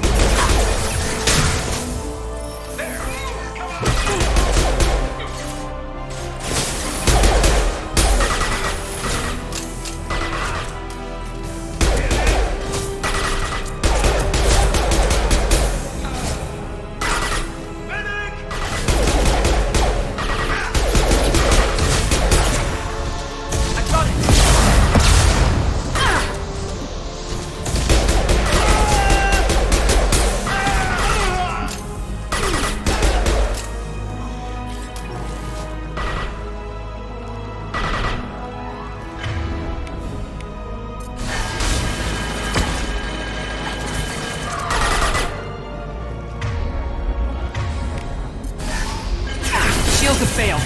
Shields have failed.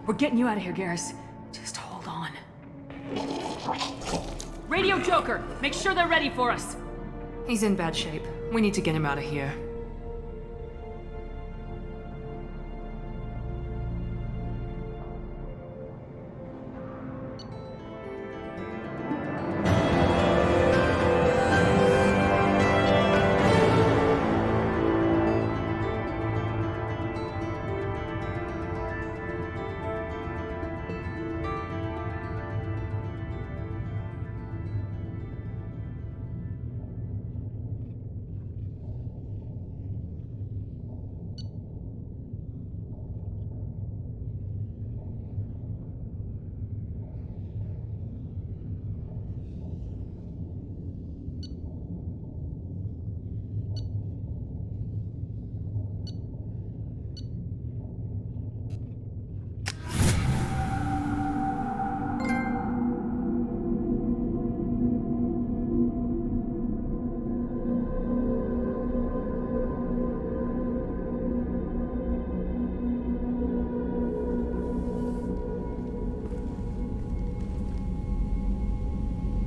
We're getting you out of here, Garrus. Just hold on. Radio Joker! Make sure they're ready for us! He's in bad shape. We need to get him out of here.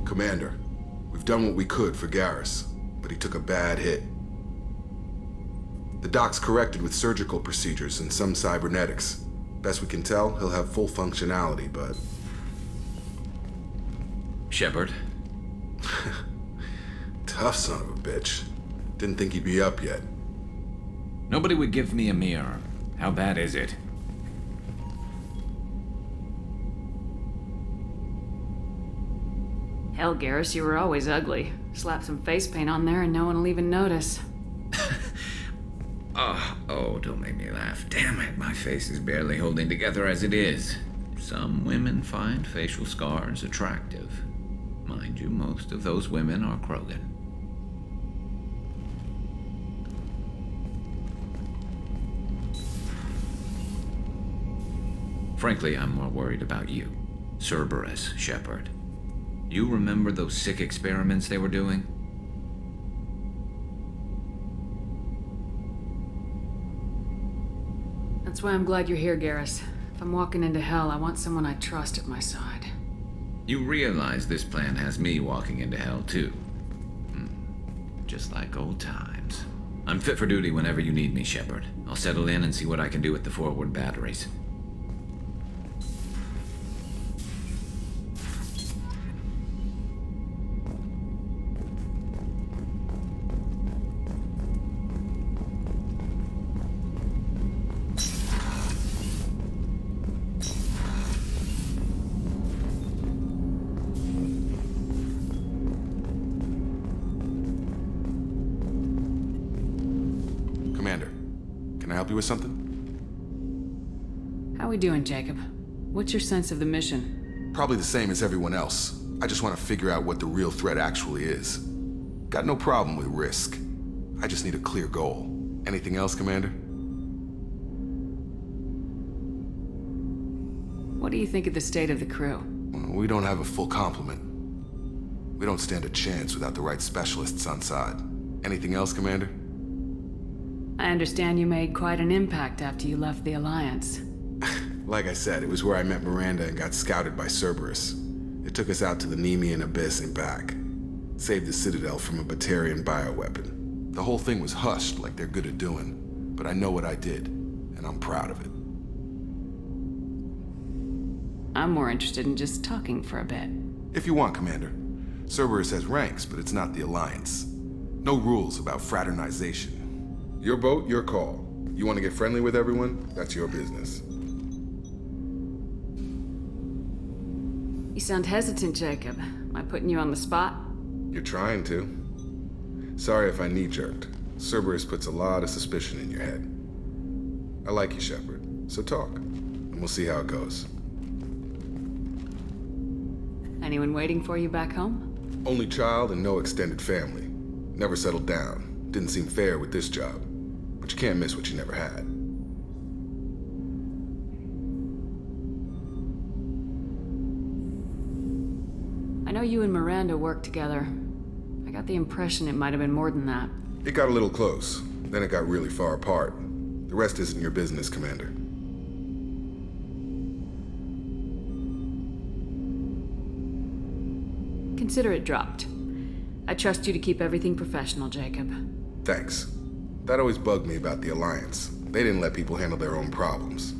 Commander, we've done what we could for Garrus, but he took a bad hit. The doc's corrected with surgical procedures and some cybernetics. Best we can tell, he'll have full functionality, but... Shepard? Tough son of a bitch. Didn't think he'd be up yet. Nobody would give me a mirror. How bad is it? Hell, Garrus, you were always ugly. Slap some face paint on there and no one will even notice. Oh, don't make me laugh. Damn it, my face is barely holding together as it is. Some women find facial scars attractive. Mind you, most of those women are Krogan. Frankly, I'm more worried about you. Cerberus, Shepard. You remember those sick experiments they were doing? That's why I'm glad you're here, Garrus. If I'm walking into hell, I want someone I trust at my side. You realize this plan has me walking into hell, too. Just like old times. I'm fit for duty whenever you need me, Shepard. I'll settle in and see what I can do with the forward batteries. help you with something? How we doing, Jacob? What's your sense of the mission? Probably the same as everyone else. I just want to figure out what the real threat actually is. Got no problem with risk. I just need a clear goal. Anything else, Commander? What do you think of the state of the crew? We don't have a full complement. We don't stand a chance without the right specialists on side. Anything else, Commander? I understand you made quite an impact after you left the Alliance. Like I said, it was where I met Miranda and got scouted by Cerberus. It took us out to the Nemean Abyss and back. Saved the Citadel from a Batarian bioweapon. The whole thing was hushed like they're good at doing, but I know what I did, and I'm proud of it. I'm more interested in just talking for a bit. If you want, Commander. Cerberus has ranks, but it's not the Alliance. No rules about fraternization. Your boat, your call. You want to get friendly with everyone? That's your business. You sound hesitant, Jacob. Am I putting you on the spot? You're trying to. Sorry if I knee-jerked. Cerberus puts a lot of suspicion in your head. I like you, Shepard. So talk, and we'll see how it goes. Anyone waiting for you back home? Only child and no extended family. Never settled down. Didn't seem fair with this job. But you can't miss what you never had. I know you and Miranda worked together. I got the impression it might have been more than that. It got a little close. Then it got really far apart. The rest isn't your business, Commander. Consider it dropped. I trust you to keep everything professional, Jacob. Thanks. That always bugged me about the Alliance. They didn't let people handle their own problems.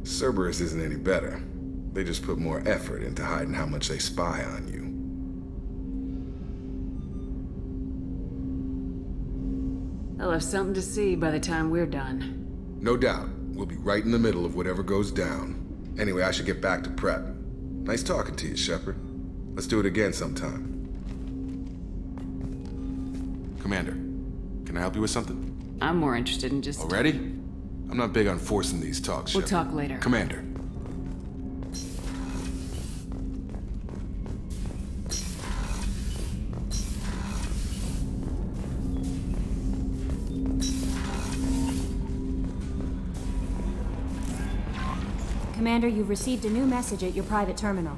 Cerberus isn't any better. They just put more effort into hiding how much they spy on you. They'll have something to see by the time we're done. No doubt. We'll be right in the middle of whatever goes down. Anyway, I should get back to prep. Nice talking to you, Shepard. Let's do it again sometime. Commander, can I help you with something? I'm more interested in just... Already? I'm not big on forcing these talks, We'll Shepard. talk later. Commander. Commander, you've received a new message at your private terminal.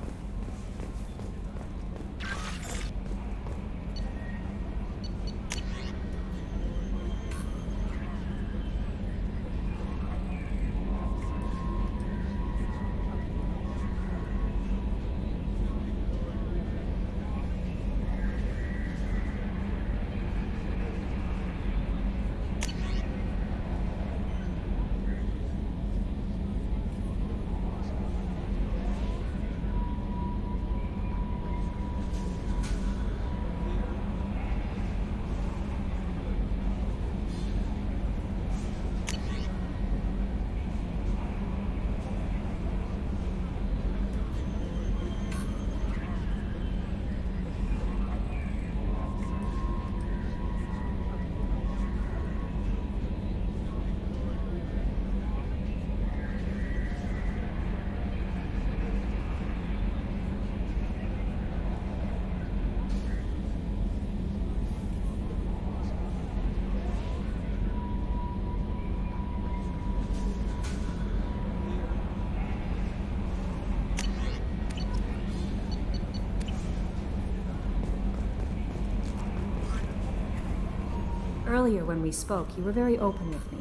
Earlier when we spoke, you were very open with me.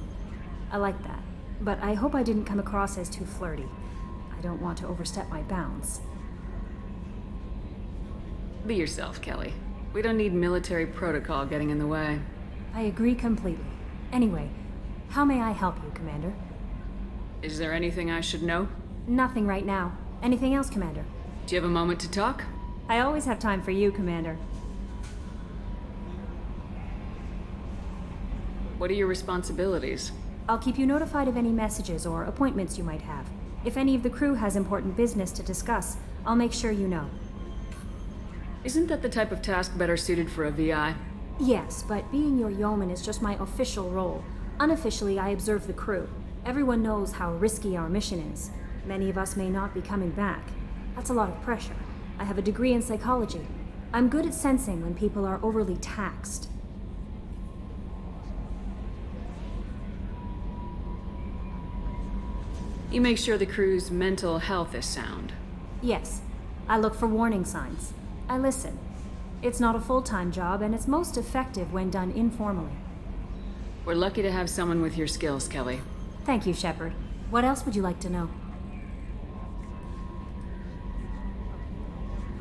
I like that. But I hope I didn't come across as too flirty. I don't want to overstep my bounds. Be yourself, Kelly. We don't need military protocol getting in the way. I agree completely. Anyway, how may I help you, Commander? Is there anything I should know? Nothing right now. Anything else, Commander? Do you have a moment to talk? I always have time for you, Commander. What are your responsibilities? I'll keep you notified of any messages or appointments you might have. If any of the crew has important business to discuss, I'll make sure you know. Isn't that the type of task better suited for a VI? Yes, but being your yeoman is just my official role. Unofficially, I observe the crew. Everyone knows how risky our mission is. Many of us may not be coming back. That's a lot of pressure. I have a degree in psychology. I'm good at sensing when people are overly taxed. You make sure the crew's mental health is sound. Yes, I look for warning signs. I listen. It's not a full-time job, and it's most effective when done informally. We're lucky to have someone with your skills, Kelly. Thank you, Shepard. What else would you like to know?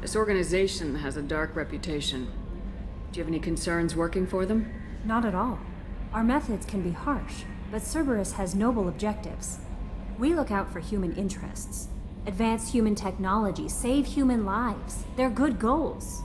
This organization has a dark reputation. Do you have any concerns working for them? Not at all. Our methods can be harsh, but Cerberus has noble objectives. We look out for human interests. Advance human technology, save human lives. They're good goals.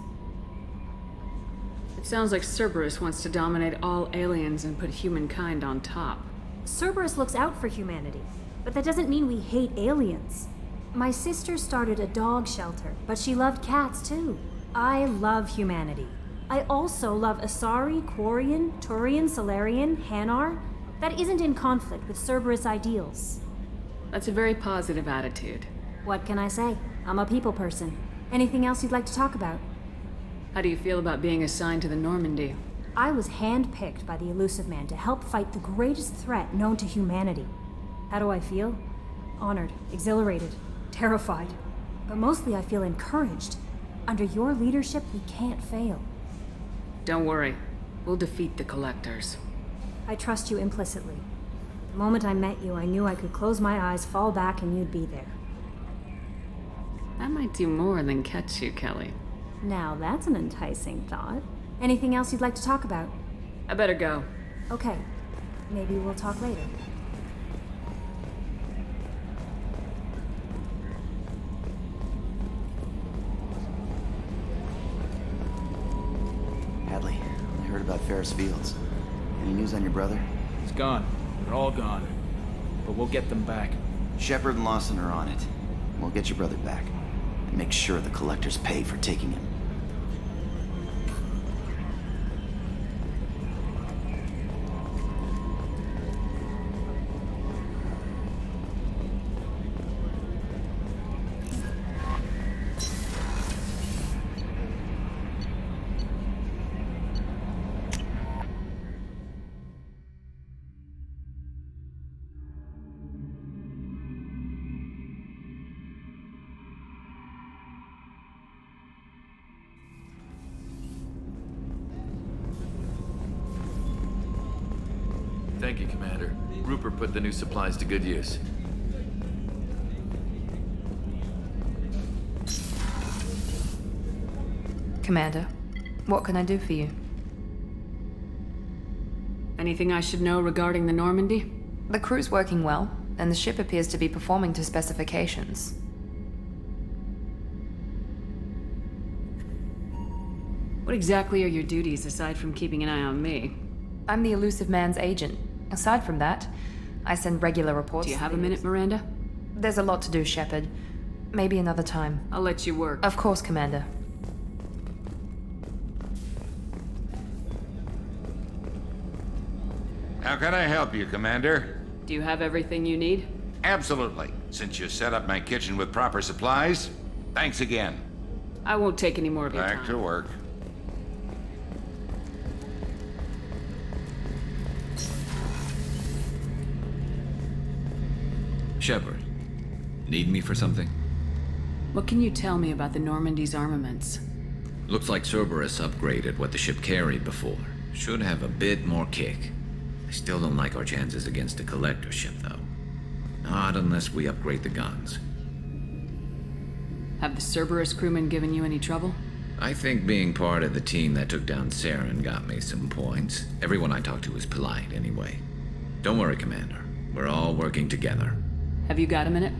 It sounds like Cerberus wants to dominate all aliens and put humankind on top. Cerberus looks out for humanity, but that doesn't mean we hate aliens. My sister started a dog shelter, but she loved cats too. I love humanity. I also love Asari, Quarian, Turian, Solarian, Hanar. That isn't in conflict with Cerberus ideals. That's a very positive attitude. What can I say? I'm a people person. Anything else you'd like to talk about? How do you feel about being assigned to the Normandy? I was handpicked by the Elusive Man to help fight the greatest threat known to humanity. How do I feel? Honored, exhilarated, terrified. But mostly I feel encouraged. Under your leadership, we can't fail. Don't worry. We'll defeat the Collectors. I trust you implicitly. The moment I met you, I knew I could close my eyes, fall back, and you'd be there. That might do more than catch you, Kelly. Now that's an enticing thought. Anything else you'd like to talk about? I better go. Okay. Maybe we'll talk later. Hadley, I heard about Ferris Fields. Any news on your brother? He's gone. They're all gone. But we'll get them back. Shepard and Lawson are on it. We'll get your brother back. And make sure the Collectors pay for taking him. Thank you, Commander. Rupert put the new supplies to good use. Commander, what can I do for you? Anything I should know regarding the Normandy? The crew's working well, and the ship appears to be performing to specifications. What exactly are your duties aside from keeping an eye on me? I'm the Elusive Man's agent. Aside from that, I send regular reports. Do you have a minute, Miranda? There's a lot to do, Shepard. Maybe another time. I'll let you work. Of course, Commander. How can I help you, Commander? Do you have everything you need? Absolutely. Since you set up my kitchen with proper supplies, thanks again. I won't take any more of your time. Back to work. Shepard, need me for something? What can you tell me about the Normandy's armaments? Looks like Cerberus upgraded what the ship carried before. Should have a bit more kick. I still don't like our chances against a Collector ship, though. Not unless we upgrade the guns. Have the Cerberus crewmen given you any trouble? I think being part of the team that took down Saren got me some points. Everyone I talked to was polite, anyway. Don't worry, Commander. We're all working together. Have you got a minute?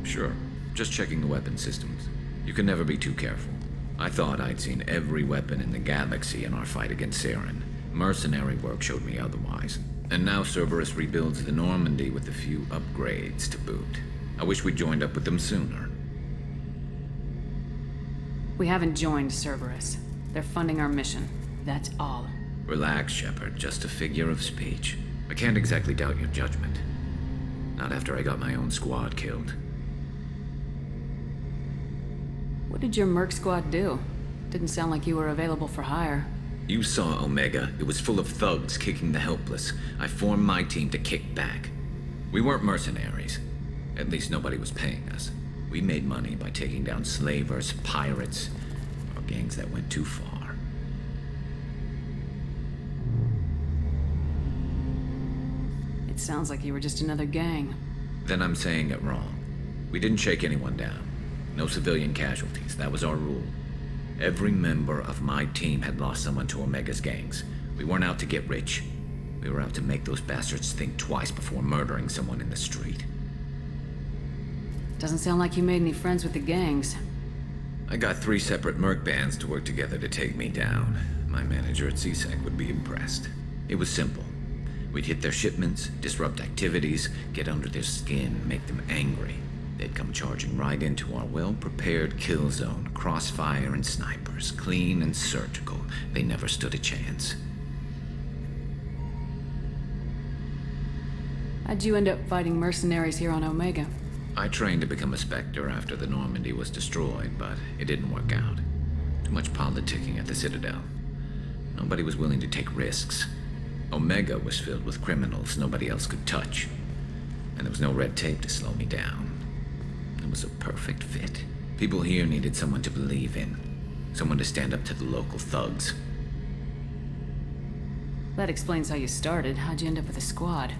Sure. Just checking the weapon systems. You can never be too careful. I thought I'd seen every weapon in the galaxy in our fight against Saren. Mercenary work showed me otherwise. And now Cerberus rebuilds the Normandy with a few upgrades to boot. I wish we'd joined up with them sooner. We haven't joined Cerberus. They're funding our mission. That's all. Relax, Shepard. Just a figure of speech. I can't exactly doubt your judgment. Not after I got my own squad killed. What did your merc squad do? Didn't sound like you were available for hire. You saw Omega. It was full of thugs kicking the helpless. I formed my team to kick back. We weren't mercenaries. At least nobody was paying us. We made money by taking down slavers, pirates, or gangs that went too far. It sounds like you were just another gang. Then I'm saying it wrong. We didn't shake anyone down. No civilian casualties. That was our rule. Every member of my team had lost someone to Omega's gangs. We weren't out to get rich. We were out to make those bastards think twice before murdering someone in the street. Doesn't sound like you made any friends with the gangs. I got 3 separate merc bands to work together to take me down. My manager at CSEC would be impressed. It was simple. We'd hit their shipments, disrupt activities, get under their skin, make them angry. They'd come charging right into our well-prepared kill zone, crossfire and snipers, clean and surgical. They never stood a chance. How'd you end up fighting mercenaries here on Omega? I trained to become a Spectre after the Normandy was destroyed, but it didn't work out. Too much politicking at the Citadel. Nobody was willing to take risks. Omega was filled with criminals nobody else could touch. And there was no red tape to slow me down. It was a perfect fit. People here needed someone to believe in. Someone to stand up to the local thugs. That explains how you started. How'd you end up with a squad?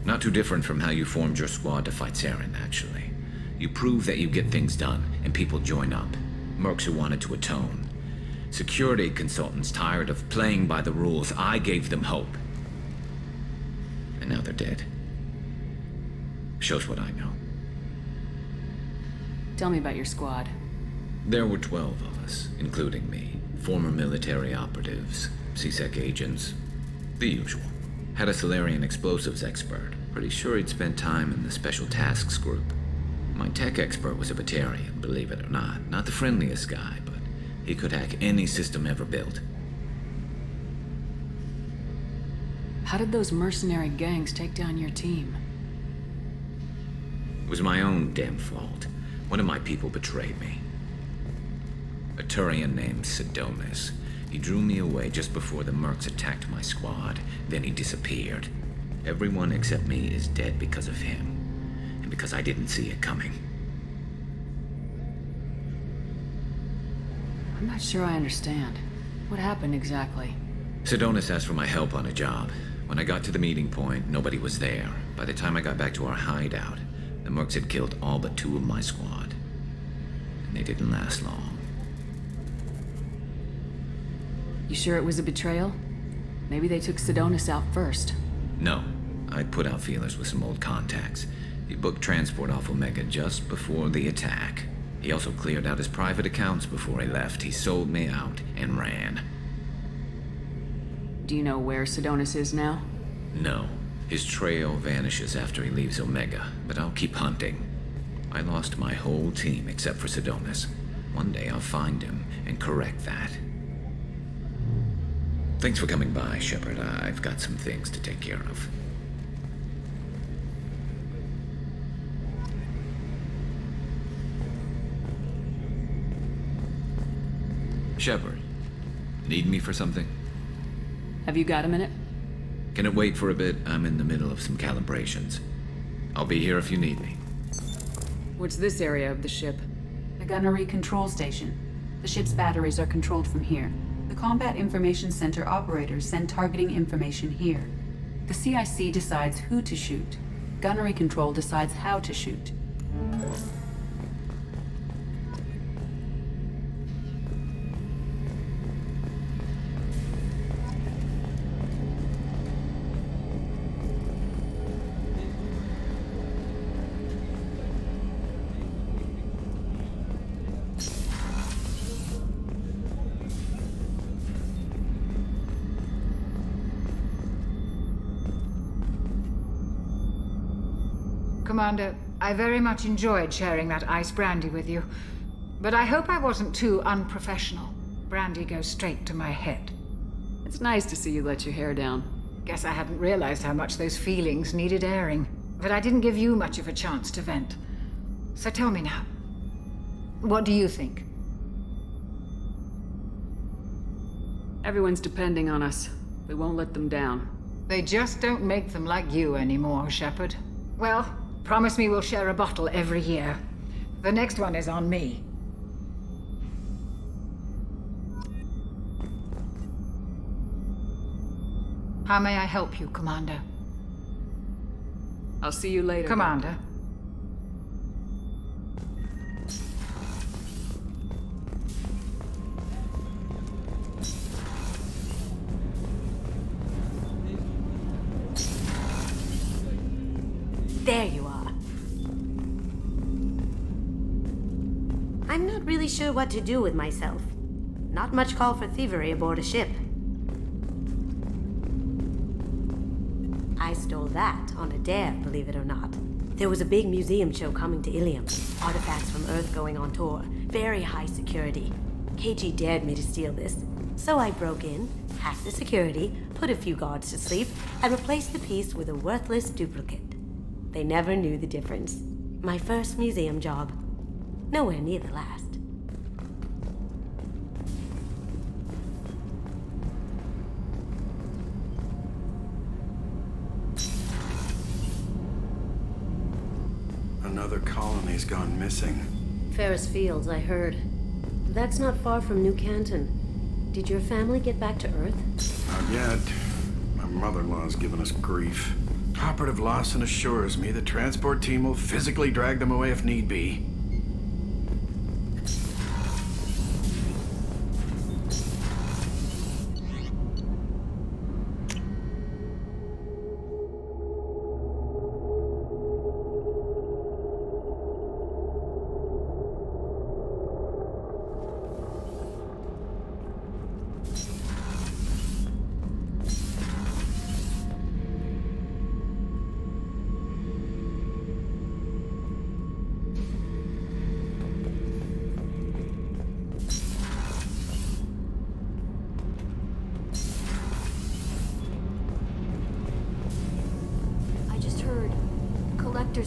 Not too different from how you formed your squad to fight Saren, actually. You prove that you get things done, and people join up. Mercs who wanted to atone. Security consultants tired of playing by the rules. I gave them hope. And now they're dead. Shows what I know. Tell me about your squad. There were 12 of us, including me. Former military operatives, CSEC agents, the usual. Had a Solarian explosives expert. Pretty sure he'd spent time in the Special Tasks Group. My tech expert was a Batarian, believe it or not. Not the friendliest guy, but he could hack any system ever built. How did those mercenary gangs take down your team? It was my own damn fault. One of my people betrayed me. A Turian named Sidonis. He drew me away just before the mercs attacked my squad. Then he disappeared. Everyone except me is dead because of him. And because I didn't see it coming. I'm not sure I understand. What happened exactly? Sidonis asked for my help on a job. When I got to the meeting point, nobody was there. By the time I got back to our hideout, the mercs had killed all but 2 of my squad. And they didn't last long. You sure it was a betrayal? Maybe they took Sidonis out first. No. I put out feelers with some old contacts. He booked transport off Omega just before the attack. He also cleared out his private accounts before he left. He sold me out and ran. Do you know where Sidonis is now? No. His trail vanishes after he leaves Omega, but I'll keep hunting. I lost my whole team except for Sidonis. One day I'll find him and correct that. Thanks for coming by, Shepard. I've got some things to take care of. Shepard, need me for something? Have you got a minute? Can it wait for a bit? I'm in the middle of some calibrations. I'll be here if you need me. What's this area of the ship? The gunnery control station. The ship's batteries are controlled from here. The Combat Information Center operators send targeting information here. The CIC decides who to shoot. Gunnery control decides how to shoot. Commander, I very much enjoyed sharing that ice brandy with you. But I hope I wasn't too unprofessional. Brandy goes straight to my head. It's nice to see you let your hair down. Guess I hadn't realized how much those feelings needed airing. But I didn't give you much of a chance to vent. So tell me now, what do you think? Everyone's depending on us. We won't let them down. They just don't make them like you anymore, Shepard. Well, promise me we'll share a bottle every year. The next one is on me. How may I help you, Commander? I'll see you later. Commander. There you are. I'm not really sure what to do with myself. Not much call for thievery aboard a ship. I stole that on a dare, believe it or not. There was a big museum show coming to Ilium. Artifacts from Earth going on tour. Very high security. KG dared me to steal this. So I broke in, hacked the security, put a few guards to sleep, and replaced the piece with a worthless duplicate. They never knew the difference. My first museum job. Nowhere near the last. Another colony's gone missing. Ferris Fields, I heard. That's not far from New Canton. Did your family get back to Earth? Not yet. My mother-in-law's given us grief. Operative Lawson assures me the transport team will physically drag them away if need be.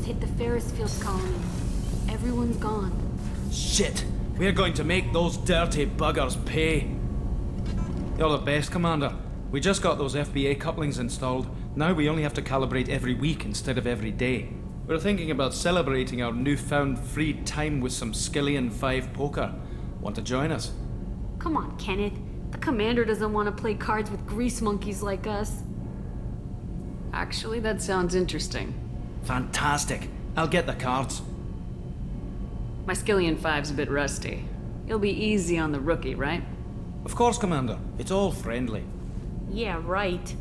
Hit the Ferris Fields colony. Everyone's gone. Shit! We're going to make those dirty buggers pay. You're the best, Commander. We just got those FBA couplings installed. Now we only have to calibrate every week instead of every day. We're thinking about celebrating our newfound free time with some Skillian 5 poker. Want to join us? Come on, Kenneth. The commander doesn't want to play cards with grease monkeys like us. Actually, that sounds interesting. Fantastic. I'll get the cards. My Skillian 5's a bit rusty. You'll be easy on the rookie, right? Of course, Commander. It's all friendly. Yeah, right.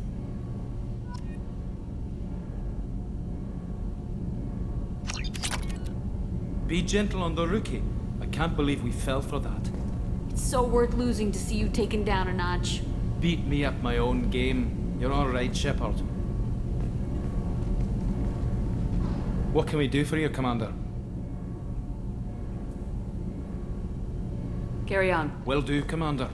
Be gentle on the rookie. I can't believe we fell for that. It's so worth losing to see you taken down a notch. Beat me at my own game. You're all right, Shepard. What can we do for you, Commander? Carry on. Will do, Commander.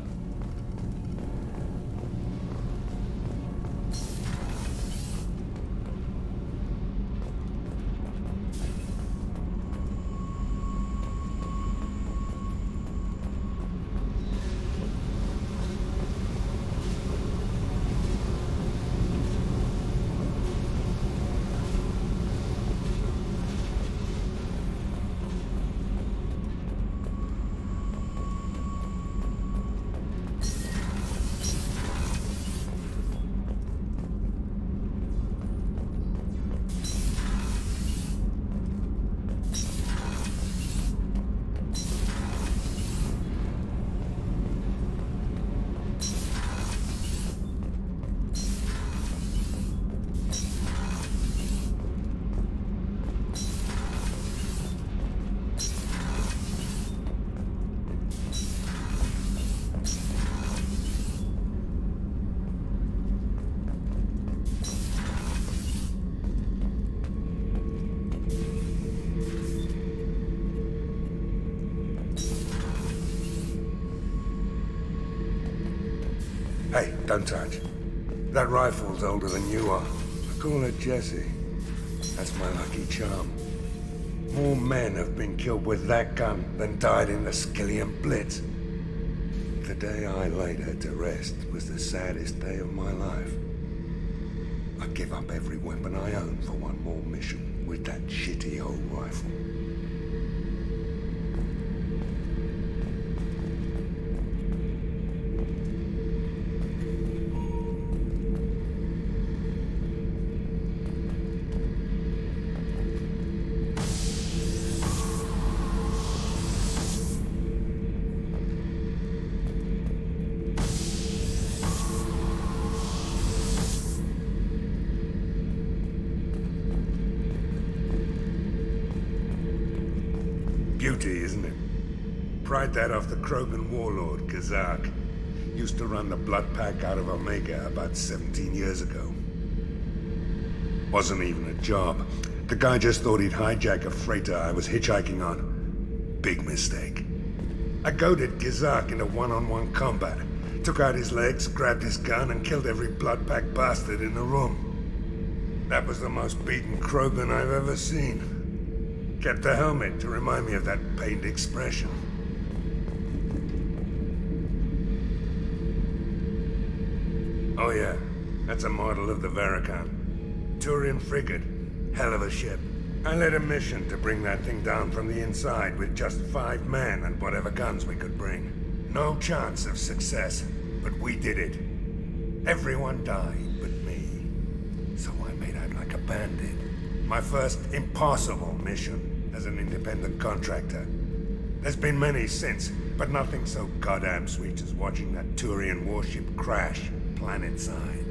Hey, don't touch. That rifle's older than you are. I call it Jesse. That's my lucky charm. More men have been killed with that gun than died in the Skillian Blitz. The day I laid her to rest was the saddest day of my life. I'd give up every weapon I own for one more mission with that shitty old rifle. Beauty, isn't it? Pried that off the Krogan warlord, Kazak. Used to run the Blood Pack out of Omega about 17 years ago. Wasn't even a job. The guy just thought he'd hijack a freighter I was hitchhiking on. Big mistake. I goaded Kazak into one-on-one combat. Took out his legs, grabbed his gun, and killed every Blood Pack bastard in the room. That was the most beaten Krogan I've ever seen. Kept the helmet to remind me of that pained expression. Oh yeah, that's a model of the Veracon. Turian frigate. Hell of a ship. I led a mission to bring that thing down from the inside with just 5 men and whatever guns we could bring. No chance of success, but we did it. Everyone died but me. So I made out like a bandit. My first impossible mission as an independent contractor. There's been many since, but nothing so goddamn sweet as watching that Turian warship crash planet-side.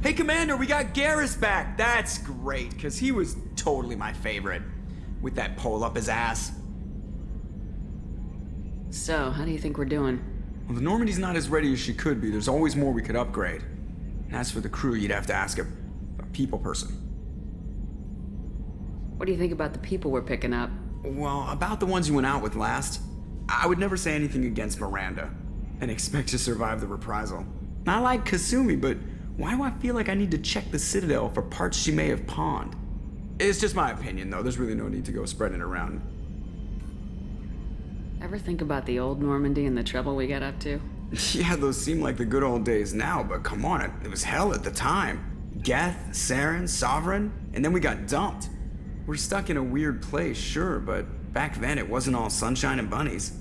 Hey, Commander, we got Garrus back. That's great, because he was totally my favorite. With that pole up his ass. So, how do you think we're doing? Well, the Normandy's not as ready as she could be. There's always more we could upgrade. And as for the crew, you'd have to ask a people person. What do you think about the people we're picking up? Well, about the ones you went out with last, I would never say anything against Miranda. And expect to survive the reprisal. I like Kasumi, but why do I feel like I need to check the Citadel for parts she may have pawned? It's just my opinion, though. There's really no need to go spreading it around. Ever think about the old Normandy and the trouble we got up to? Yeah, those seem like the good old days now, but come on, it was hell at the time. Geth, Saren, Sovereign, and then we got dumped. We're stuck in a weird place, sure, but back then it wasn't all sunshine and bunnies.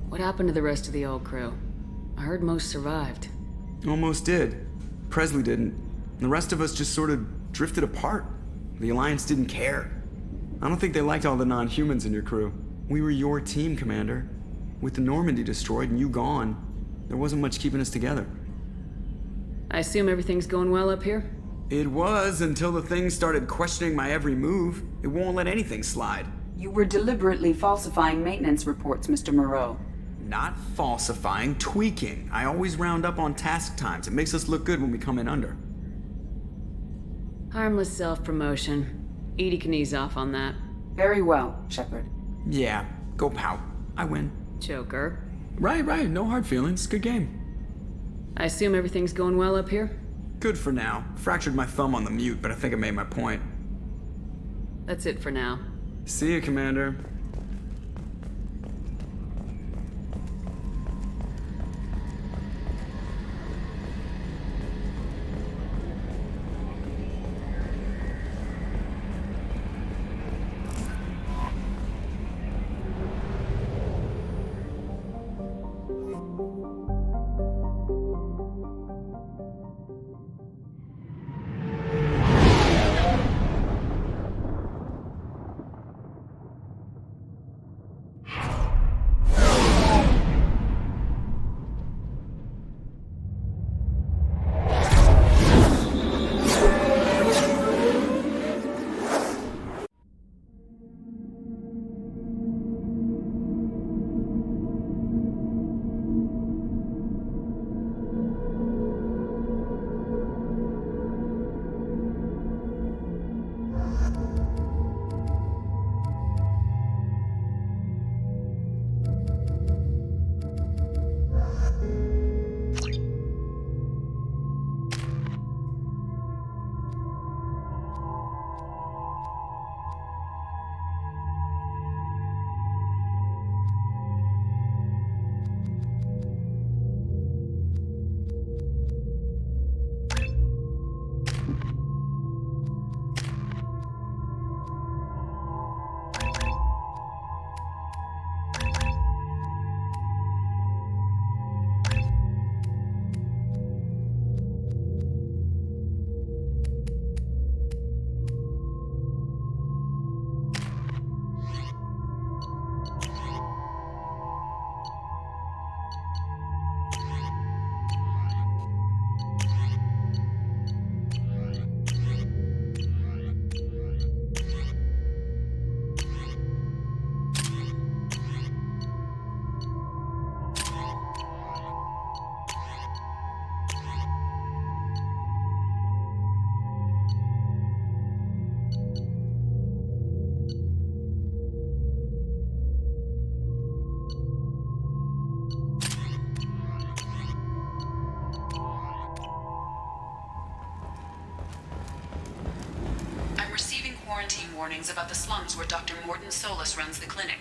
What happened to the rest of the old crew? I heard most survived. Almost did. Presley didn't. The rest of us just sort of drifted apart. The Alliance didn't care. I don't think they liked all the non-humans in your crew. We were your team, Commander. With the Normandy destroyed and you gone, there wasn't much keeping us together. I assume everything's going well up here? It was, until the thing started questioning my every move. It won't let anything slide. You were deliberately falsifying maintenance reports, Mr. Moreau. Not falsifying, tweaking. I always round up on task times. It makes us look good when we come in under. Harmless self-promotion. Edie can ease off on that. Very well, Shepard. Yeah, go pout. I win. Joker. Right, no hard feelings. Good game. I assume everything's going well up here? Good for now. Fractured my thumb on the mute, but I think I made my point. That's it for now. See you, Commander. warnings about the slums where Dr. Morton Solus runs the clinic.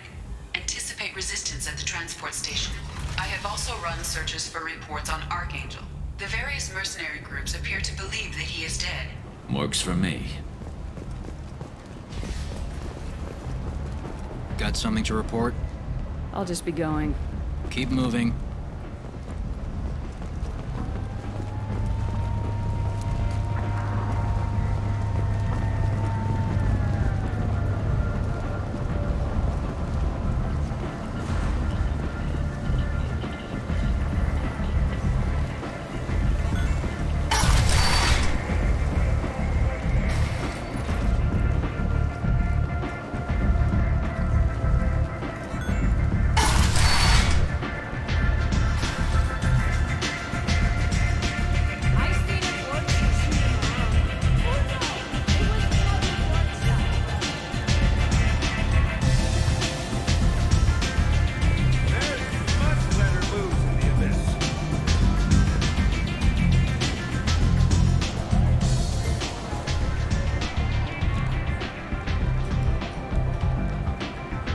Anticipate resistance at the transport station. I have also run searches for reports on Archangel. The various mercenary groups appear to believe that he is dead. Works for me. Got something to report? I'll just be going. Keep moving.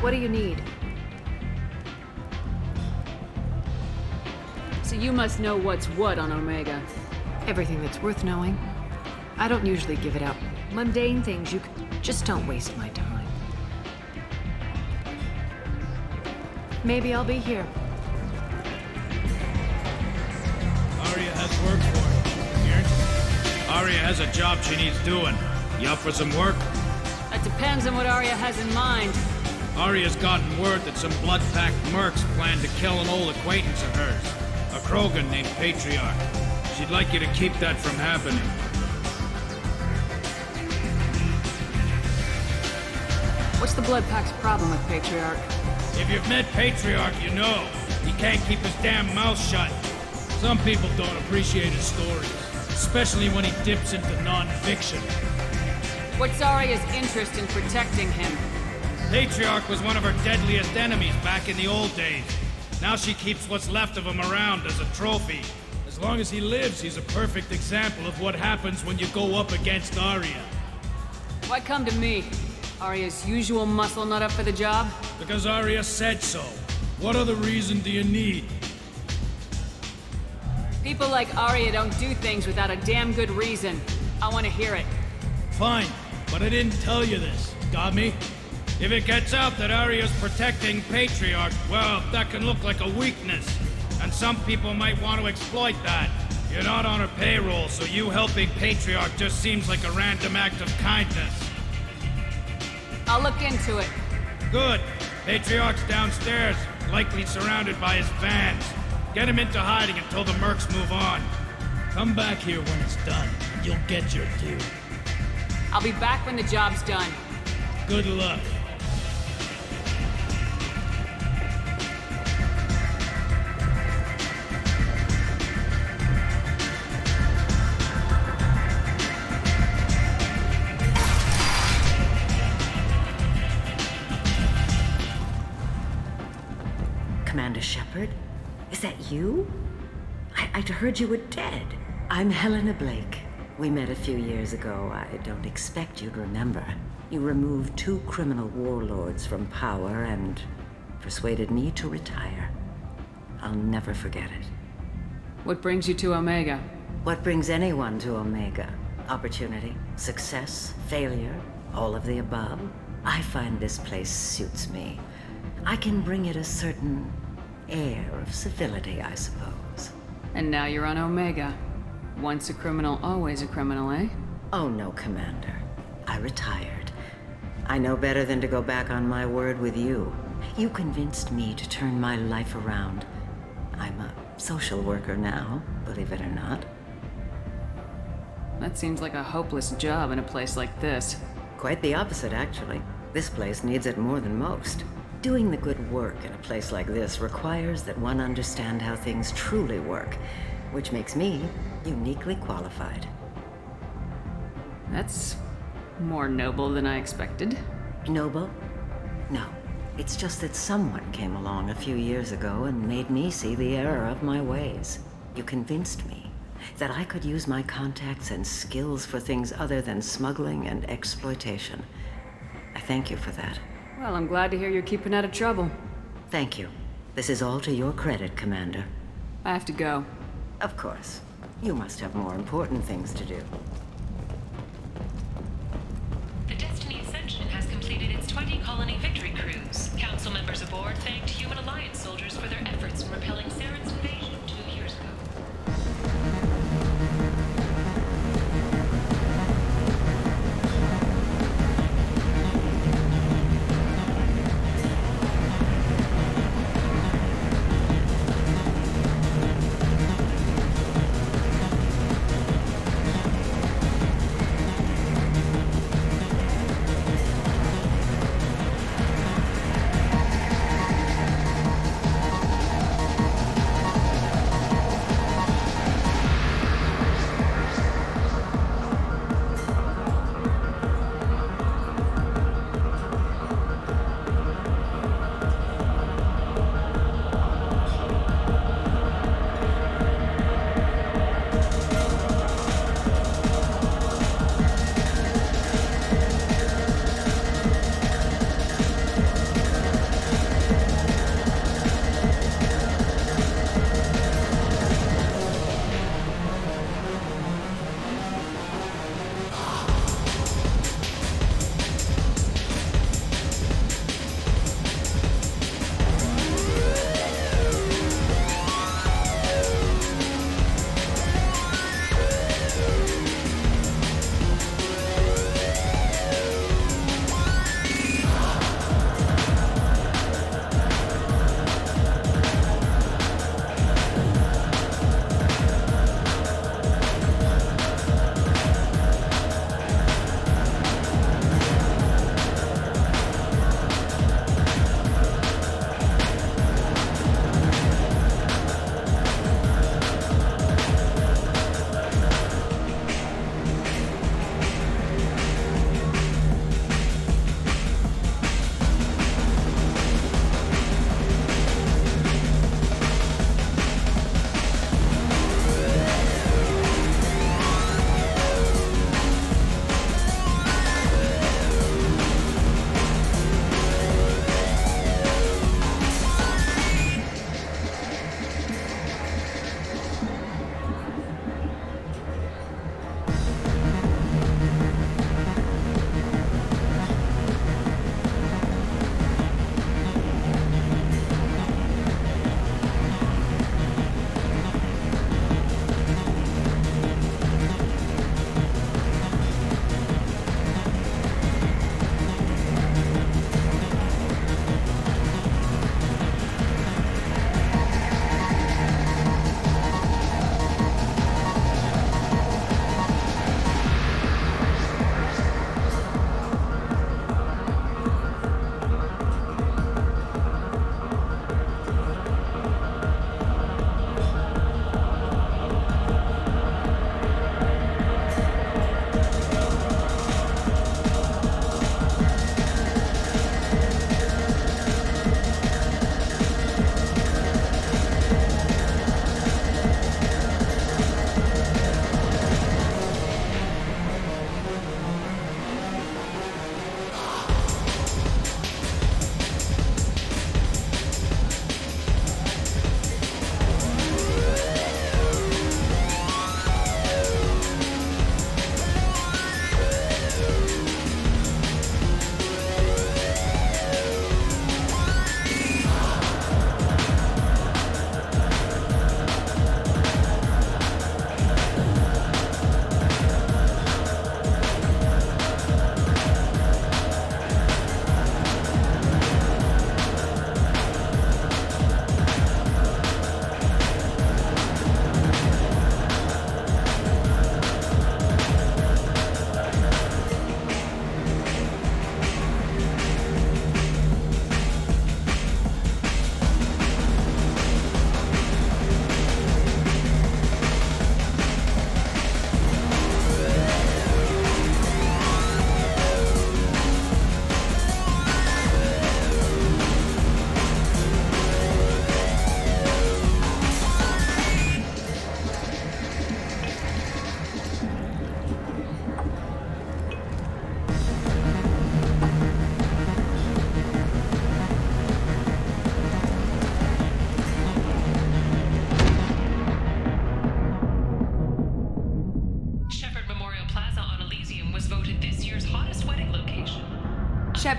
What do you need? So you must know what's what on Omega. Everything that's worth knowing. I don't usually give it out. Mundane things, just don't waste my time. Maybe I'll be here. Arya has work for you. Here? Arya has a job she needs doing. You up for some work? That depends on what Arya has in mind. Arya's gotten word that some blood-packed mercs plan to kill an old acquaintance of hers, a Krogan named Patriarch. She'd like you to keep that from happening. What's the Blood Pack's problem with Patriarch? If you've met Patriarch, you know. He can't keep his damn mouth shut. Some people don't appreciate his stories, especially when he dips into non-fiction. What's Arya's interest in protecting him? Patriarch was one of her deadliest enemies back in the old days. Now she keeps what's left of him around as a trophy. As long as he lives, he's a perfect example of what happens when you go up against Arya. Why come to me? Arya's usual muscle not up for the job? Because Arya said so. What other reason do you need? People like Arya don't do things without a damn good reason. I want to hear it. Fine, but I didn't tell you this. Got me? If it gets out that Arya's protecting Patriarch, well, that can look like a weakness. And some people might want to exploit that. You're not on her payroll, so you helping Patriarch just seems like a random act of kindness. I'll look into it. Good. Patriarch's downstairs, likely surrounded by his fans. Get him into hiding until the mercs move on. Come back here when it's done, and you'll get your due. I'll be back when the job's done. Good luck. Commander Shepard? Is that you? I'd heard you were dead. I'm Helena Blake. We met a few years ago. I don't expect you'd remember. You removed 2 criminal warlords from power and persuaded me to retire. I'll never forget it. What brings you to Omega? What brings anyone to Omega? Opportunity, success, failure, all of the above. I find this place suits me. I can bring it a certain air of civility, I suppose. And now you're on Omega. Once a criminal, always a criminal, eh? Oh no, Commander. I retired. I know better than to go back on my word with you. You convinced me to turn my life around. I'm a social worker now, believe it or not. That seems like a hopeless job in a place like this. Quite the opposite, actually. This place needs it more than most. Doing the good work in a place like this requires that one understand how things truly work, which makes me uniquely qualified. That's more noble than I expected. Noble? No. It's just that someone came along a few years ago and made me see the error of my ways. You convinced me that I could use my contacts and skills for things other than smuggling and exploitation. thank you for that. Well, I'm glad to hear you're keeping out of trouble. Thank you. This is all to your credit, Commander. I have to go. Of course. You must have more important things to do. The Destiny Ascension has completed its 20-colony victory cruise. Council members aboard thanked Human Alliance soldiers for their efforts in repelling Saren's invasion 2 years ago.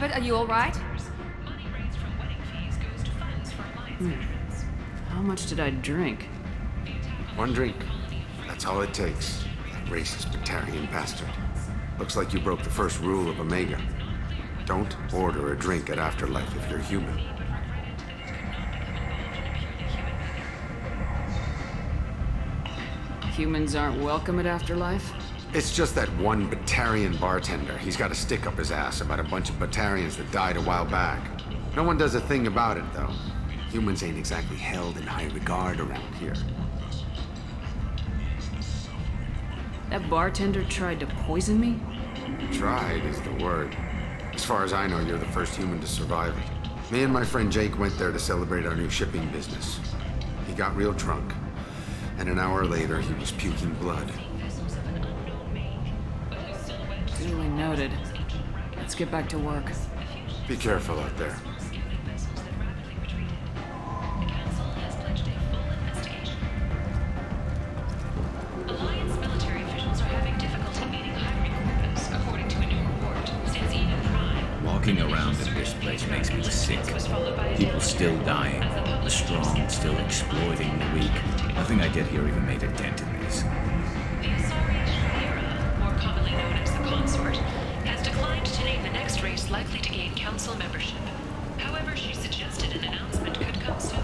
Shepard, are you alright? How much did I drink? One drink. That's all it takes. That racist Batarian bastard. Looks like you broke the first rule of Omega. Don't order a drink at Afterlife if you're human. Humans aren't welcome at Afterlife? It's just that one Batarian bartender. He's got a stick up his ass about a bunch of Batarians that died a while back. No one does a thing about it, though. Humans ain't exactly held in high regard around here. That bartender tried to poison me? Tried is the word. As far as I know, you're the first human to survive it. Me and my friend Jake went there to celebrate our new shipping business. He got real drunk, and an hour later he was puking blood. Duly noted. Let's get back to work. Be careful out there. Alliance military officials are having difficulty meeting hiring quotas, according to a new report, since Eden Prime. Walking around in this place makes me sick. People still dying, the strong still exploiting the weak. Nothing I did here even made a dent in this. The Asari Shira, more commonly known as the Consort, has declined to name the next race likely to gain council membership. However, she suggested an announcement could come soon.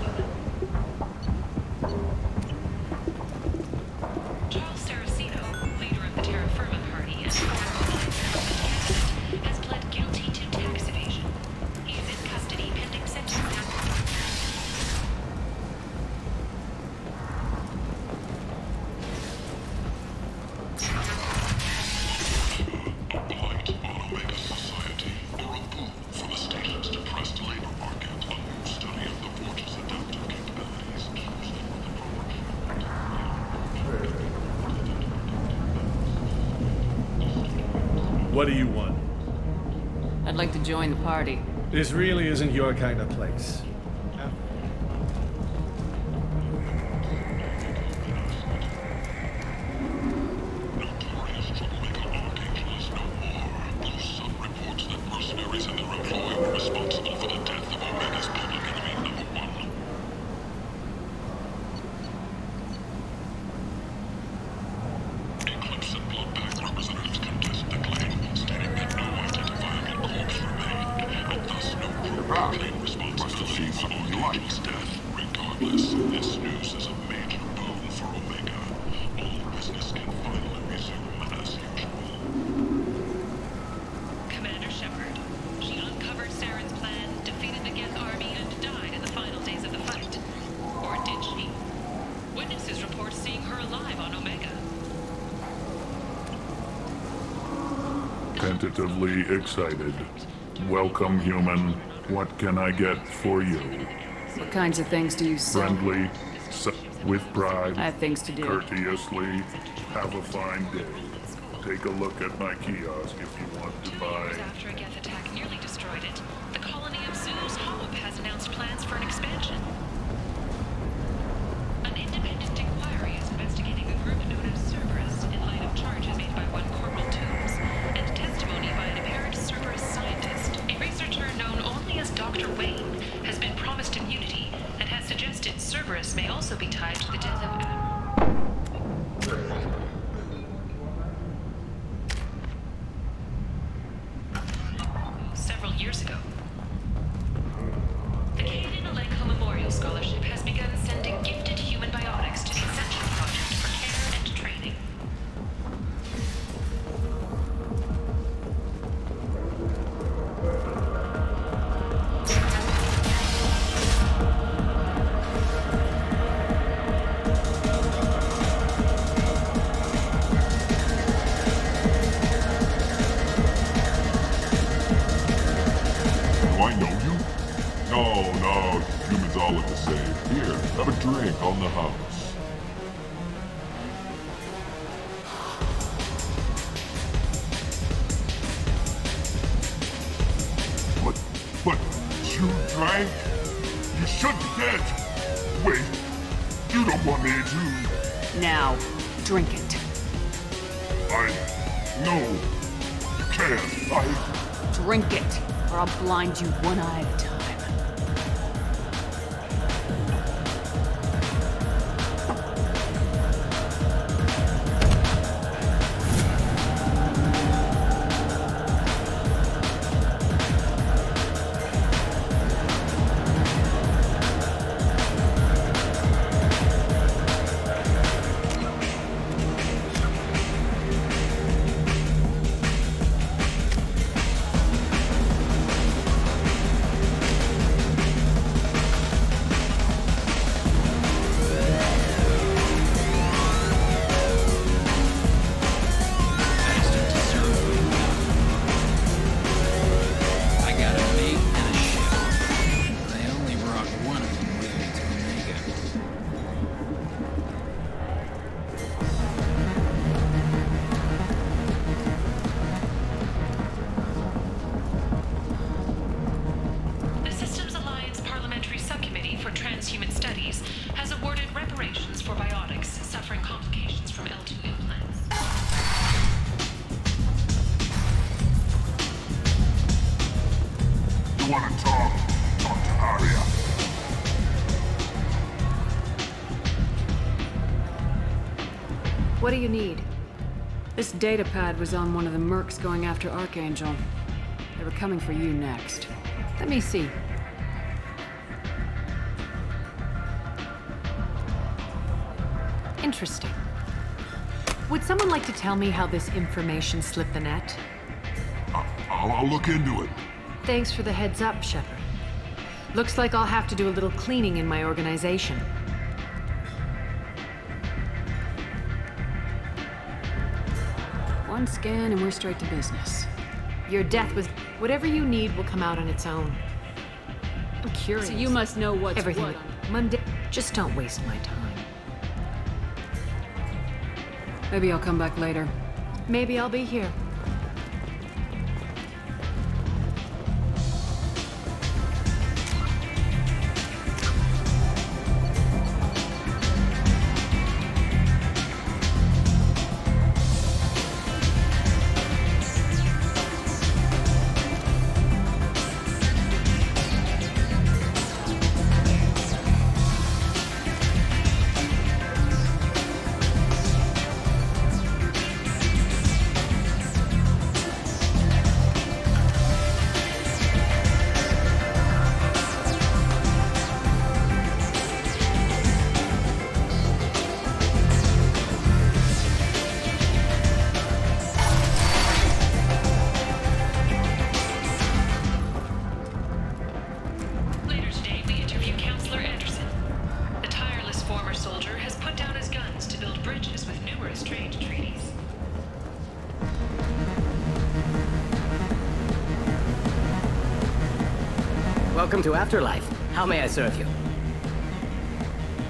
Charles Saraceno, leader of the Terra Firma Party and has pled guilty to tax evasion. He is in custody pending sentencing. What do you want? I'd like to join the party. This really isn't your kind of place. Commander Shepard, she uncovered Saren's plan, defeated the Geth army, and died in the final days of the fight. Or did she? Witnesses report seeing her alive on Omega. Tentatively excited. Welcome, human. What can I get for you? What kinds of things do you sell? Friendly, with pride, I have things to do. courteously. Have a fine day. Take a look at my kiosk if you want to buy. After a Geth attack nearly destroyed it, the colony of Zeus Hope has announced plans for an expansion. An independent inquiry is investigating a group known as Cerberus in light of charges made by one Corporal Toombs and testimony by an apparent Cerberus scientist. A researcher known only as Dr. Wayne has been promised immunity and has suggested Cerberus may also be tied to the death of several years ago. The Kaden Alenko Memorial Scholarship has begun sending gifted human biotics to the Ascension Project for care and training. Do I know you? No, humans all look the same. Here, have a drink on the house. But you drank? You should be dead. Wait, you don't want me to... Now, drink it. No, you can't. Drink it. or I'll blind you one eye at a time. The Systems Alliance Parliamentary Subcommittee for Transhuman Studies has awarded reparations for biotics suffering complications from L2 implants. You want to talk? Talk to Arya. What do you need? This data pad was on one of the mercs going after Archangel. They were coming for you next. Let me see. Interesting. Would someone like to tell me how this information slipped the net? I'll look into it. Thanks for the heads up, Shepard. Looks like I'll have to do a little cleaning in my organization. One scan and we're straight to business. Your death was... Whatever you need will come out on its own. I'm curious. So you must know what's Everything. what. Monday. Just don't waste my time. Maybe I'll come back later. Maybe I'll be here. Later today, we interview Counselor Anderson. The tireless former soldier has put down his guns to build bridges with numerous trade treaties. Welcome to Afterlife. How may I serve you?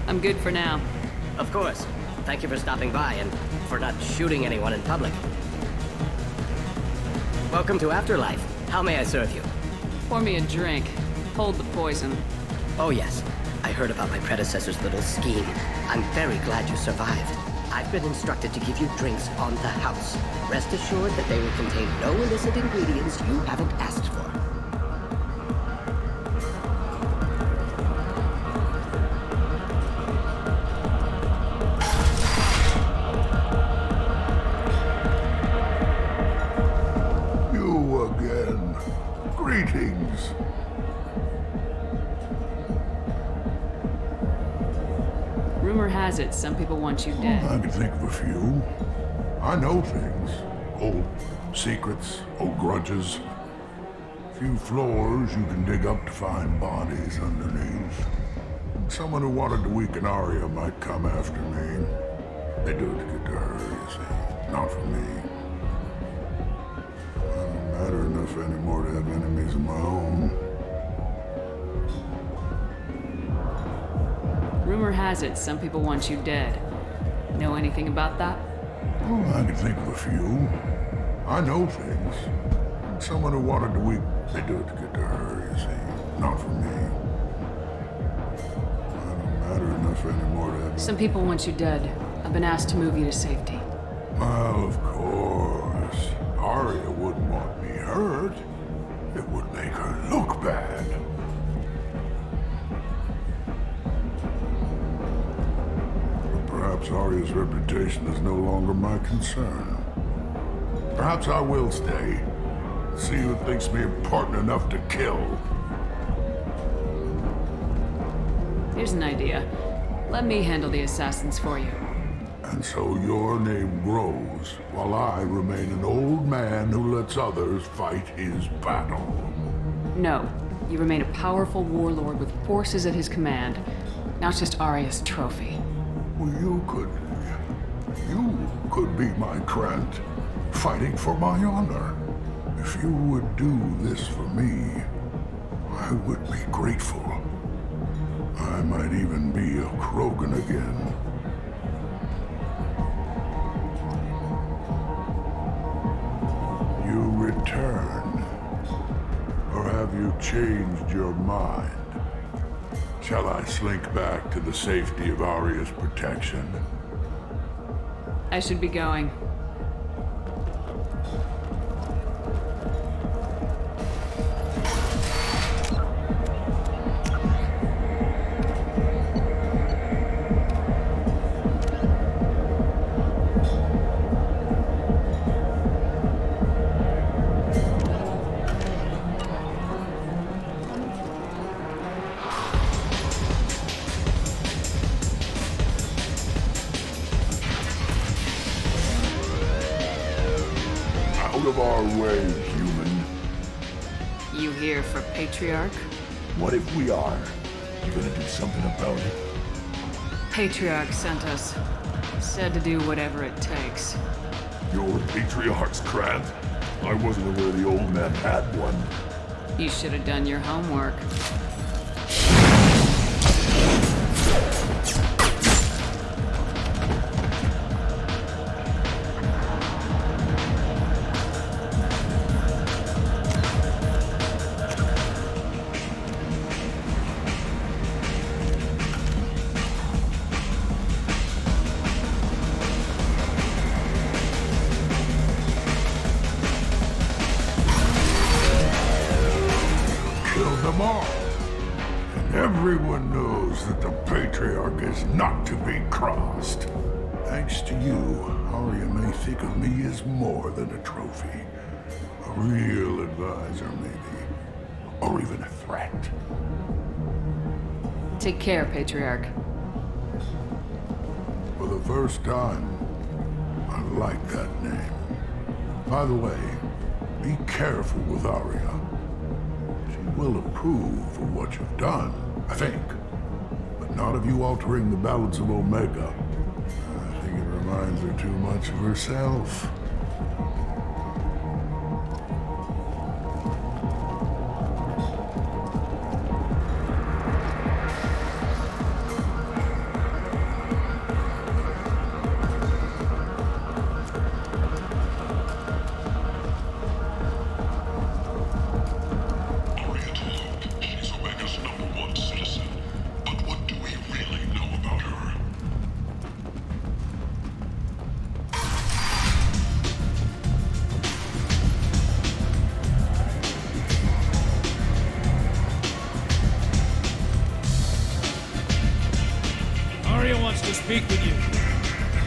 I'm good for now. Of course. Thank you for stopping by and for not shooting anyone in public. Welcome to Afterlife. How may I serve you? Pour me a drink. Hold the poison. Oh yes. I heard about my predecessor's little scheme. I'm very glad you survived. I've been instructed to give you drinks on the house. Rest assured that they will contain no illicit ingredients you haven't asked for. You again. Greetings. Rumor has it some people want you dead. I can think of a few. I know things. Old secrets, old grudges. Few floors you can dig up to find bodies underneath. Someone who wanted to weaken Arya might come after me. They do it to get to her, you see. Not for me. I don't matter enough anymore to have enemies of my own. Rumor has it some people want you dead. Know anything about that? Oh, I can think of a few. I know things. Someone who wanted to weaken... They do it to get to her, you see. Not for me. I don't matter enough anymore to have... Some people want you dead. I've been asked to move you to safety. Well, of course. Arya wouldn't want me hurt. It would make her look bad. But perhaps Arya's reputation is no longer my concern. Perhaps I will stay. See who thinks me important enough to kill. Here's an idea. Let me handle the assassins for you. And so your name grows, while I remain an old man who lets others fight his battle. No. You remain a powerful warlord with forces at his command, not just Arya's trophy. Well, you could be my Krant, fighting for my honor. If you would do this for me, I would be grateful. I might even be a Krogan again. You return, or have you changed your mind? Shall I slink back to the safety of Arya's protection? I should be going. Out of our way, human. You here for Patriarch? What if we are? You gonna do something about it? Patriarch sent us. Said to do whatever it takes. Your Patriarch's Krant? I wasn't aware the old man had one. You should have done your homework. Killed them all. And everyone knows that the Patriarch is not to be crossed. Thanks to you, Arya may think of me as more than a trophy. A real advisor, maybe. Or even a threat. Take care, Patriarch. For the first time, I like that name. By the way, be careful with Arya. She will approve of what you've done, I think. But not of you altering the balance of Omega. I think it reminds her too much of herself. She's Omega's #1 citizen. But what do we really know about her? Arya wants to speak with you.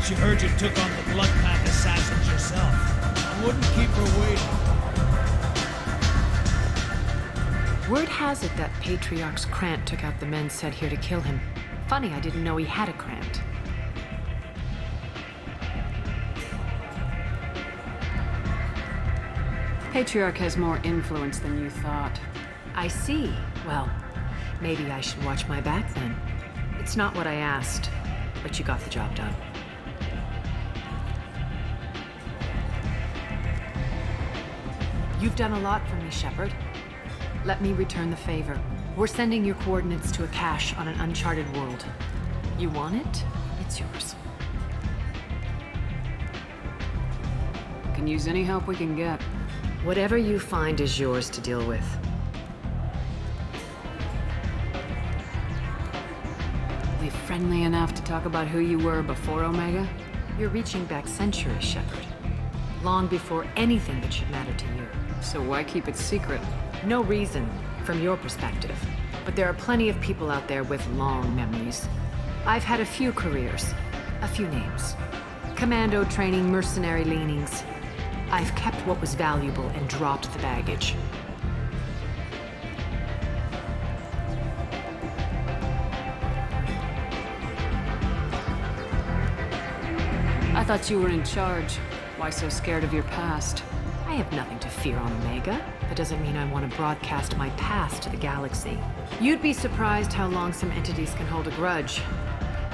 She heard you took on the Blood Pack assassins yourself. I wouldn't keep her waiting. Word has it that Patriarch's Krant took out the men sent here to kill him. Funny, I didn't know he had a Krant. Patriarch has more influence than you thought. I see. Well, maybe I should watch my back then. It's not what I asked, but you got the job done. You've done a lot for me, Shepard. Let me return the favor. We're sending your coordinates to a cache on an uncharted world. You want it? It's yours. Can use any help we can get. Whatever you find is yours to deal with. We friendly enough to talk about who you were before Omega? You're reaching back centuries, Shepard. long before anything that should matter to you. So why keep it secret? No reason, from your perspective. But there are plenty of people out there with long memories. I've had a few careers, a few names. Commando training, mercenary leanings. I've kept what was valuable and dropped the baggage. I thought you were in charge. Why so scared of your past? I have nothing to fear on Omega. That doesn't mean I want to broadcast my past to the galaxy. You'd be surprised how long some entities can hold a grudge.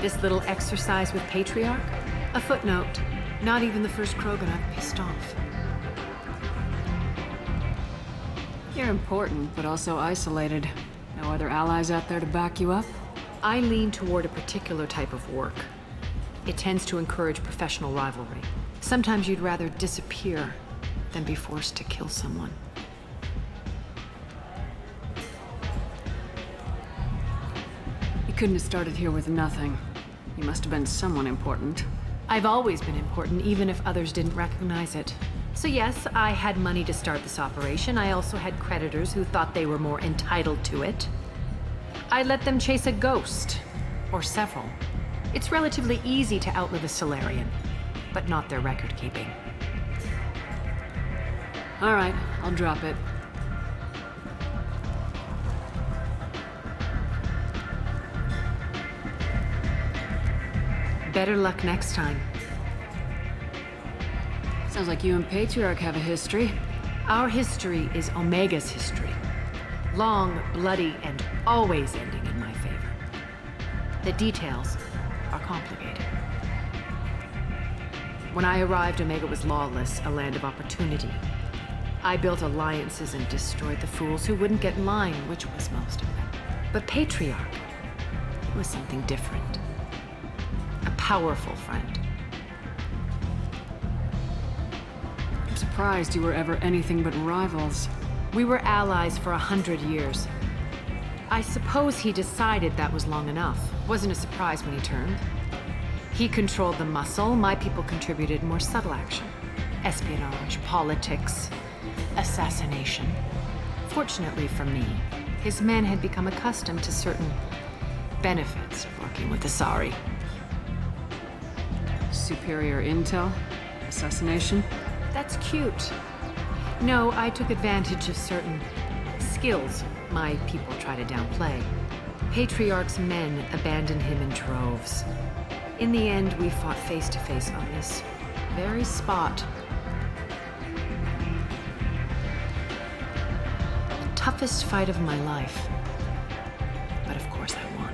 This little exercise with Patriarch? A footnote. Not even the first Krogan I've pissed off. You're important, but also isolated. No other allies out there to back you up? I lean toward a particular type of work. It tends to encourage professional rivalry. Sometimes you'd rather disappear than be forced to kill someone. You couldn't have started here with nothing. You must have been someone important. I've always been important, even if others didn't recognize it. So yes, I had money to start this operation. I also had creditors who thought they were more entitled to it. I let them chase a ghost, or several. It's relatively easy to outlive a Solarian, but not their record-keeping. All right, I'll drop it. Better luck next time. Sounds like you and Patriarch have a history. Our history is Omega's history. Long, bloody, and always ending in my favor. The details are complicated. When I arrived, Omega was lawless, a land of opportunity. I built alliances and destroyed the fools who wouldn't get in line, which was most of them. But Patriarch was something different. A powerful friend. I'm surprised you were ever anything but rivals. We were allies for 100 years. I suppose he decided that was long enough. Wasn't a surprise when he turned. He controlled the muscle, my people contributed more subtle action. Espionage, politics, assassination. Fortunately for me, his men had become accustomed to certain benefits of working with Asari. Superior intel? Assassination? That's cute. No, I took advantage of certain skills my people try to downplay. Patriarch's men abandoned him in droves. In the end, we fought face to face on this very spot. The toughest fight of my life. But of course I won.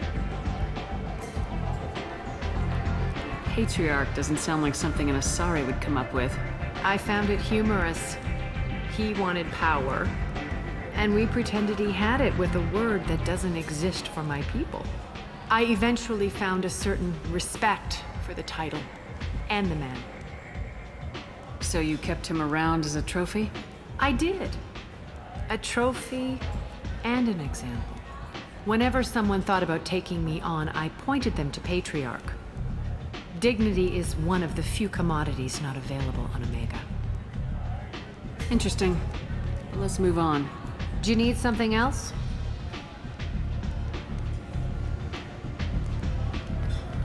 Patriarch doesn't sound like something an Asari would come up with. I found it humorous. He wanted power, and we pretended he had it with a word that doesn't exist for my people. I eventually found a certain respect for the title and the man. So you kept him around as a trophy? I did. A trophy and an example. Whenever someone thought about taking me on, I pointed them to Patriarch. Dignity is one of the few commodities not available on Omega. Interesting. Let's move on. Do you need something else?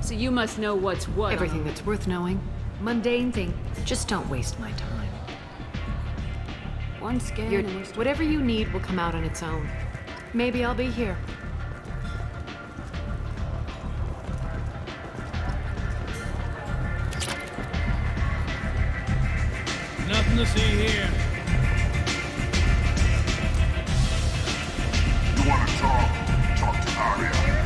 So you must know what's what. Everything that's worth knowing. Mundane thing. Just don't waste my time. One scan and we're whatever you need will come out on its own. Maybe I'll be here. Nothing to see here. You want to talk to Aria.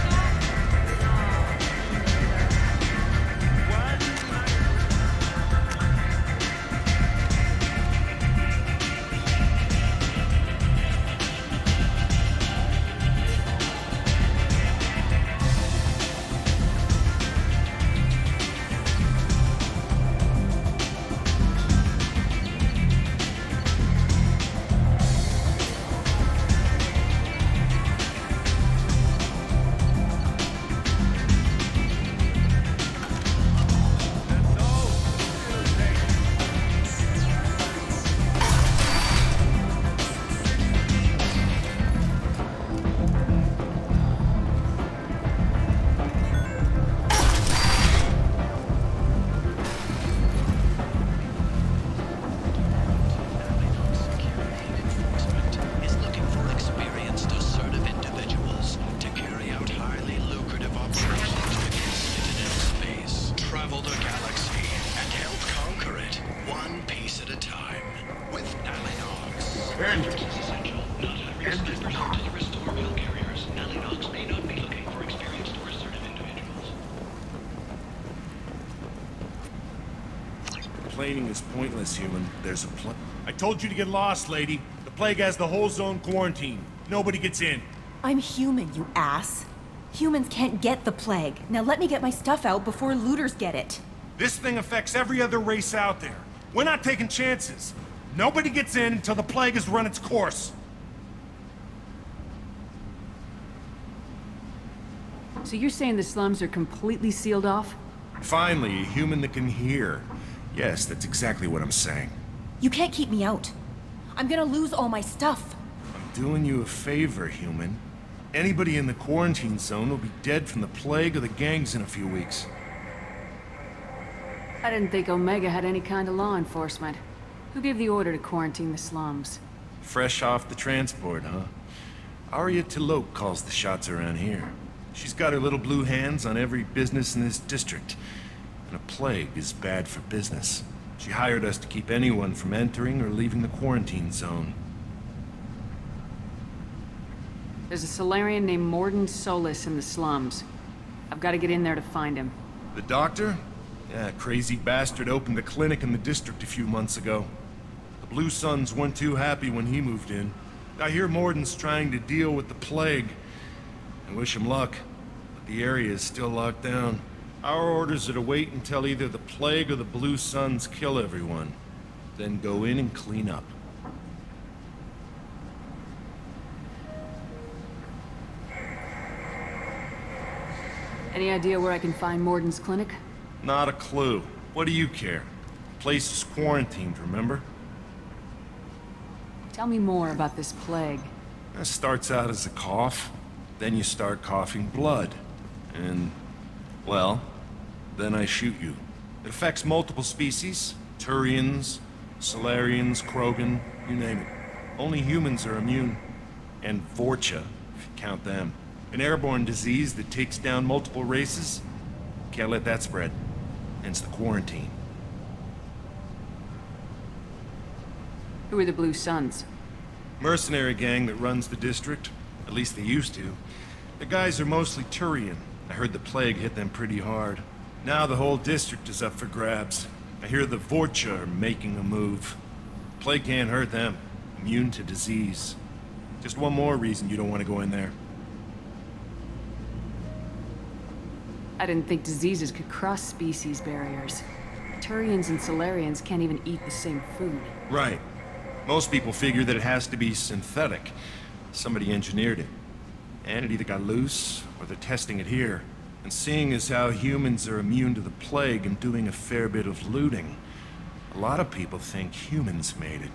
Complaining is pointless, human. There's a plague. I told you to get lost, lady. The plague has the whole zone quarantined. Nobody gets in. I'm human, you ass. Humans can't get the plague. Now let me get my stuff out before looters get it. This thing affects every other race out there. We're not taking chances. Nobody gets in until the plague has run its course. So you're saying the slums are completely sealed off? Finally, a human that can hear. Yes, that's exactly what I'm saying. You can't keep me out. I'm gonna lose all my stuff. I'm doing you a favor, human. Anybody in the quarantine zone will be dead from the plague or the gangs in a few weeks. I didn't think Omega had any kind of law enforcement. Who gave the order to quarantine the slums? Fresh off the transport, huh? Arya T'Loak calls the shots around here. She's got her little blue hands on every business in this district. And a plague is bad for business. She hired us to keep anyone from entering or leaving the quarantine zone. There's a Solarian named Mordin Solus in the slums. I've got to get in there to find him. The doctor? Yeah, crazy bastard opened a clinic in the district a few months ago. The Blue Suns weren't too happy when he moved in. I hear Mordin's trying to deal with the plague. I wish him luck, but the area is still locked down. Our orders are to wait until either the plague or the Blue Suns kill everyone, then go in and clean up. Any idea where I can find Mordin's clinic? Not a clue. What do you care? The place is quarantined, remember? Tell me more about this plague. It starts out as a cough, then you start coughing blood. And, well, then I shoot you. It affects multiple species. Turians, Solarians, Krogan, you name it. Only humans are immune. And Vorcha, if you count them. An airborne disease that takes down multiple races. Can't let that spread. Hence the quarantine. Who are the Blue Suns? Mercenary gang that runs the district. At least they used to. The guys are mostly Turian. I heard the plague hit them pretty hard. Now the whole district is up for grabs. I hear the Vorcha are making a move. Plague can't hurt them. Immune to disease. Just one more reason you don't want to go in there. I didn't think diseases could cross species barriers. Turians and Solarians can't even eat the same food. Right. Most people figure that it has to be synthetic. Somebody engineered it. And it either got loose, or they're testing it here. And seeing as how humans are immune to the plague and doing a fair bit of looting, a lot of people think humans made it.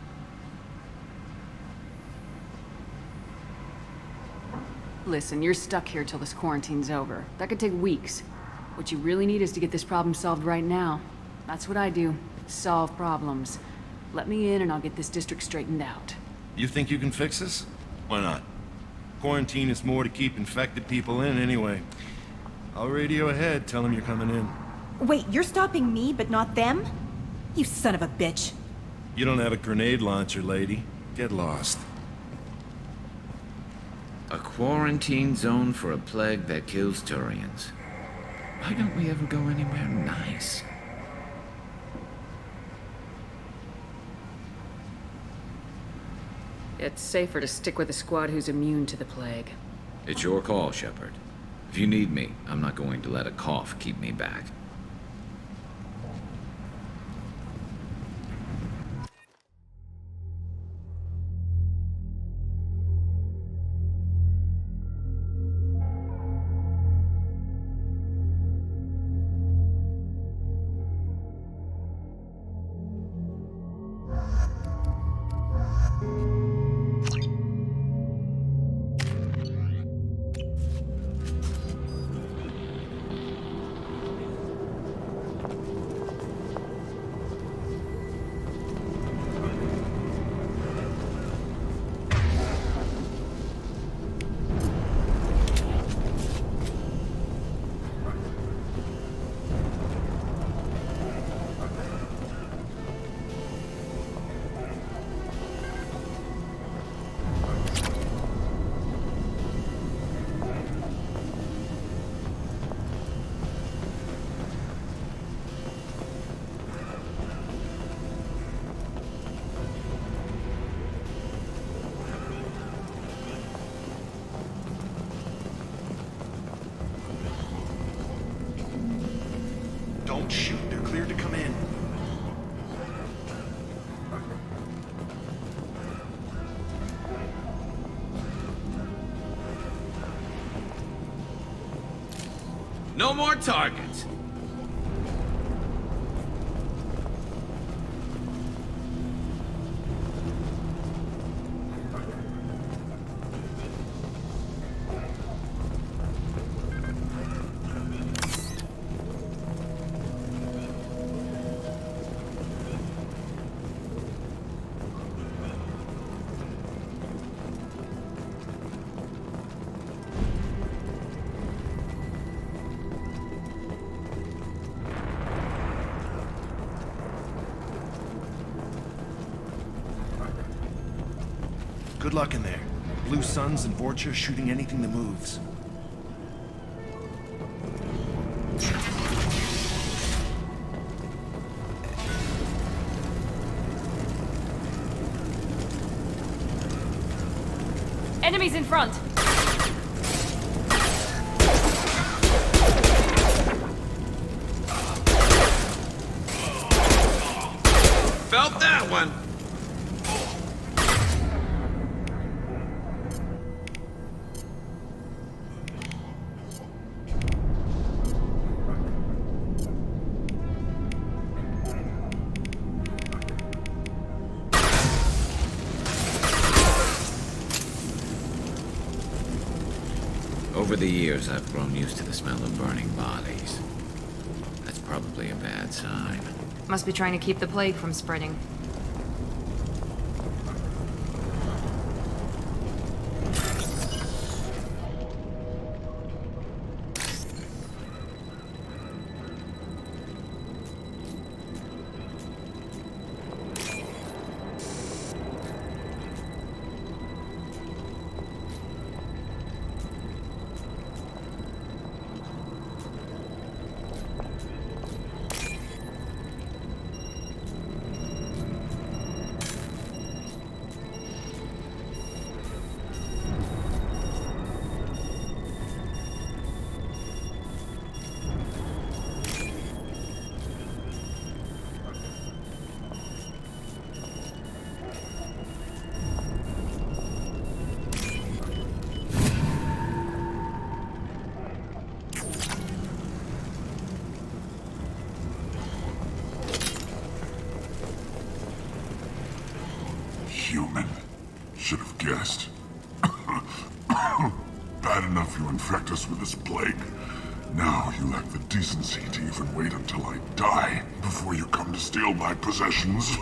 Listen, you're stuck here till this quarantine's over. That could take weeks. What you really need is to get this problem solved right now. That's what I do. Solve problems. Let me in and I'll get this district straightened out. You think you can fix this? Why not? Quarantine is more to keep infected people in anyway. I'll radio ahead, tell them you're coming in. Wait, you're stopping me, but not them? You son of a bitch. You don't have a grenade launcher, lady. Get lost. A quarantine zone for a plague that kills Turians. Why don't we ever go anywhere nice? It's safer to stick with a squad who's immune to the plague. It's your call, Shepard. If you need me, I'm not going to let a cough keep me back. No more targets. Good luck in there. Blue Suns and Vorcha shooting anything that moves. Enemies in front! Felt that one. Over the years, I've grown used to the smell of burning bodies. That's probably a bad sign. Must be trying to keep the plague from spreading. Human. Should have guessed. Bad enough you infect us with this plague. Now you lack the decency to even wait until I die before you come to steal my possessions.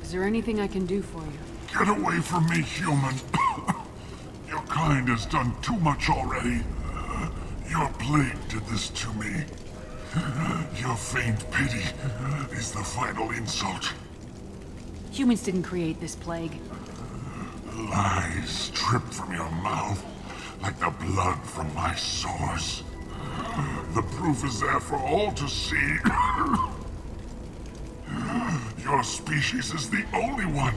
Is there anything I can do for you? Get away from me, human. Your kind has done too much already. Your plague did this to me. Your faint pity is the final insult. Humans didn't create this plague. Lies drip from your mouth like the blood from my sores. The proof is there for all to see. Your species is the only one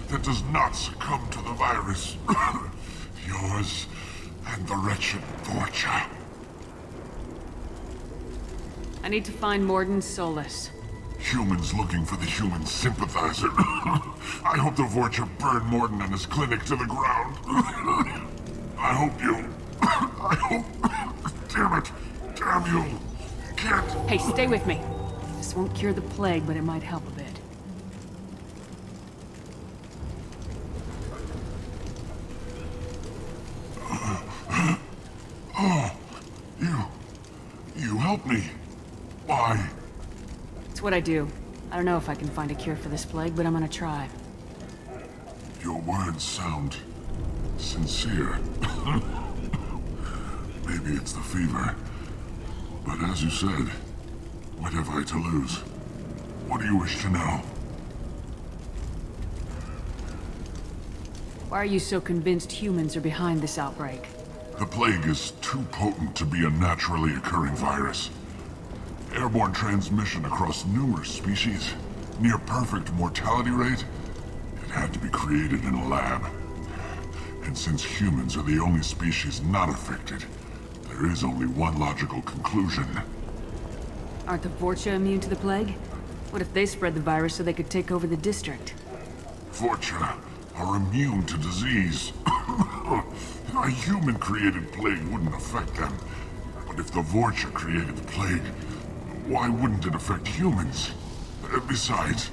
that does not succumb to the virus. Yours and the wretched Vorcha. I need to find Mordin Solus. Humans looking for the human sympathizer. I hope the Vorcha burn Mordin and his clinic to the ground. I hope you... I hope... Damn it. Damn you. Can't... Hey, stay with me. This won't cure the plague, but it might help a bit. Oh, you helped me. Why? It's what I do. I don't know if I can find a cure for this plague, but I'm gonna try. Your words sound sincere. Maybe it's the fever. But as you said, what have I to lose? What do you wish to know? Why are you so convinced humans are behind this outbreak? The plague is too potent to be a naturally occurring virus. Airborne transmission across numerous species, near perfect mortality rate. It had to be created in a lab. And since humans are the only species not affected, there is only one logical conclusion. Aren't the Vorcha immune to the plague? What if they spread the virus so they could take over the district? Vorcha are immune to disease. A human-created plague wouldn't affect them. But if the Vorcha created the plague, why wouldn't it affect humans? Besides,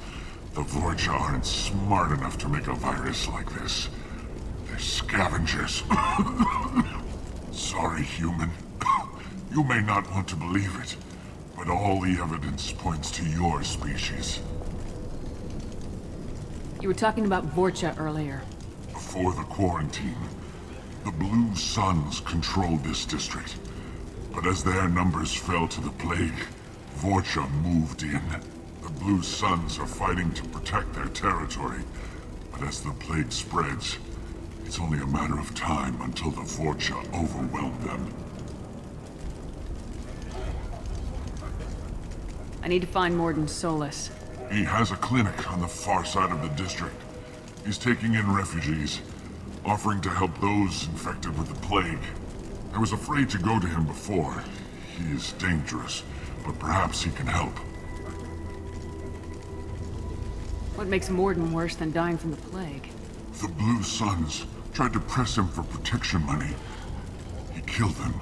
the Vorcha aren't smart enough to make a virus like this. They're scavengers. Sorry, human. You may not want to believe it, but all the evidence points to your species. You were talking about Vorcha earlier. Before the quarantine, the Blue Suns controlled this district. But as their numbers fell to the plague, Vorcha moved in. The Blue Suns are fighting to protect their territory. But as the plague spreads, it's only a matter of time until the Vorcha overwhelm them. I need to find Mordin Solus. He has a clinic on the far side of the district. He's taking in refugees, offering to help those infected with the plague. I was afraid to go to him before. He is dangerous, but perhaps he can help. What makes Mordin worse than dying from the plague? The Blue Suns tried to press him for protection money. He killed them,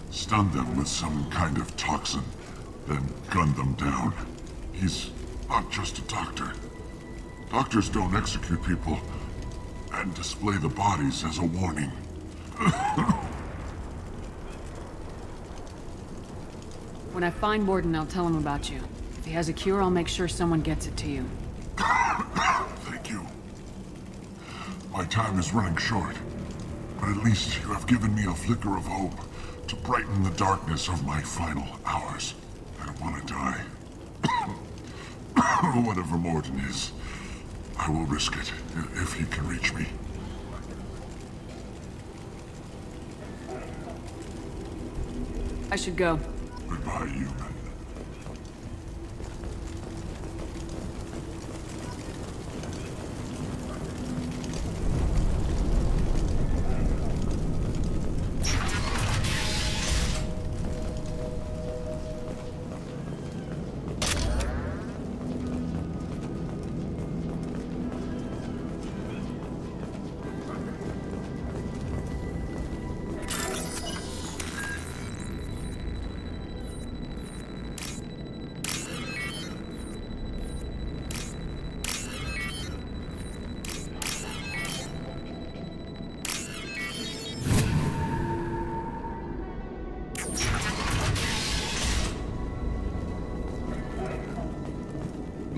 stunned them with some kind of toxin, then gunned them down. He's not just a doctor. Doctors don't execute people and display the bodies as a warning. When I find Mordin, I'll tell him about you. If he has a cure, I'll make sure someone gets it to you. Thank you. My time is running short, but at least you have given me a flicker of hope to brighten the darkness of my final hours. I don't want to die. Whatever Mordin is, I will risk it if he can reach me. I should go. Goodbye, human.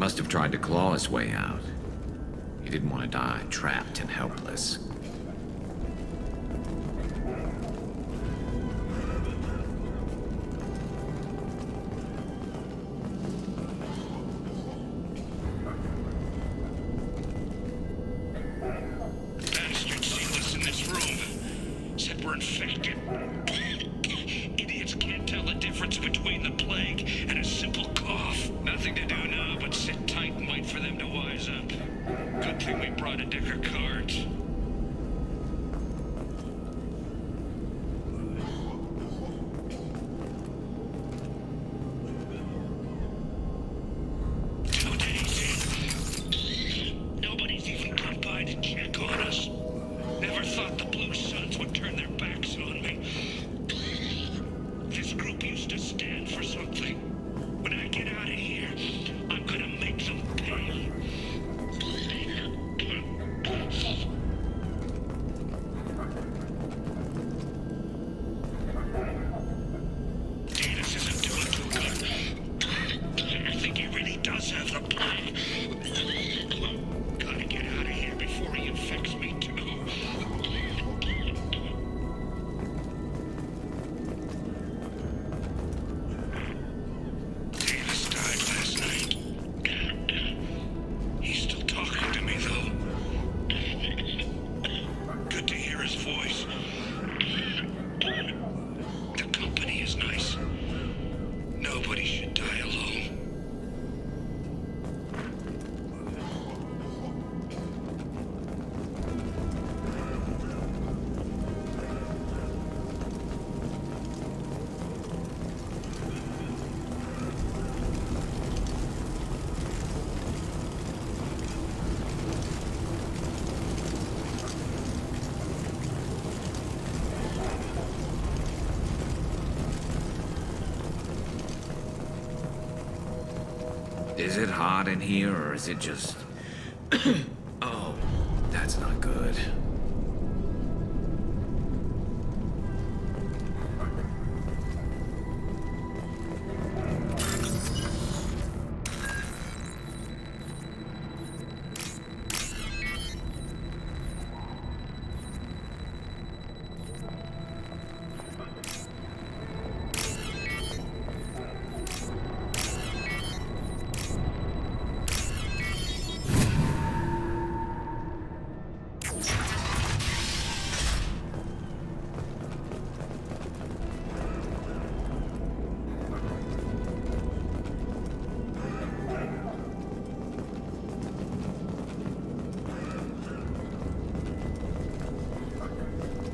Must have tried to claw his way out. He didn't want to die trapped and helpless. Bastards sealed us in this room. Said we're infected. Idiots can't tell the difference between the plague and a simple cough. Nothing to do now but sit tight and wait for them to wise up. Good thing we brought a deck of cards. Nobody's even come by to check on us. Never thought the Blue Suns would turn their backs on me. This group used to stand for something. When I get out of here, I'm gonna make them pay. Danis isn't doing too good. I think he really does have the plague. Gotta get out of here before he infects me too. Davis died last night. Is it hot in here, or is it just... Oh, that's not good.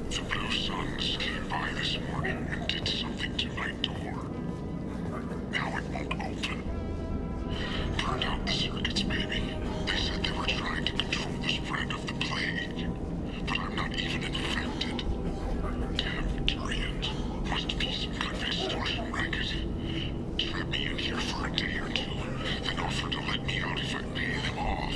The Blue Suns came by this morning and did something to my door. Now it won't open. Turned out the circuits, maybe. They said they were trying to control the spread of the plague. But I'm not even infected. Damn Turians. Must be some kind of extortion racket. Trap me in here for a day or two, then offer to let me out if I pay them off.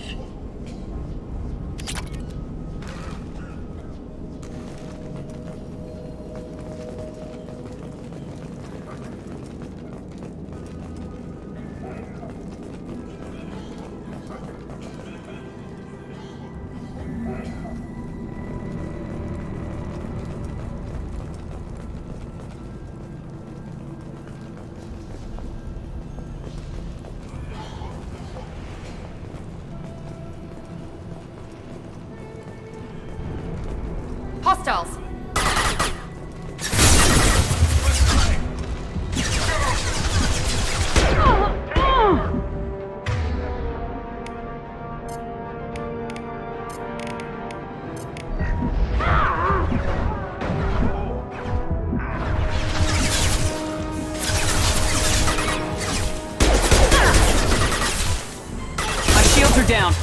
Hostiles! My shields are down.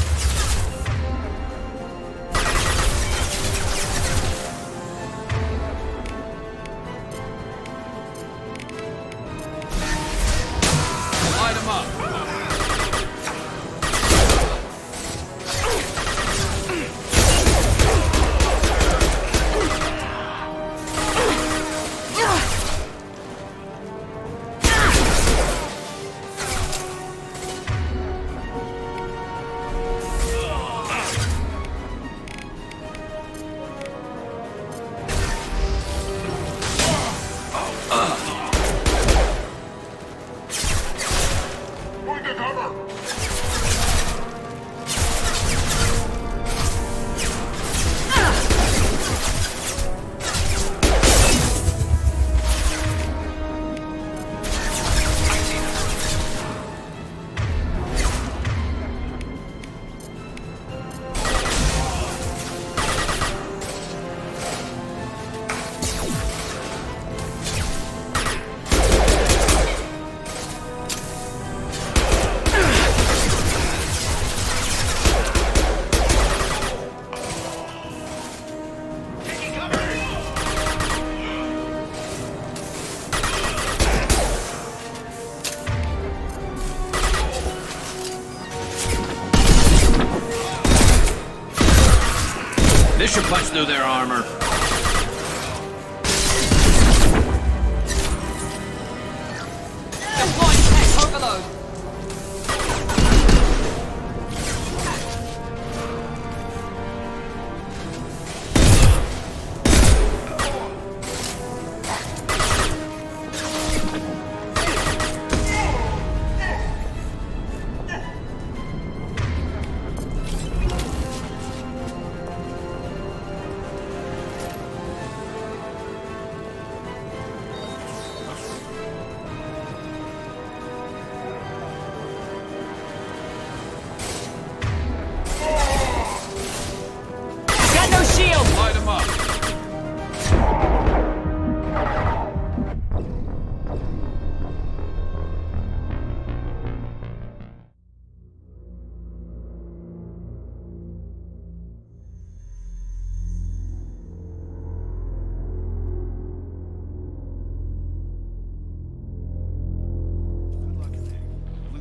Light 'em up. Point to cover! This should punch through their armor. Deploying tech overload.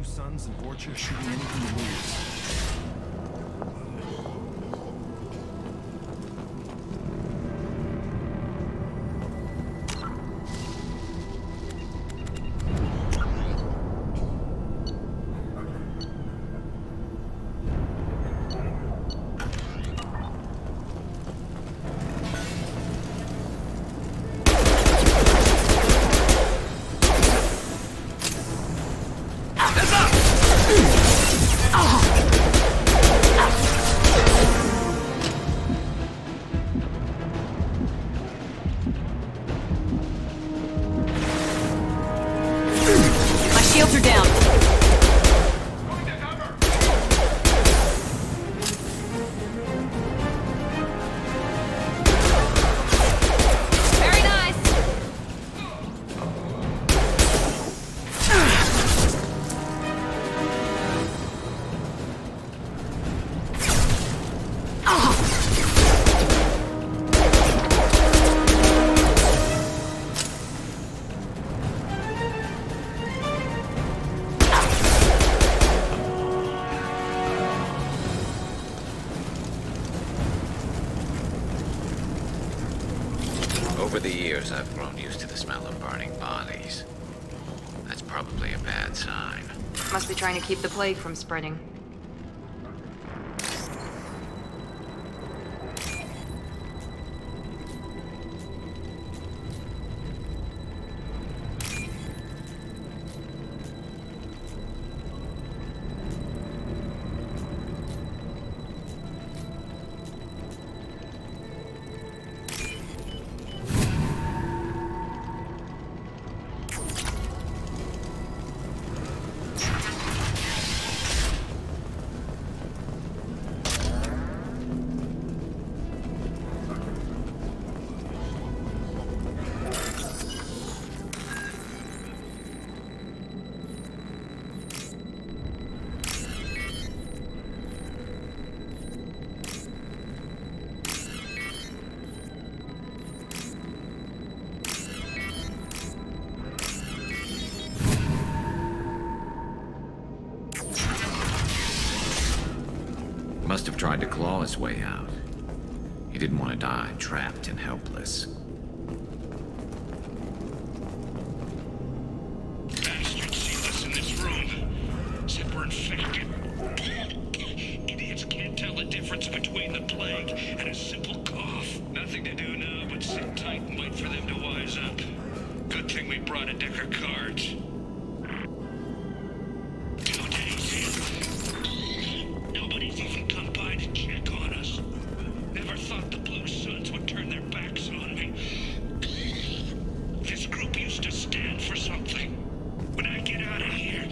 sons and Vorcha shooting anything that moves. My shields are down. Very nice. Over the years, I've grown used to the smell of burning bodies. That's probably a bad sign. Must be trying to keep the plague from spreading. Must have tried to claw his way out. He didn't want to die trapped and helpless. Bastards see us in this room. Said we're infected. Idiots can't tell the difference between the plague and a simple cough. Nothing to do now but sit tight and wait for them to wise up. Good thing we brought a deck of cards. 2 days in. Nobody's even come by to check on us. Never thought the Blue Suns would turn their backs on me. This group used to stand for something. When I get out of here,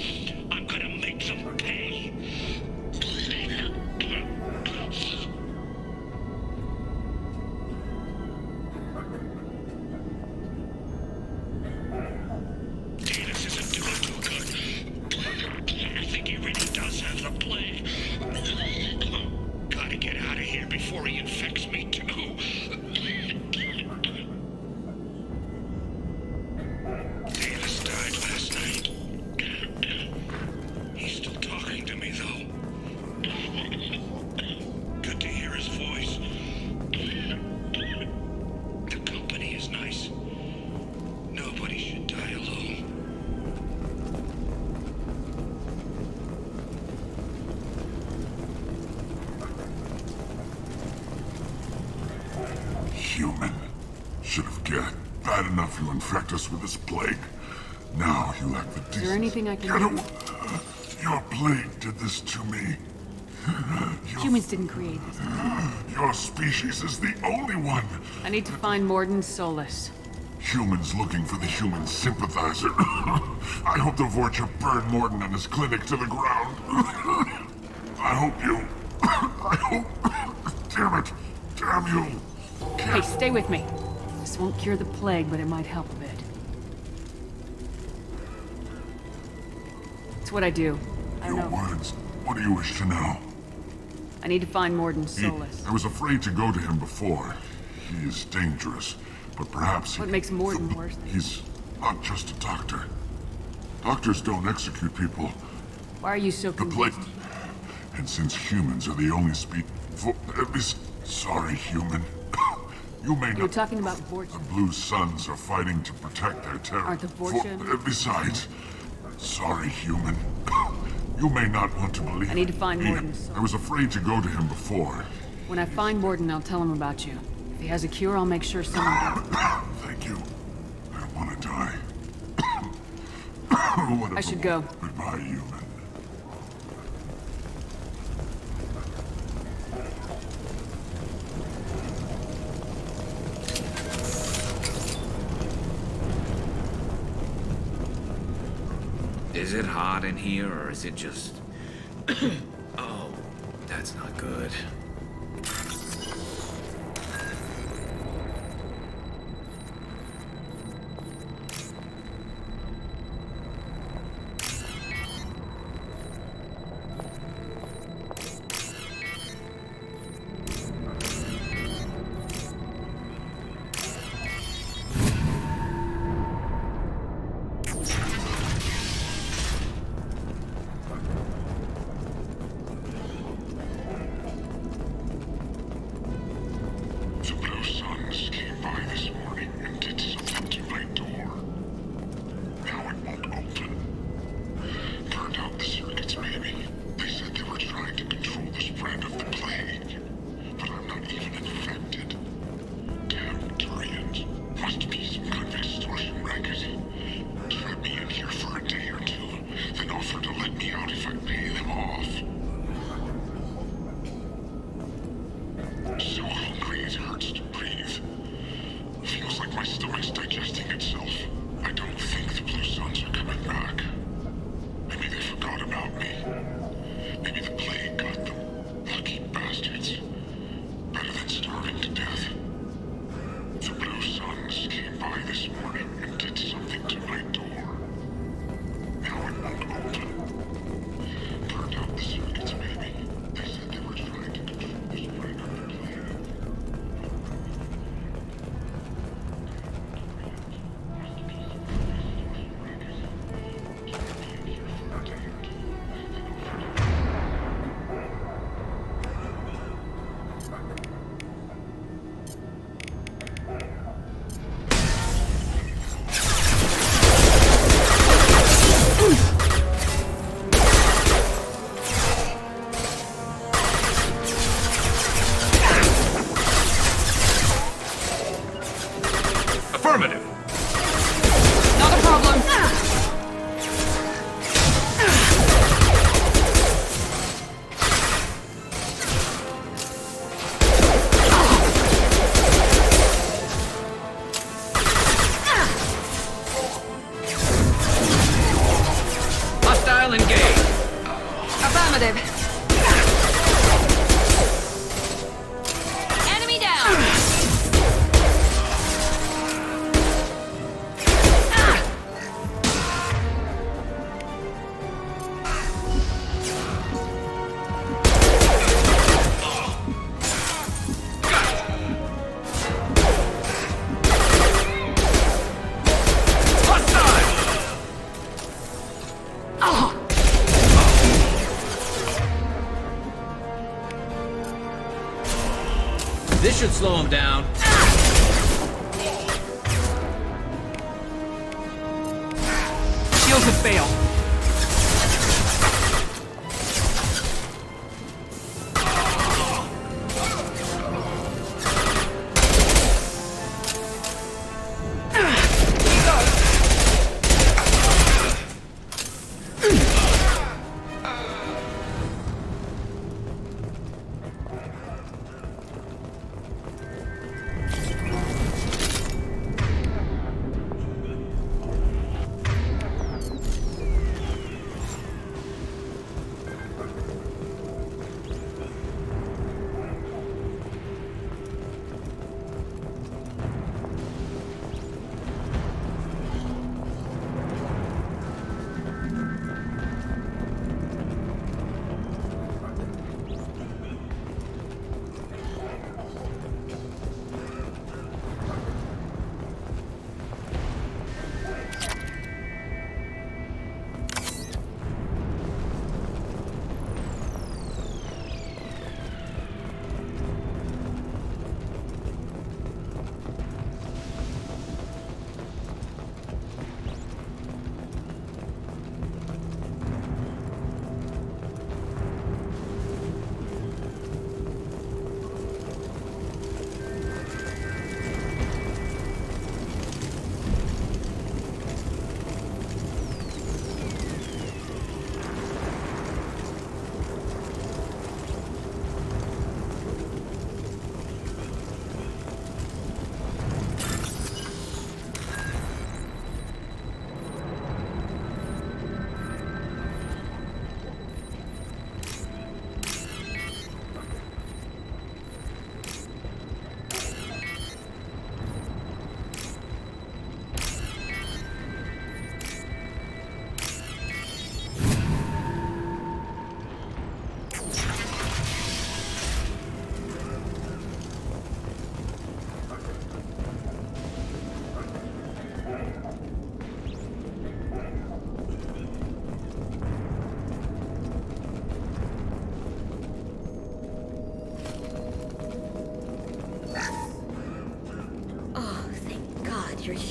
I'm gonna make them pay. Davis isn't doing too good. I think he really does have the plague. Gotta get out of here before he infects me too. Davis died last night. He's still talking to me, though. Good to hear his voice. The company is nice. Nobody should die alone. Human. Should have guessed. Bad enough you infect us with this plague. Now you lack the decency. Is there anything I can Get do? away. Your plague did this to me. Humans didn't create this. Your species is the only one. I need to find Mordin Solus. Humans looking for the human sympathizer. I hope the Vorcha burn Morden and his clinic to the ground. I hope you... I hope... Damn it. Damn you. Hey, stay with me. This won't cure the plague, but it might help a bit. It's what I do. I don't Your know. words. What do you wish to know? I need to find Mordin Solus. I was afraid to go to him before. He is dangerous, but perhaps What makes Mordin worse? he's not just a doctor. Doctors don't execute people. Why are you so The plague. convinced? And since humans are the only sorry, human. You may You were not. talking about Vorcha. The Blue Suns are fighting to protect their territory. Aren't the Vorcha- Besides, sorry, human. You may not want to believe. I need to find me. Morden. I was afraid to go to him before. When I find Morden, I'll tell him about you. If he has a cure, I'll make sure someone gets it. Thank you. I don't want to die. I should go. Goodbye, human. Is it hot in here, or is it just... Oh, that's not good. The Blue Suns came by this morning and did something to my door. Now it won't open. Turned out the circuits, maybe. They said they were trying to control the spread of the plague. But I'm not even infected. Damn Turians. Must be some kind of extortion racket. Trap me in here for a day or two, then offer to let me out if I pay them off. So hungry it hurts to breathe. Feels like my stomach's digesting itself. I don't think the Blue Suns are coming back. Maybe they forgot about me. Maybe the plague got them. Lucky bastards. Better than starving to death. The Blue Suns came by this morning and did something to my door. Now it won't open. Turned out the circuits, maybe. They said they were trying to control the spread of the plague. Affirmative. Not a problem. Hostile engaged. Affirmative. Enemy down. This should slow him down. Shields have failed.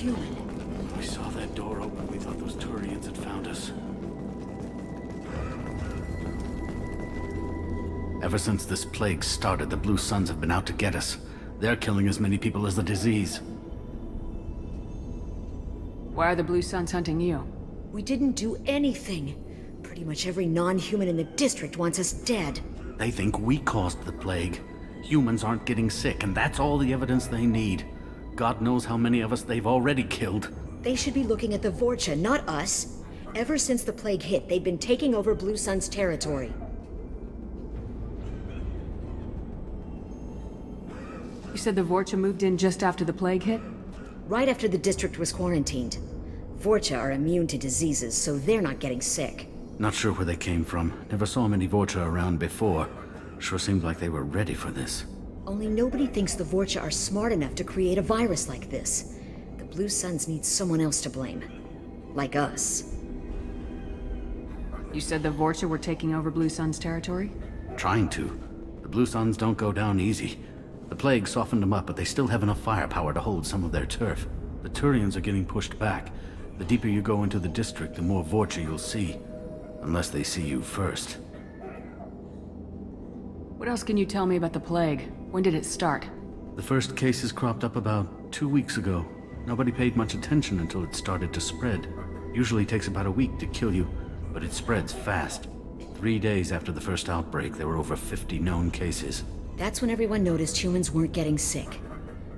human. We saw that door open. We thought those Turians had found us. Ever since this plague started, the Blue Suns have been out to get us. They're killing as many people as the disease. Why are the Blue Suns hunting you? We didn't do anything. Pretty much every non-human in the district wants us dead. They think we caused the plague. Humans aren't getting sick, and that's all the evidence they need. God knows how many of us they've already killed. They should be looking at the Vorcha, not us. Ever since the plague hit, they've been taking over Blue Sun's territory. You said the Vorcha moved in just after the plague hit? Right after the district was quarantined. Vorcha are immune to diseases, so they're not getting sick. Not sure where they came from. Never saw many Vorcha around before. Sure seemed like they were ready for this. Only nobody thinks the Vorcha are smart enough to create a virus like this. The Blue Suns need someone else to blame. Like us. You said the Vorcha were taking over Blue Sun's territory? Trying to. The Blue Suns don't go down easy. The plague softened them up, but they still have enough firepower to hold some of their turf. The Turians are getting pushed back. The deeper you go into the district, the more Vorcha you'll see. Unless they see you first. What else can you tell me about the plague? When did it start? The first cases cropped up about 2 weeks ago. Nobody paid much attention until it started to spread. Usually takes about a week to kill you, but it spreads fast. 3 days after the first outbreak, there were over 50 known cases. That's when everyone noticed humans weren't getting sick.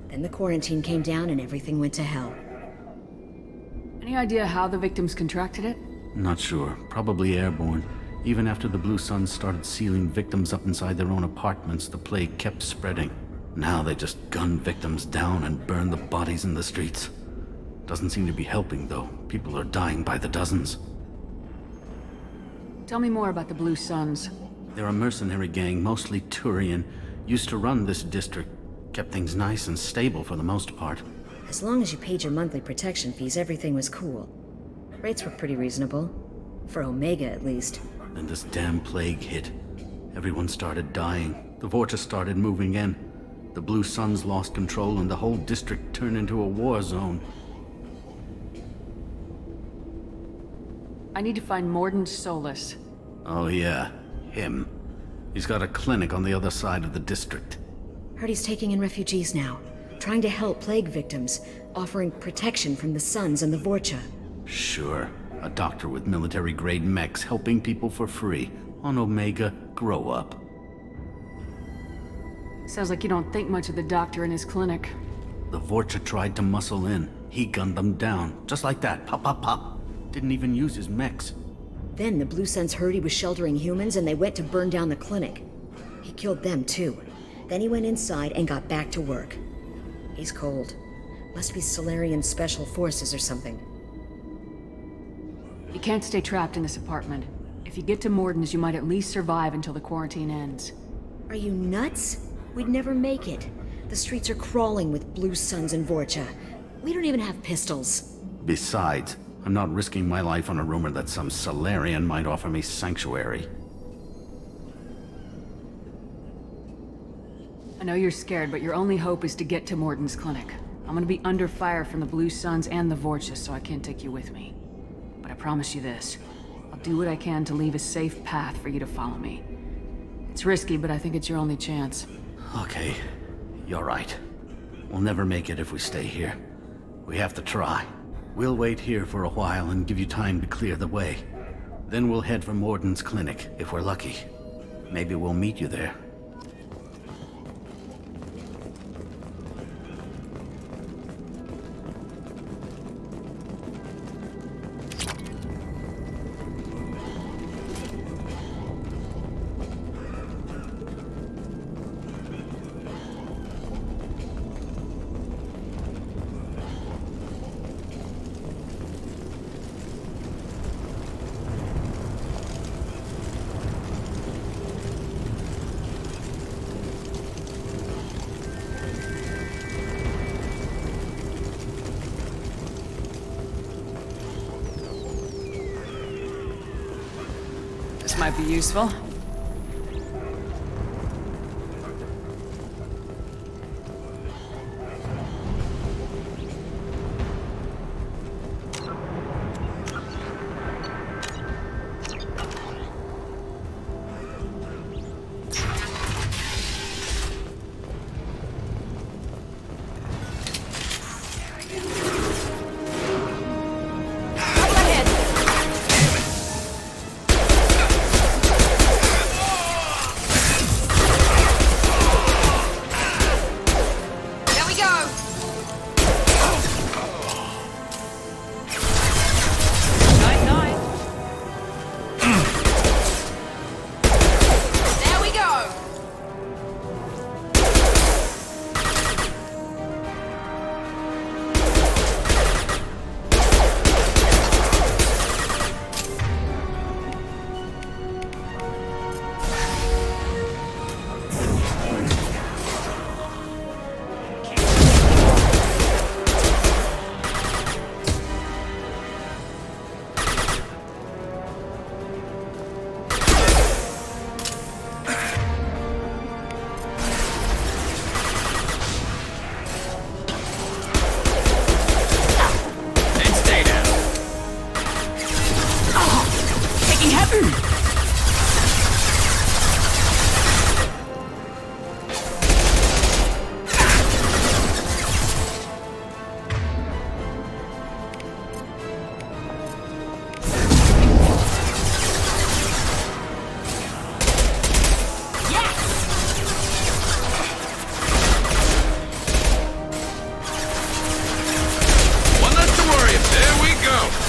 Then the quarantine came down and everything went to hell. Any idea how the victims contracted it? Not sure. Probably airborne. Even after the Blue Suns started sealing victims up inside their own apartments, the plague kept spreading. Now they just gun victims down and burn the bodies in the streets. Doesn't seem to be helping, though. People are dying by the dozens. Tell me more about the Blue Suns. They're a mercenary gang, mostly Turian. Used to run this district. Kept things nice and stable for the most part. As long as you paid your monthly protection fees, everything was cool. Rates were pretty reasonable. For Omega, at least. Then this damn plague hit. Everyone started dying. The Vorcha started moving in. The Blue Suns lost control and the whole district turned into a war zone. I need to find Mordin Solus. Oh yeah, him. He's got a clinic on the other side of the district. Heard he's taking in refugees now. Trying to help plague victims. Offering protection from the Suns and the Vorcha. Sure. A doctor with military-grade mechs helping people for free. On Omega, grow up. Sounds like you don't think much of the doctor and his clinic. The Vorcha tried to muscle in. He gunned them down. Just like that. Pop, pop, pop. Didn't even use his mechs. Then the Blue Suns heard he was sheltering humans and they went to burn down the clinic. He killed them too. Then he went inside and got back to work. He's cold. Must be Solarian Special Forces or something. You can't stay trapped in this apartment. If you get to Mordin's, you might at least survive until the quarantine ends. Are you nuts? We'd never make it. The streets are crawling with Blue Suns and Vorcha. We don't even have pistols. Besides, I'm not risking my life on a rumor that some Solarian might offer me sanctuary. I know you're scared, but your only hope is to get to Mordin's clinic. I'm gonna be under fire from the Blue Suns and the Vorcha, so I can't take you with me. But I promise you this. I'll do what I can to leave a safe path for you to follow me. It's risky, but I think it's your only chance. Okay, you're right. We'll never make it if we stay here. We have to try. We'll wait here for a while and give you time to clear the way. Then we'll head for Mordin's clinic, if we're lucky. Maybe we'll meet you there. This might be useful. One less to worry. There we go.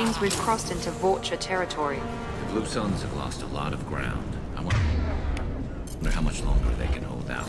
seems we've crossed into Vorcha territory. The Blue Suns have lost a lot of ground. I wonder how much longer they can hold out.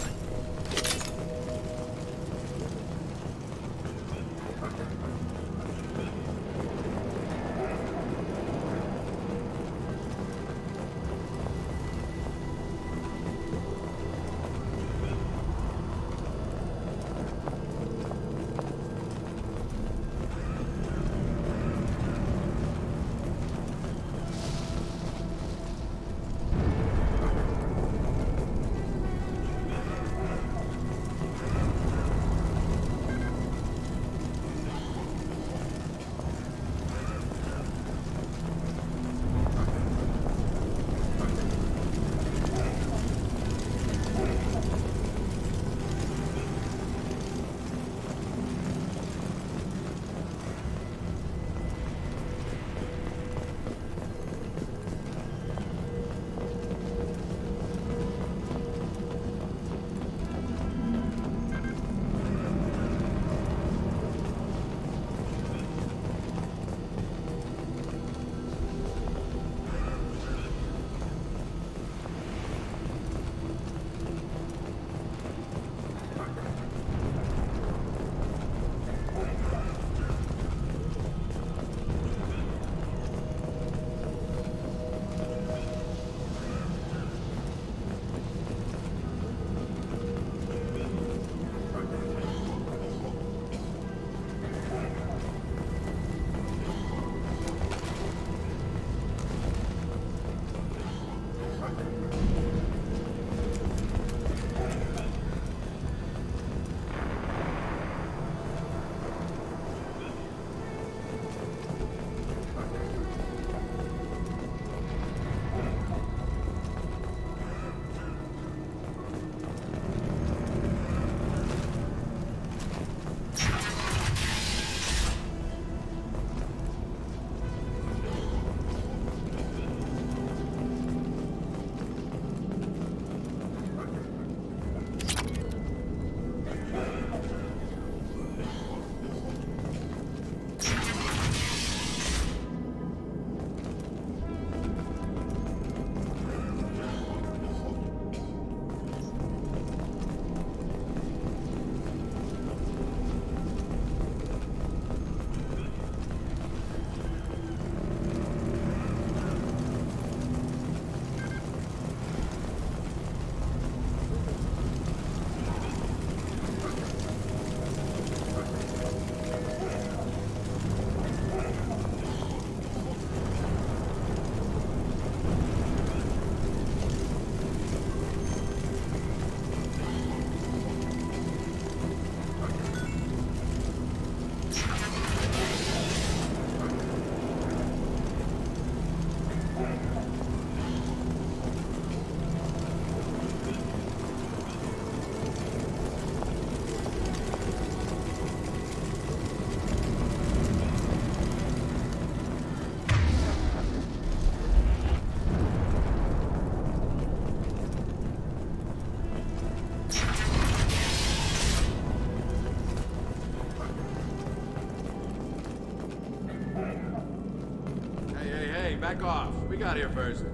Back off. We got here first.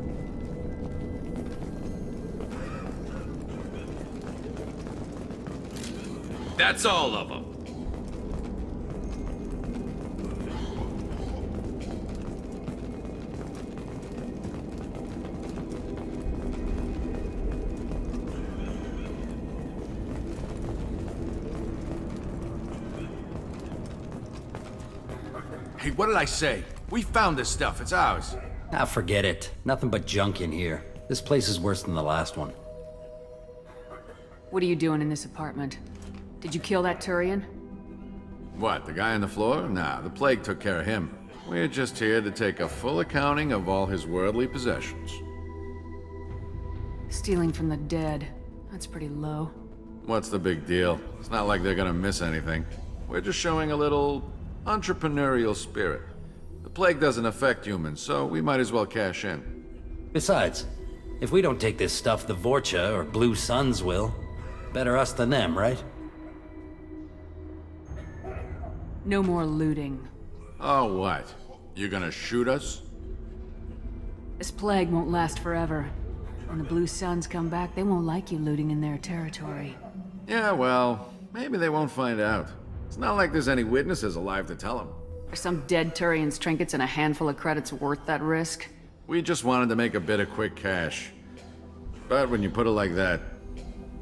That's all of them. Hey, what did I say? We found this stuff. It's ours. Ah, forget it. Nothing but junk in here. This place is worse than the last one. What are you doing in this apartment? Did you kill that Turian? What, the guy on the floor? Nah, the plague took care of him. We're just here to take a full accounting of all his worldly possessions. Stealing from the dead. That's pretty low. What's the big deal? It's not like they're gonna miss anything. We're just showing a little entrepreneurial spirit. The plague doesn't affect humans, so we might as well cash in. Besides, if we don't take this stuff, the Vorcha or Blue Suns will. Better us than them, right? No more looting. Oh, what? You gonna shoot us? This plague won't last forever. When the Blue Suns come back, they won't like you looting in their territory. Yeah, well, maybe they won't find out. It's not like there's any witnesses alive to tell them. Are some dead Turian's trinkets and a handful of credits worth that risk? We just wanted to make a bit of quick cash. But when you put it like that,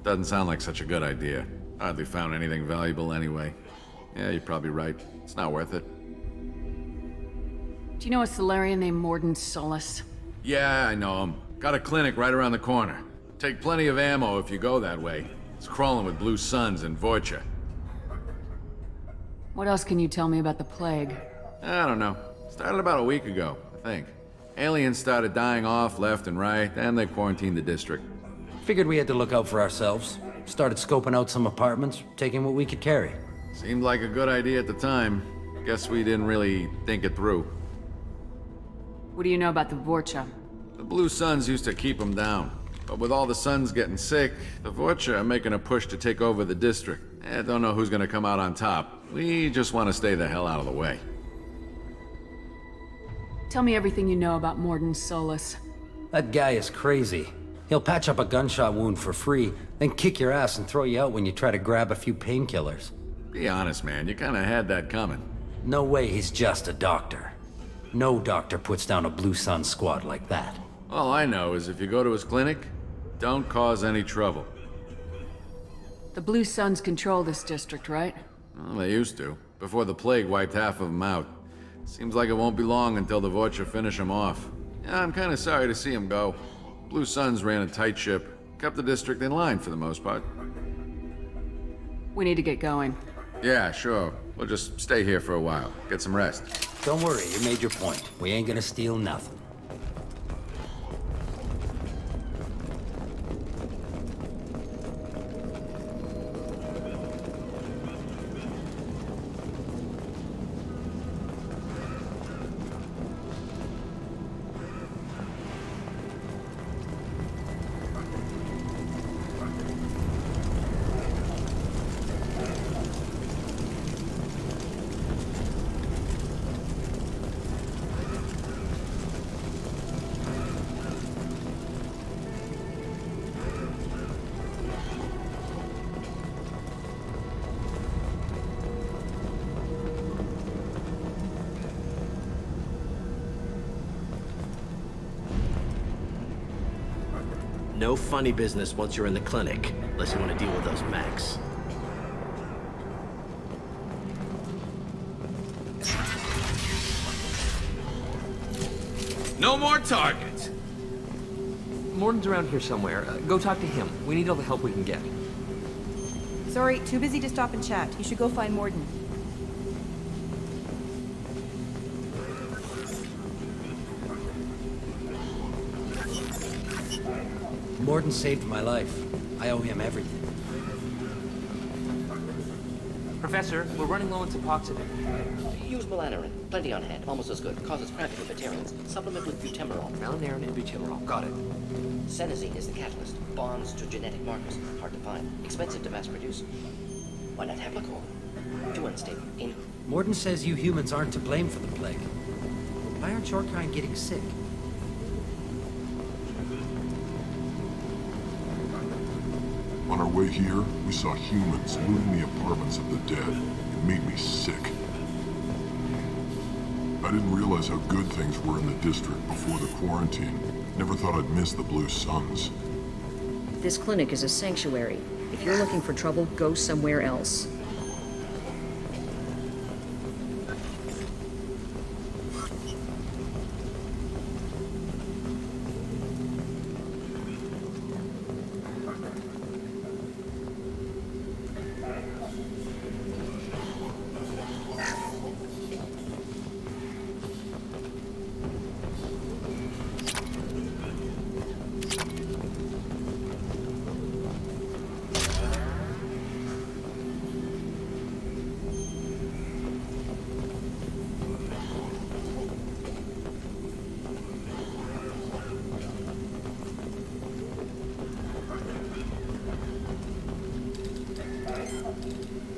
doesn't sound like such a good idea. Hardly found anything valuable anyway. Yeah, you're probably right. It's not worth it. Do you know a Solarian named Morden Solus? Yeah, I know him. Got a clinic right around the corner. Take plenty of ammo if you go that way. It's crawling with Blue Suns and Vorcha. What else can you tell me about the plague? I don't know. Started about a week ago, I think. Aliens started dying off left and right, and they quarantined the district. Figured we had to look out for ourselves. Started scoping out some apartments, taking what we could carry. Seemed like a good idea at the time. Guess we didn't really think it through. What do you know about the Vorcha? The Blue Suns used to keep them down. But with all the Suns getting sick, the Vorcha are making a push to take over the district. I don't know who's gonna come out on top. We just want to stay the hell out of the way. Tell me everything you know about Morden Solus. That guy is crazy. He'll patch up a gunshot wound for free, then kick your ass and throw you out when you try to grab a few painkillers. Be honest, man. You kinda had that coming. No way he's just a doctor. No doctor puts down a Blue Sun squad like that. All I know is if you go to his clinic, don't cause any trouble. The Blue Suns control this district, right? Well, they used to, before the plague wiped half of them out. Seems like it won't be long until the Vorcha finish them off. Yeah, I'm kinda sorry to see him go. Blue Suns ran a tight ship, kept the district in line for the most part. We need to get going. Yeah, sure. We'll just stay here for a while, get some rest. Don't worry, you made your point. We ain't gonna steal nothing. No funny business once you're in the clinic, unless you want to deal with those mechs. No more targets! Morden's around here somewhere. Go talk to him. We need all the help we can get. Sorry, too busy to stop and chat. You should go find Morden. Morden saved my life. I owe him everything. Professor, we're running low on Suboxone. Use Malanarin. Plenty on hand. Almost as good. Causes cramping with Batarians. Supplement with butemerol. Malanarin and butemerol. Got it. Senesine is the catalyst. Bonds to genetic markers. Hard to find. Expensive to mass produce. Why not Heplicol? Too unstable. Morden says you humans aren't to blame for the plague. Why aren't your kind getting sick? On our way here, we saw humans looting the apartments of the dead. It made me sick. I didn't realize how good things were in the district before the quarantine. Never thought I'd miss the Blue Suns. This clinic is a sanctuary. If you're looking for trouble, go somewhere else.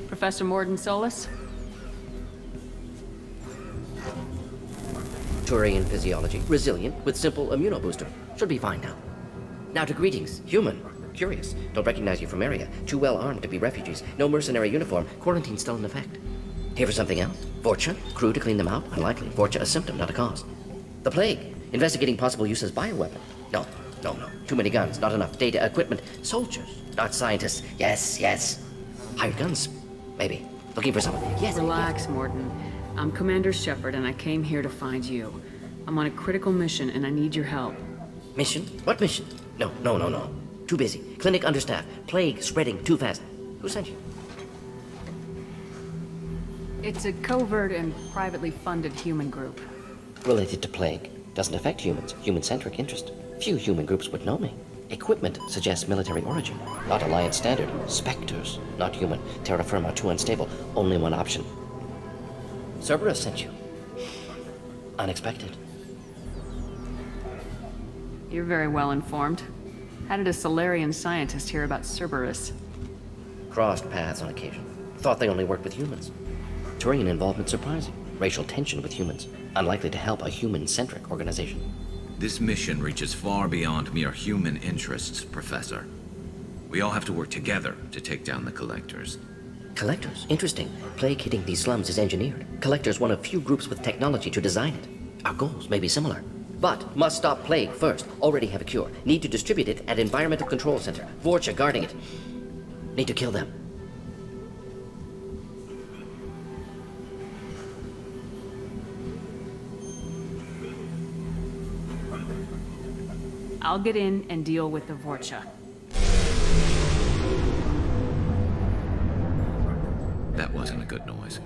Professor Morden Solus? Turian physiology, resilient, with simple immunobooster. Should be fine now. Now to greetings, human. Curious. Don't recognize you from area. Too well armed to be refugees. No mercenary uniform. Quarantine still in effect. Here for something else? Vorcha? Crew to clean them out? Unlikely. Vorcha a symptom, not a cause. The plague. Investigating possible use as bioweapon. No. Too many guns, not enough data, equipment. Soldiers, not scientists. Yes. Hired guns? Maybe. Looking for someone. Yes. Relax, Morton. I'm Commander Shepard, and I came here to find you. I'm on a critical mission, and I need your help. Mission? What mission? No. Too busy. Clinic understaffed. Plague spreading too fast. Who sent you? It's a covert and privately funded human group. Related to plague. Doesn't affect humans. Human-centric interest. Few human groups would know me. Equipment suggests military origin. Not Alliance standard. Spectres. Not human. Terra firma too unstable. Only one option. Cerberus sent you. Unexpected. You're very well informed. How did a Solarian scientist hear about Cerberus? Crossed paths on occasion. Thought they only worked with humans. Turian involvement surprising. Racial tension with humans. Unlikely to help a human-centric organization. This mission reaches far beyond mere human interests, Professor. We all have to work together to take down the Collectors. Collectors? Interesting. Plague hitting these slums is engineered. Collectors one of few groups with technology to design it. Our goals may be similar. But must stop plague first. Already have a cure. Need to distribute it at Environmental Control Center. Vorcha guarding it. Need to kill them. I'll get in and deal with the Vorcha. That wasn't a good noise.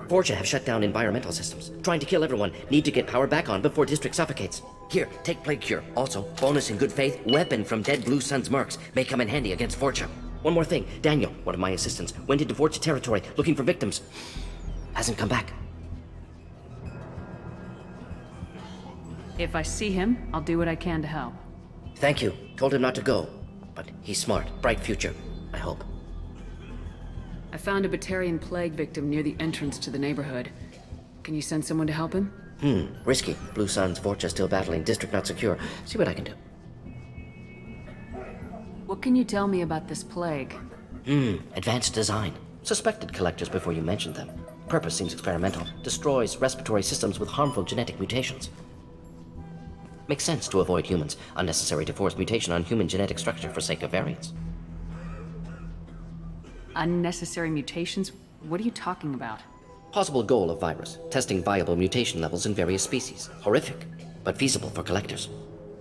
Vorcha have shut down environmental systems. Trying to kill everyone. Need to get power back on before District suffocates. Here, take Plague Cure. Also, bonus in good faith, weapon from dead Blue Sun's mercs. May come in handy against Vorcha. One more thing. Daniel, one of my assistants, went into Vorcha territory looking for victims. Hasn't come back. If I see him, I'll do what I can to help. Thank you. Told him not to go. But he's smart. Bright future. I hope. I found a Batarian plague victim near the entrance to the neighborhood. Can you send someone to help him? Risky. Blue Sun's Vorcha still battling. District not secure. See what I can do. What can you tell me about this plague? Advanced design. Suspected Collectors before you mentioned them. Purpose seems experimental. Destroys respiratory systems with harmful genetic mutations. Makes sense to avoid humans. Unnecessary to force mutation on human genetic structure for sake of variants. Unnecessary mutations? What are you talking about? Possible goal of virus. Testing viable mutation levels in various species. Horrific, but feasible for Collectors.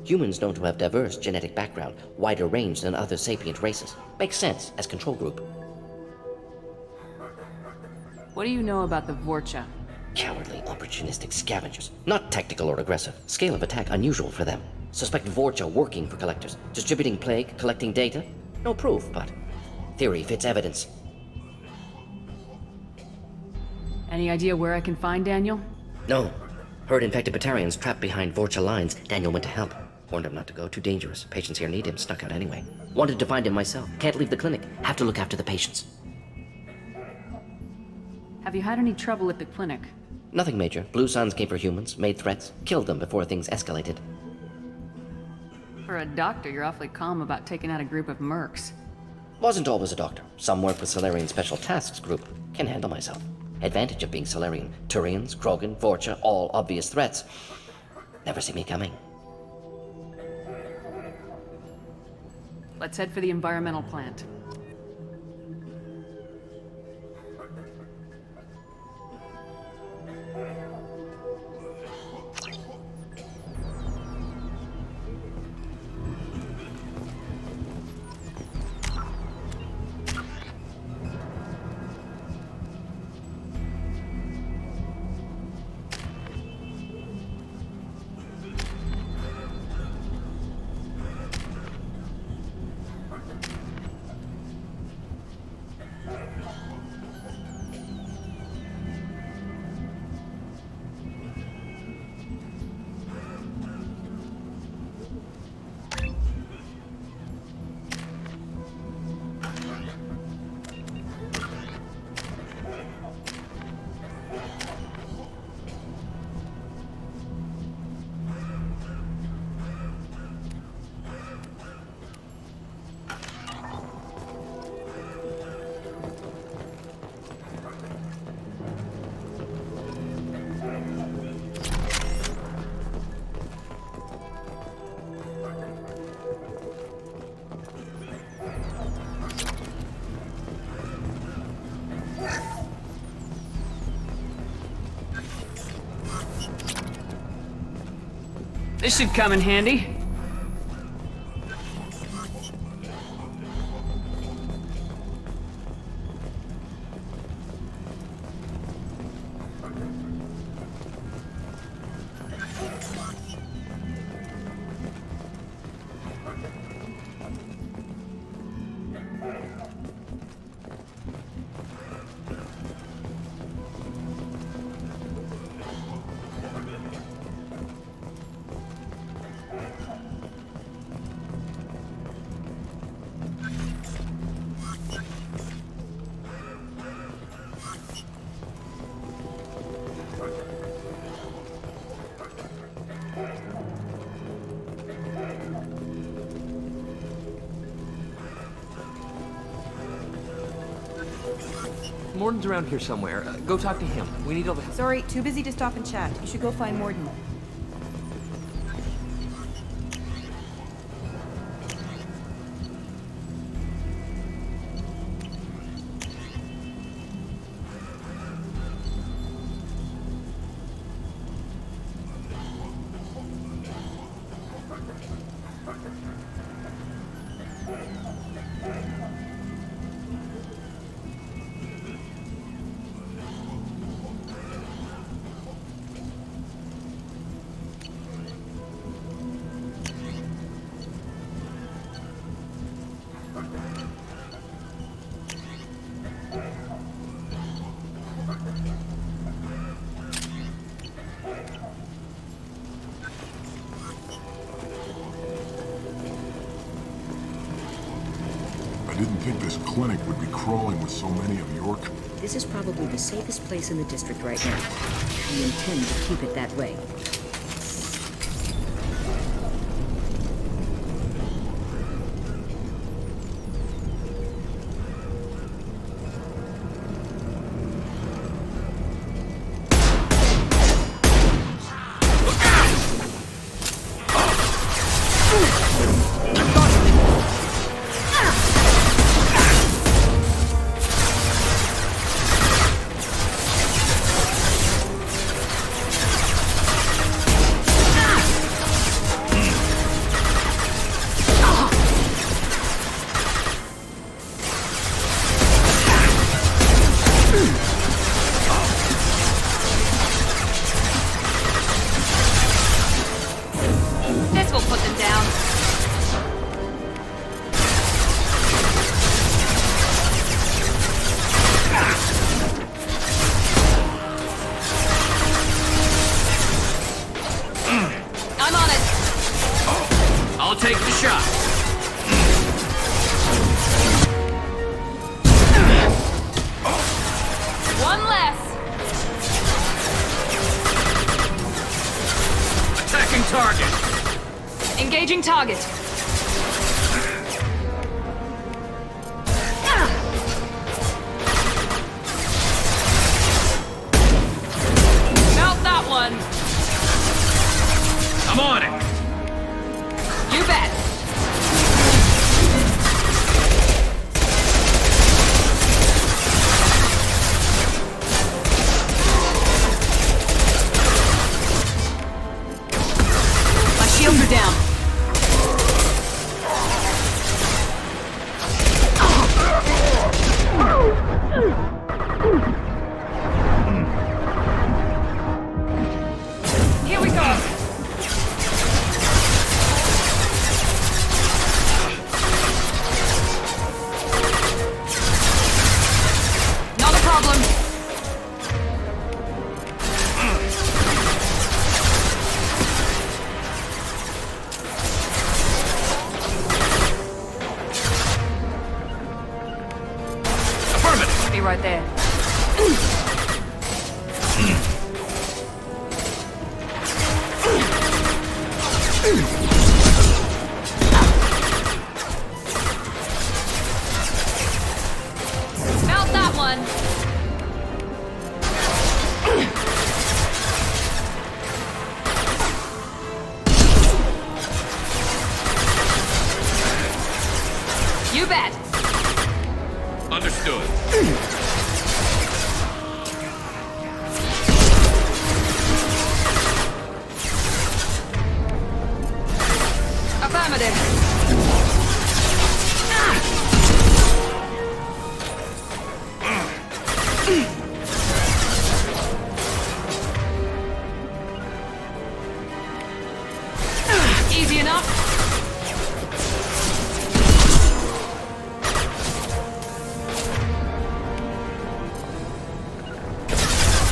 Humans known to have diverse genetic background, wider range than other sapient races. Makes sense as control group. What do you know about the Vorcha? Cowardly, opportunistic scavengers. Not tactical or aggressive. Scale of attack unusual for them. Suspect Vorcha working for Collectors. Distributing plague, collecting data. No proof, but theory fits evidence. Any idea where I can find Daniel? No. Heard infected Batarians trapped behind Vorcha lines. Daniel went to help. Warned him not to go. Too dangerous. Patients here need him. Snuck out anyway. Wanted to find him myself. Can't leave the clinic. Have to look after the patients. Have you had any trouble at the clinic? Nothing major. Blue Suns came for humans, made threats, killed them before things escalated. For a doctor, you're awfully calm about taking out a group of mercs. Wasn't always a doctor. Some work with Solarian Special Tasks Group. Can handle myself. Advantage of being Solarian. Turians, Krogan, Vorcha, all obvious threats. Never see me coming. Let's head for the environmental plant. This should come in handy. Morden's around here somewhere. Go talk to him. We need all the help. Sorry, too busy to stop and chat. You should go find Morden. I didn't think this clinic would be crawling with so many of your... This is probably the safest place in the district right now. We intend to keep it that way. Engaging target. Melt that one. I'm on it. You bet. My shields are down. Here we go. Easy enough.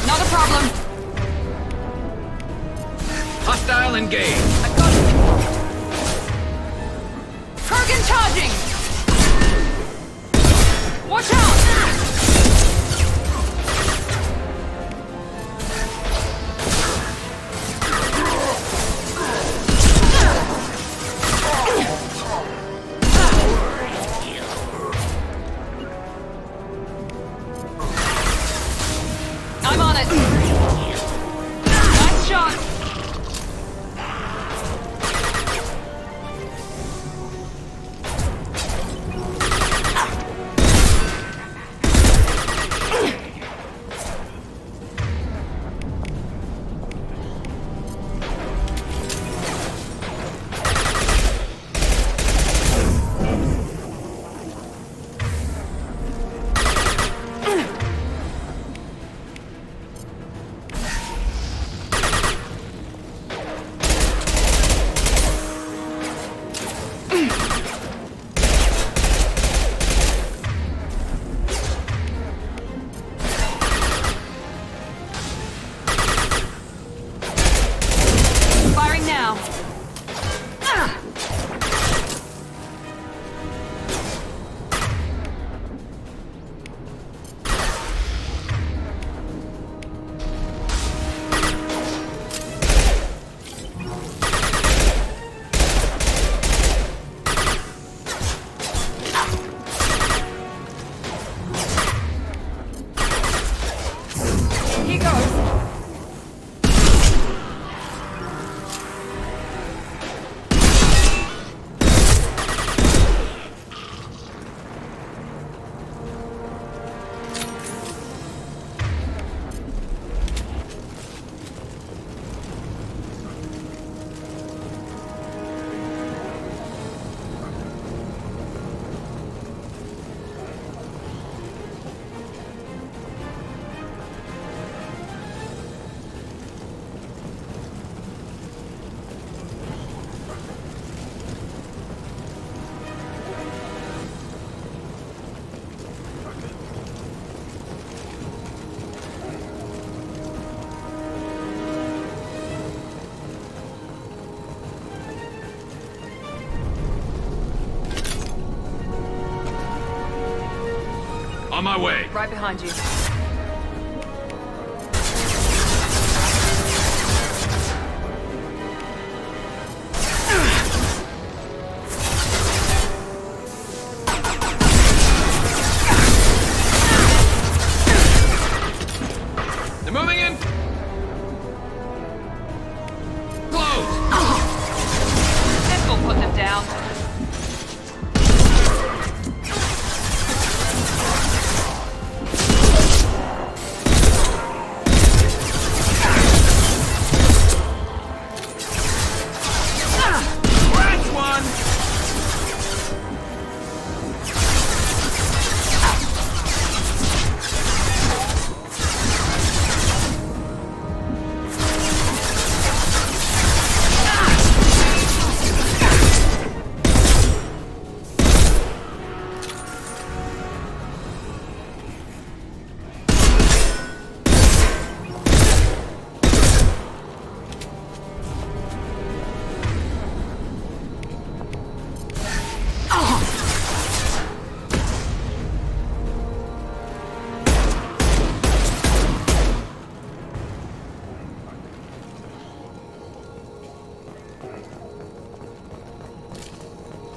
Not a problem. Hostile engaged. I've got it. Kurgan charging! Watch out! I'm on it. Nice shot. Firing now. Here goes. On my way. Right behind you. They're moving in. Close. This will put them down. That's one.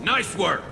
Nice work.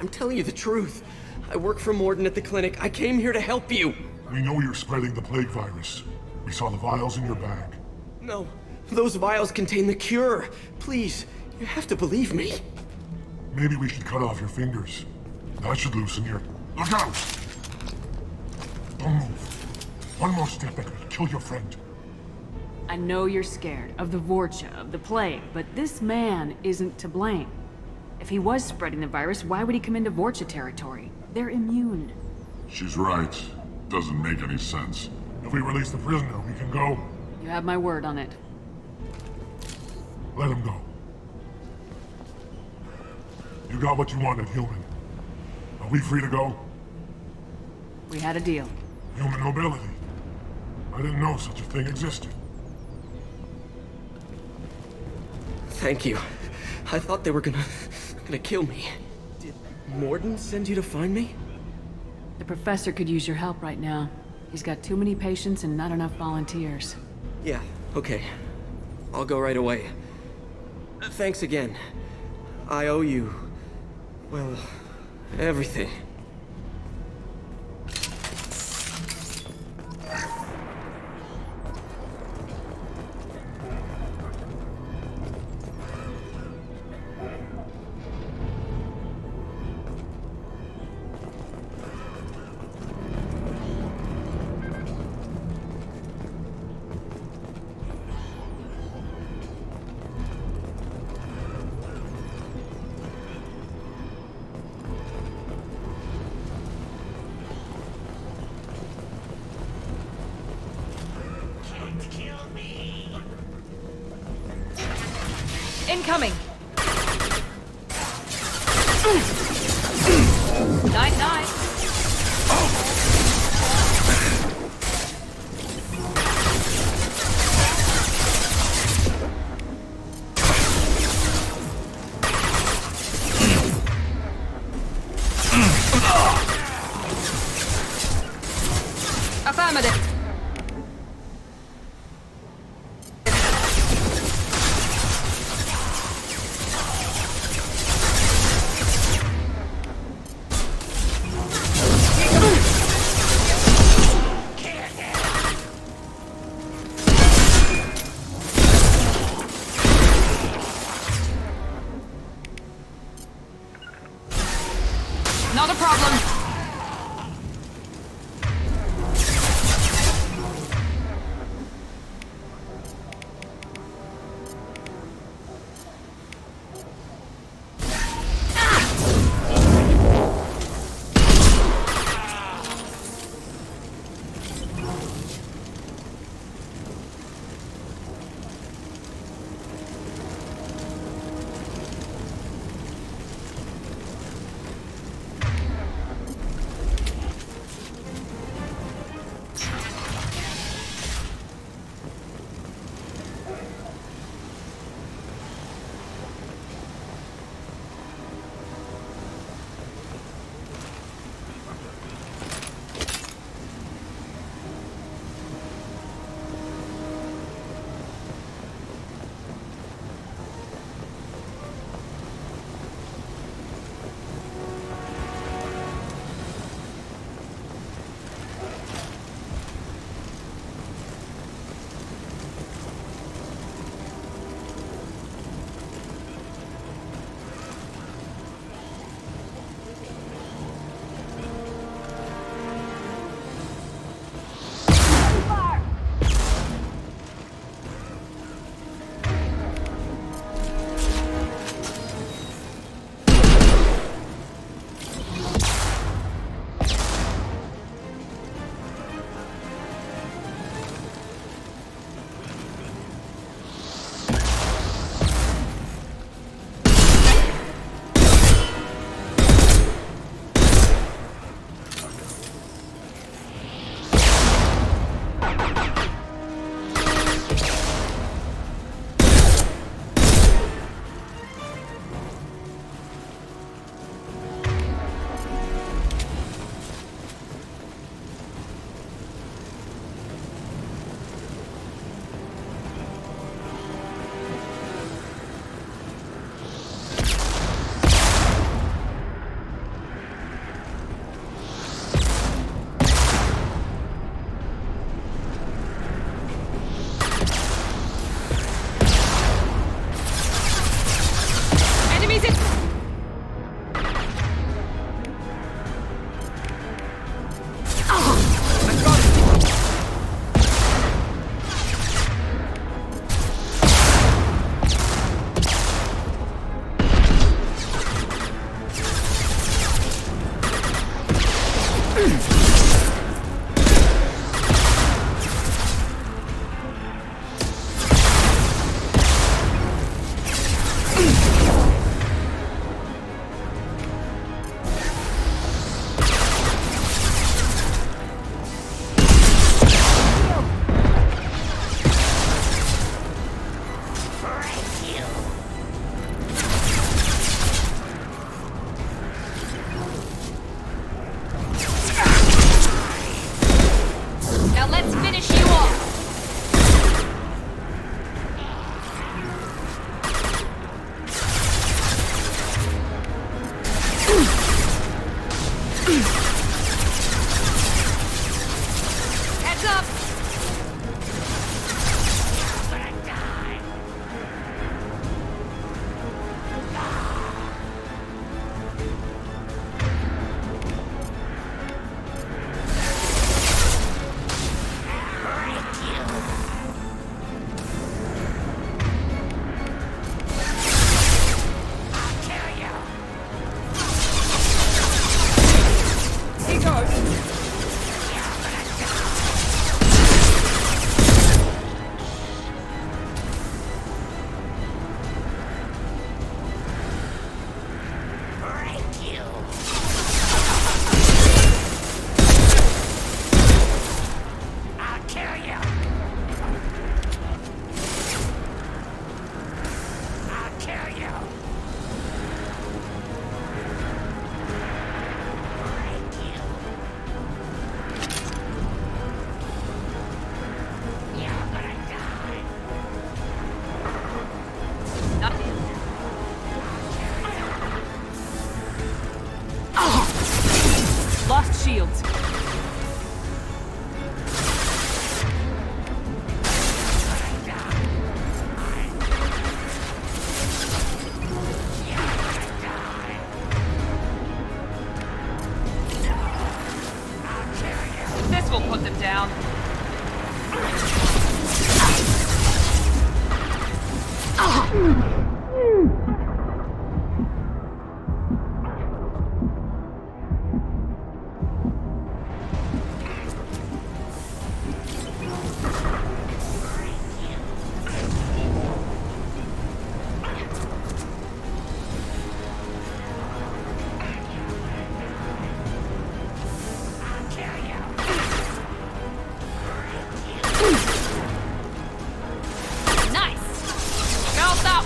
I'm telling you the truth. I work for Morden at the clinic. I came here to help you. We know you're spreading the plague virus. We saw the vials in your bag. No, those vials contain the cure. Please, you have to believe me. Maybe we should cut off your fingers. That should loosen your... Look out! Don't move. One more step and we'll kill your friend. I know you're scared of the Vorcha, of the plague, but this man isn't to blame. If he was spreading the virus, why would he come into Vorcha territory? They're immune. She's right. Doesn't make any sense. If we release the prisoner, we can go. You have my word on it. Let him go. You got what you wanted, human. Are we free to go? We had a deal. Human nobility. I didn't know such a thing existed. Thank you. I thought they were gonna kill me. Did Morden send you to find me? The professor could use your help right now. He's got too many patients and not enough volunteers. Yeah, okay. I'll go right away. Thanks again. I owe you... well, everything. Incoming! Night-night! Affirmative! Not a problem.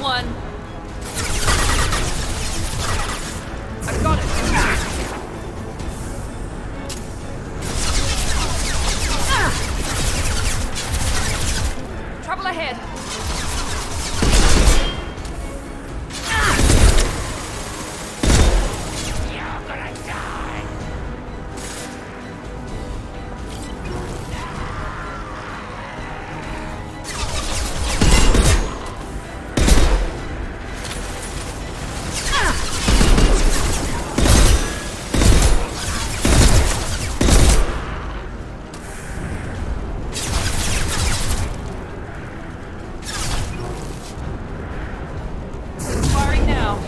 one. I got it. Trouble ahead. Firing now.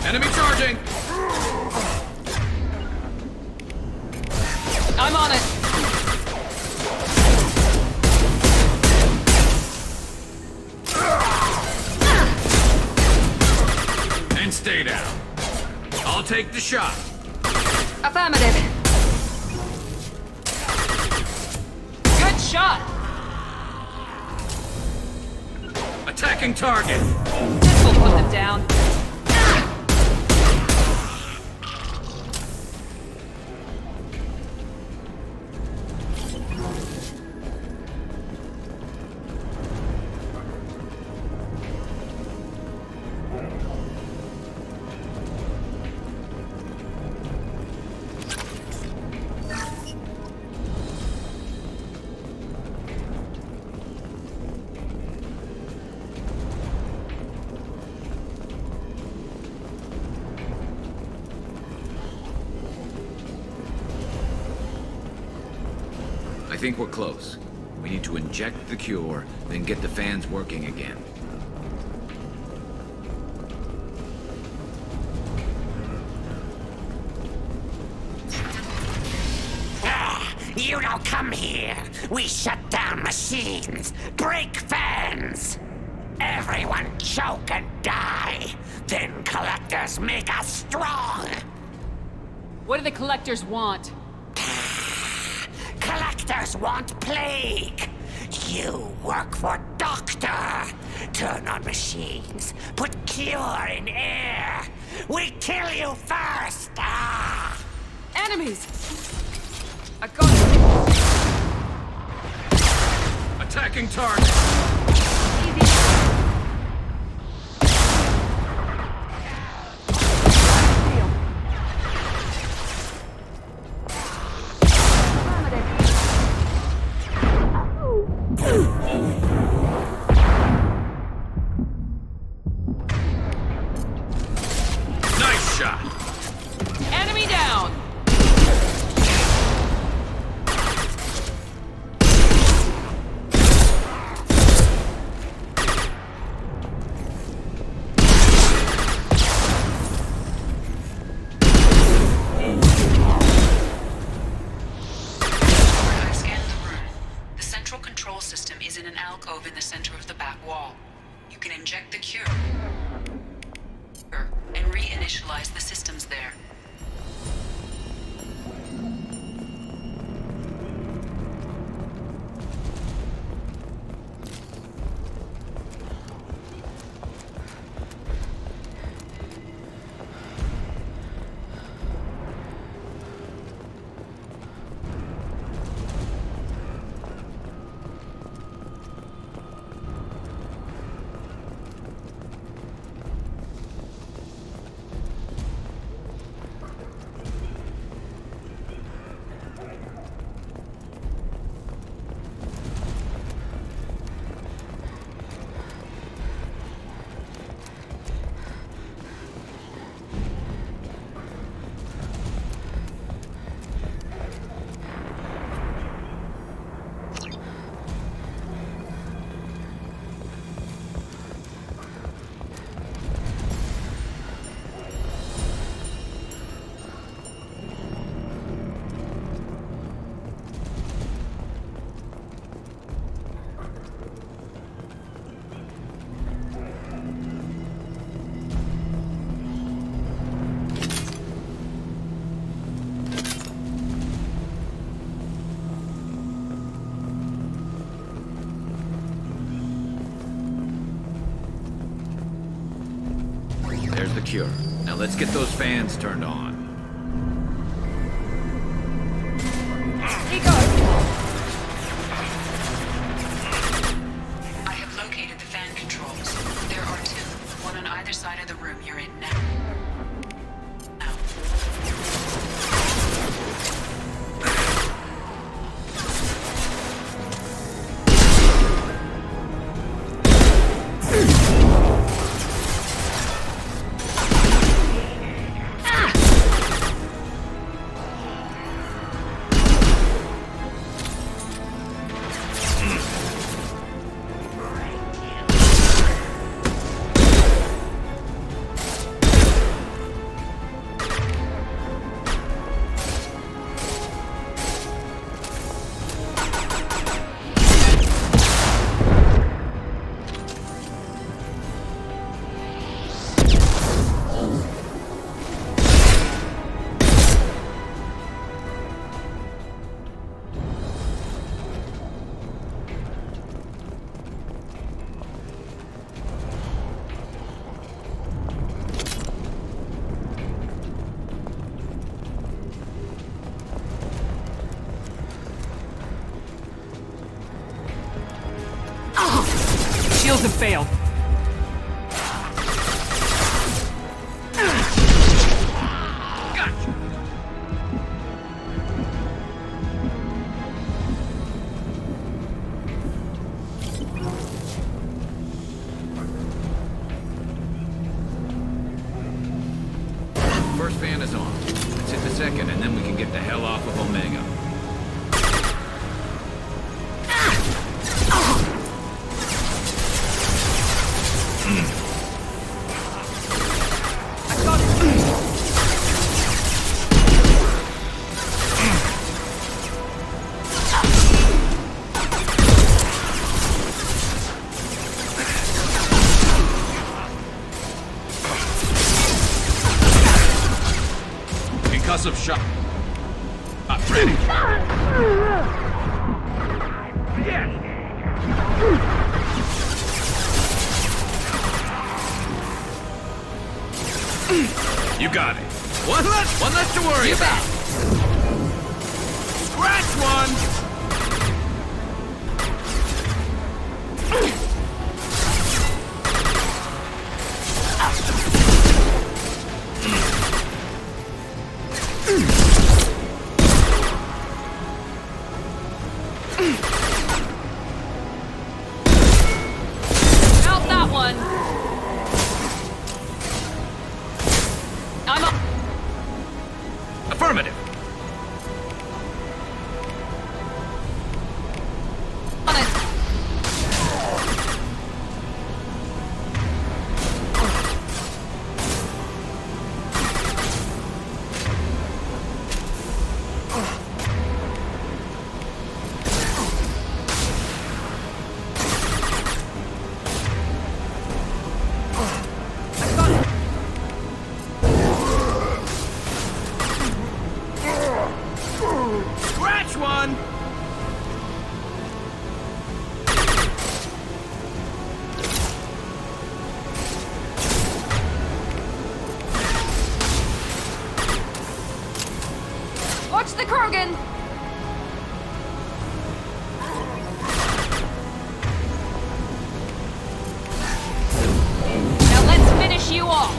Enemy charging! I'm on it! And stay down. I'll take the shot. Affirmative. Good shot! Attacking target! This will put them down. think we're close. We need to inject the cure, then get the fans working again. You don't come here. We shut down machines, break fans. Everyone choke and die. Then collectors make us strong. What do the collectors want? Collectors want plague. You work for Doctor. Turn on machines. Put cure in air. We kill you first. Enemies! I got you! Attacking target! Nice shot! Enemy down! I've scanned the room. The central control system is in an alcove in the center of the back wall. You can inject the cure and reinitialize the systems there. There's the cure. Now let's get those fans turned on. I have located the fan controls. There are two, one on either side of the room you're in now. Shields have failed. Gotcha! First fan is on. Let's hit the second, and then we can get the hell off of Omega. explosive shot. Ready. You got it. One less to worry about. Scratch one. Out that one. I'm up. Affirmative. On it. Scratch one. Watch the Krogan. Now let's finish you off.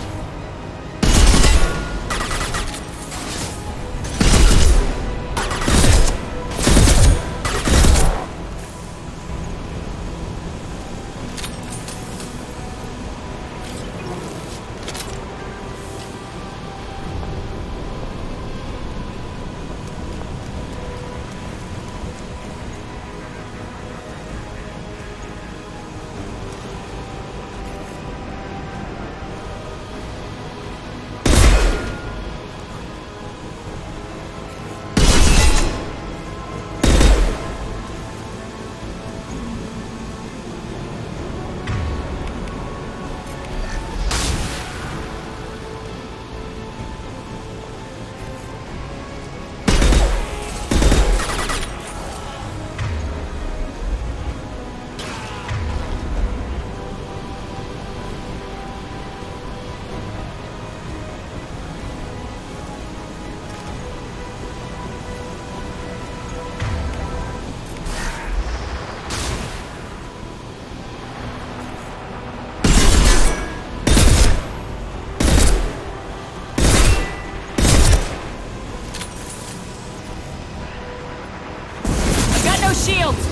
Shields!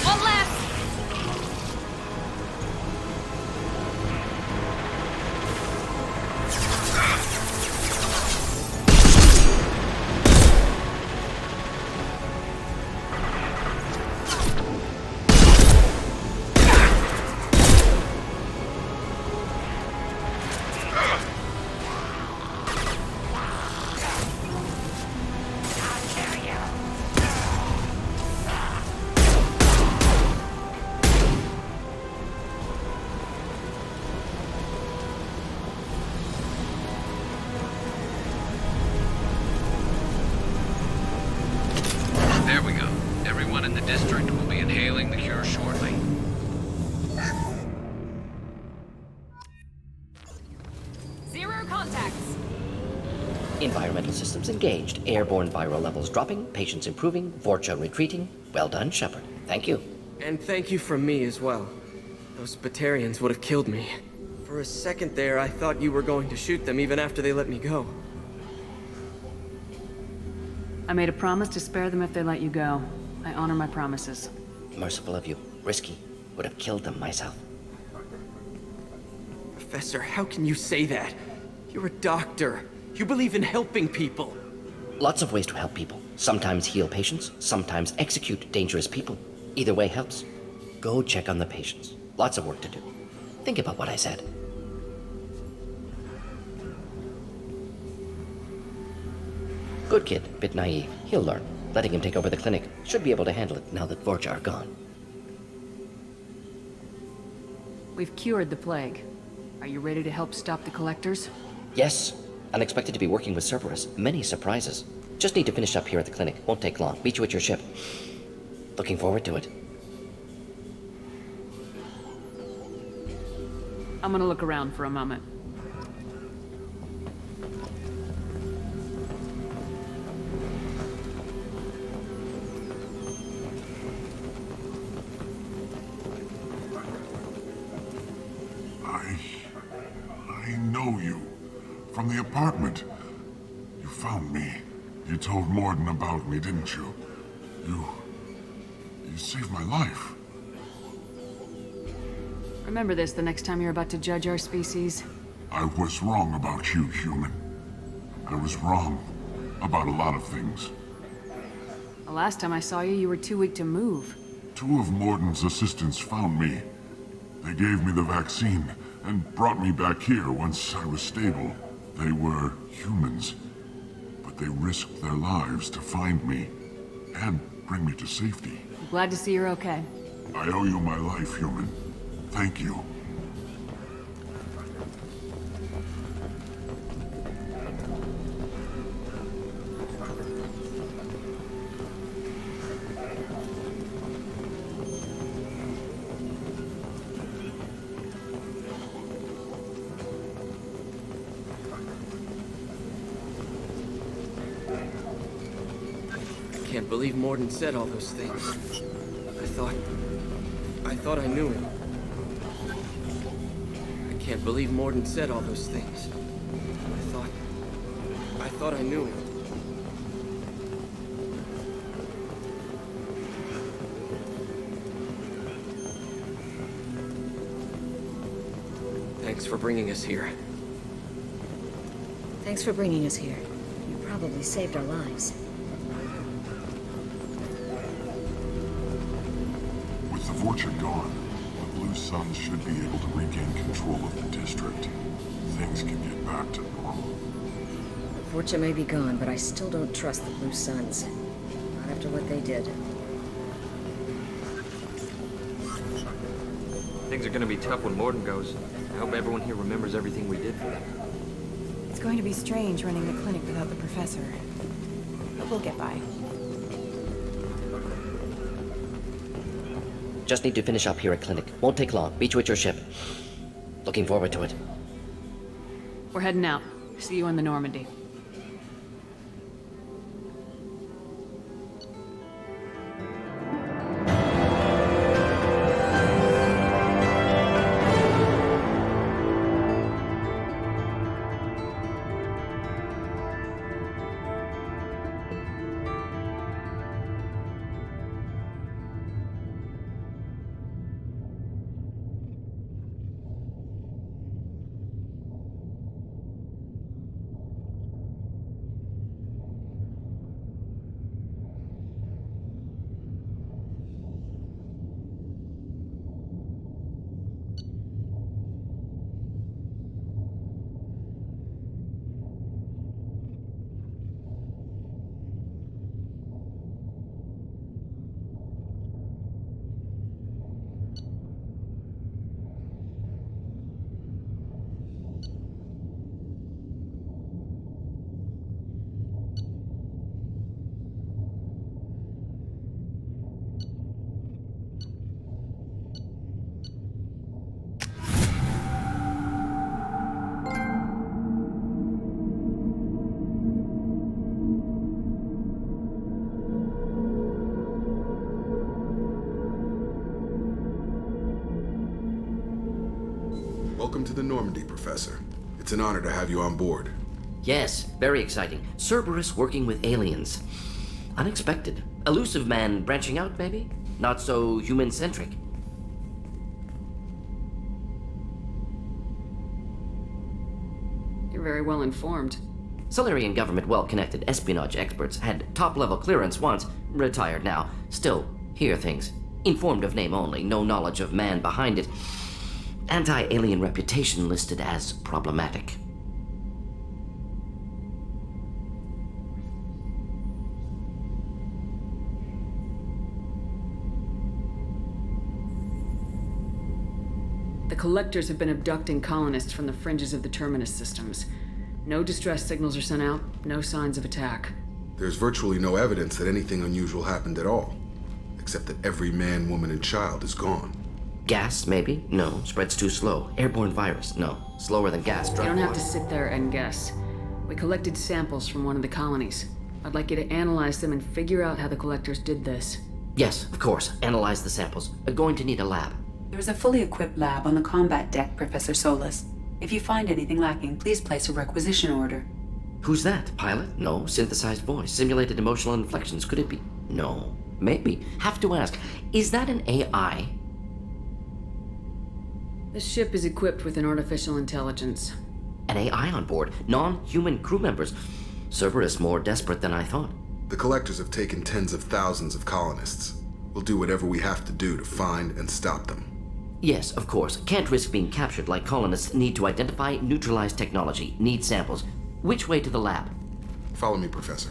One left! There we go. Everyone in the district will be inhaling the cure shortly. Zero contacts. Environmental systems engaged. Airborne viral levels dropping. Patients improving. Vorcha retreating. Well done, Shepard. Thank you. And thank you from me as well. Those Batarians would have killed me. For a second there, I thought you were going to shoot them even after they let me go. I made a promise to spare them if they let you go. I honor my promises. Merciful of you. Risky. Would have killed them myself. Professor, how can you say that? You're a doctor. You believe in helping people. Lots of ways to help people. Sometimes heal patients, sometimes execute dangerous people. Either way helps. Go check on the patients. Lots of work to do. Think about what I said. Good kid, bit naive. He'll learn. Letting him take over the clinic. Should be able to handle it now that Vorcha are gone. We've cured the plague. Are you ready to help stop the collectors? Yes. Unexpected to be working with Cerberus. Many surprises. Just need to finish up here at the clinic. Won't take long. Meet you at your ship. Looking forward to it. I'm gonna look around for a moment. I know you. From the apartment. You found me. You told Morden about me, didn't you? You saved my life. Remember this the next time you're about to judge our species. I was wrong about you, human. I was wrong about a lot of things. The last time I saw you, you were too weak to move. 2 of Morden's assistants found me. They gave me the vaccine and brought me back here once I was stable. They were humans, but they risked their lives to find me and bring me to safety. I'm glad to see you're okay. I owe you my life, human. Thank you. I can't believe Morden said all those things. I thought I knew him. I can't believe Morden said all those things. I thought I knew him. Thanks for bringing us here. Thanks for bringing us here. You probably saved our lives. With the Vorcha gone, the Blue Suns should be able to regain control of the district. Things can get back to normal. Vorcha may be gone, but I still don't trust the Blue Suns. Not after what they did. Things are gonna be tough when Morden goes. I hope everyone here remembers everything we did for them. It's going to be strange running the clinic without the professor. But we'll get by. Just need to finish up here at clinic. Won't take long. Meet you at your ship. Looking forward to it. We're heading out. See you in the Normandy. Welcome to the Normandy, Professor. It's an honor to have you on board. Yes, very exciting. Cerberus working with aliens. Unexpected. Elusive man branching out, maybe? Not so human-centric. You're very well informed. Solarian government well-connected espionage experts had top-level clearance once, retired now. Still, hear things. Informed of name only, no knowledge of man behind it. Anti-alien reputation listed as problematic. The Collectors have been abducting colonists from the fringes of the Terminus systems. No distress signals are sent out, no signs of attack. There's virtually no evidence that anything unusual happened at all, except that every man, woman, and child is gone. Gas, maybe? No. Spreads too slow. Airborne virus? No. Slower than gas. You don't have to sit there and guess. We collected samples from one of the colonies. I'd like you to analyze them and figure out how the Collectors did this. Yes, of course. Analyze the samples. We're going to need a lab. There is a fully equipped lab on the combat deck, Professor Solis. If you find anything lacking, please place a requisition order. Who's that? Pilot? No. Synthesized voice. Simulated emotional inflections. Could it be? No. Maybe. Have to ask. Is that an AI? This ship is equipped with an artificial intelligence. An AI on board. Non-human crew members. Cerberus more desperate than I thought. The Collectors have taken tens of thousands of colonists. We'll do whatever we have to do to find and stop them. Yes, of course. Can't risk being captured like colonists need to identify, neutralize technology, need samples. Which way to the lab? Follow me, Professor.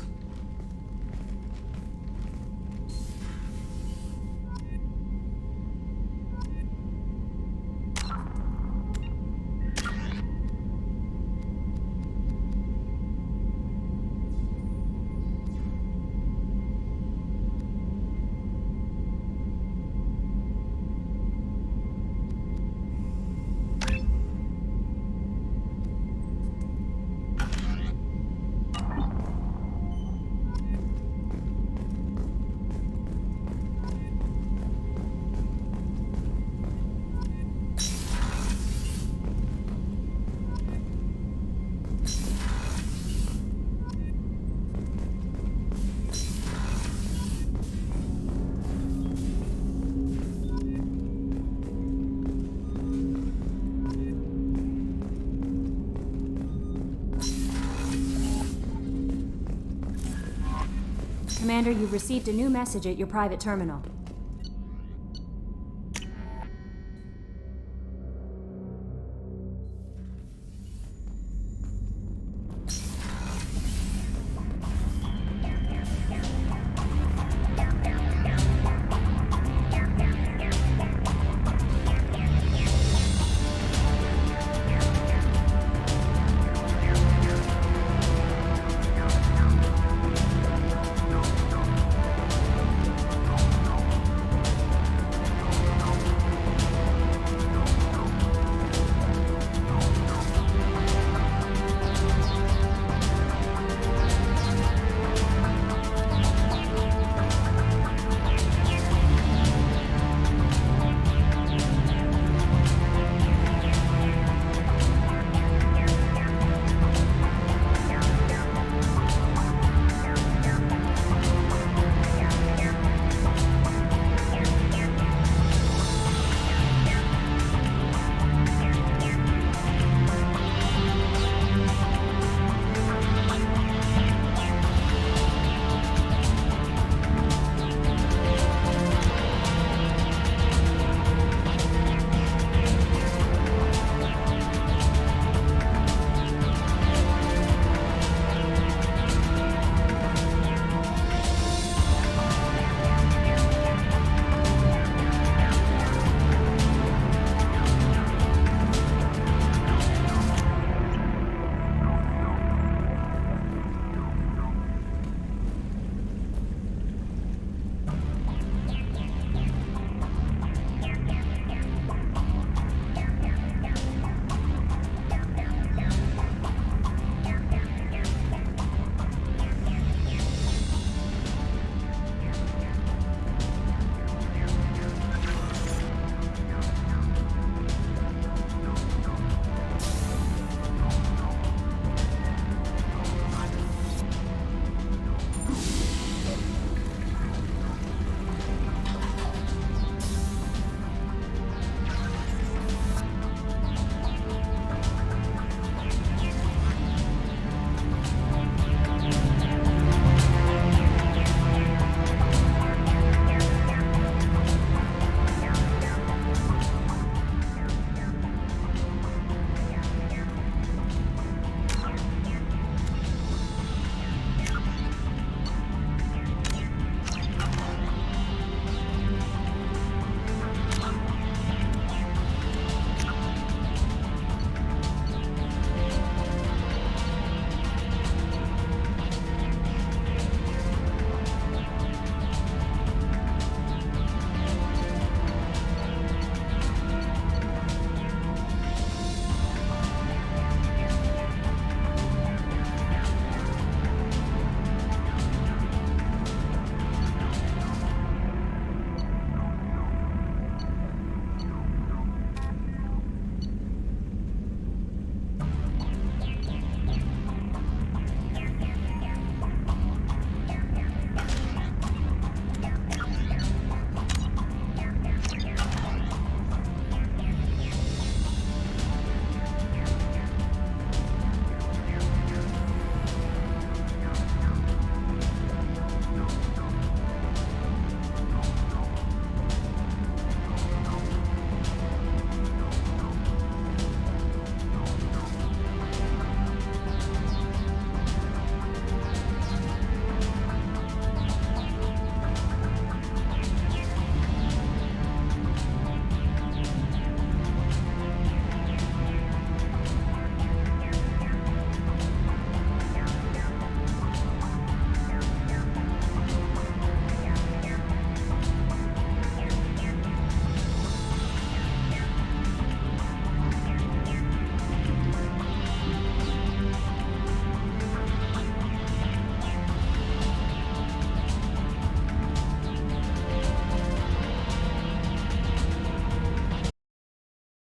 Commander, you've received a new message at your private terminal.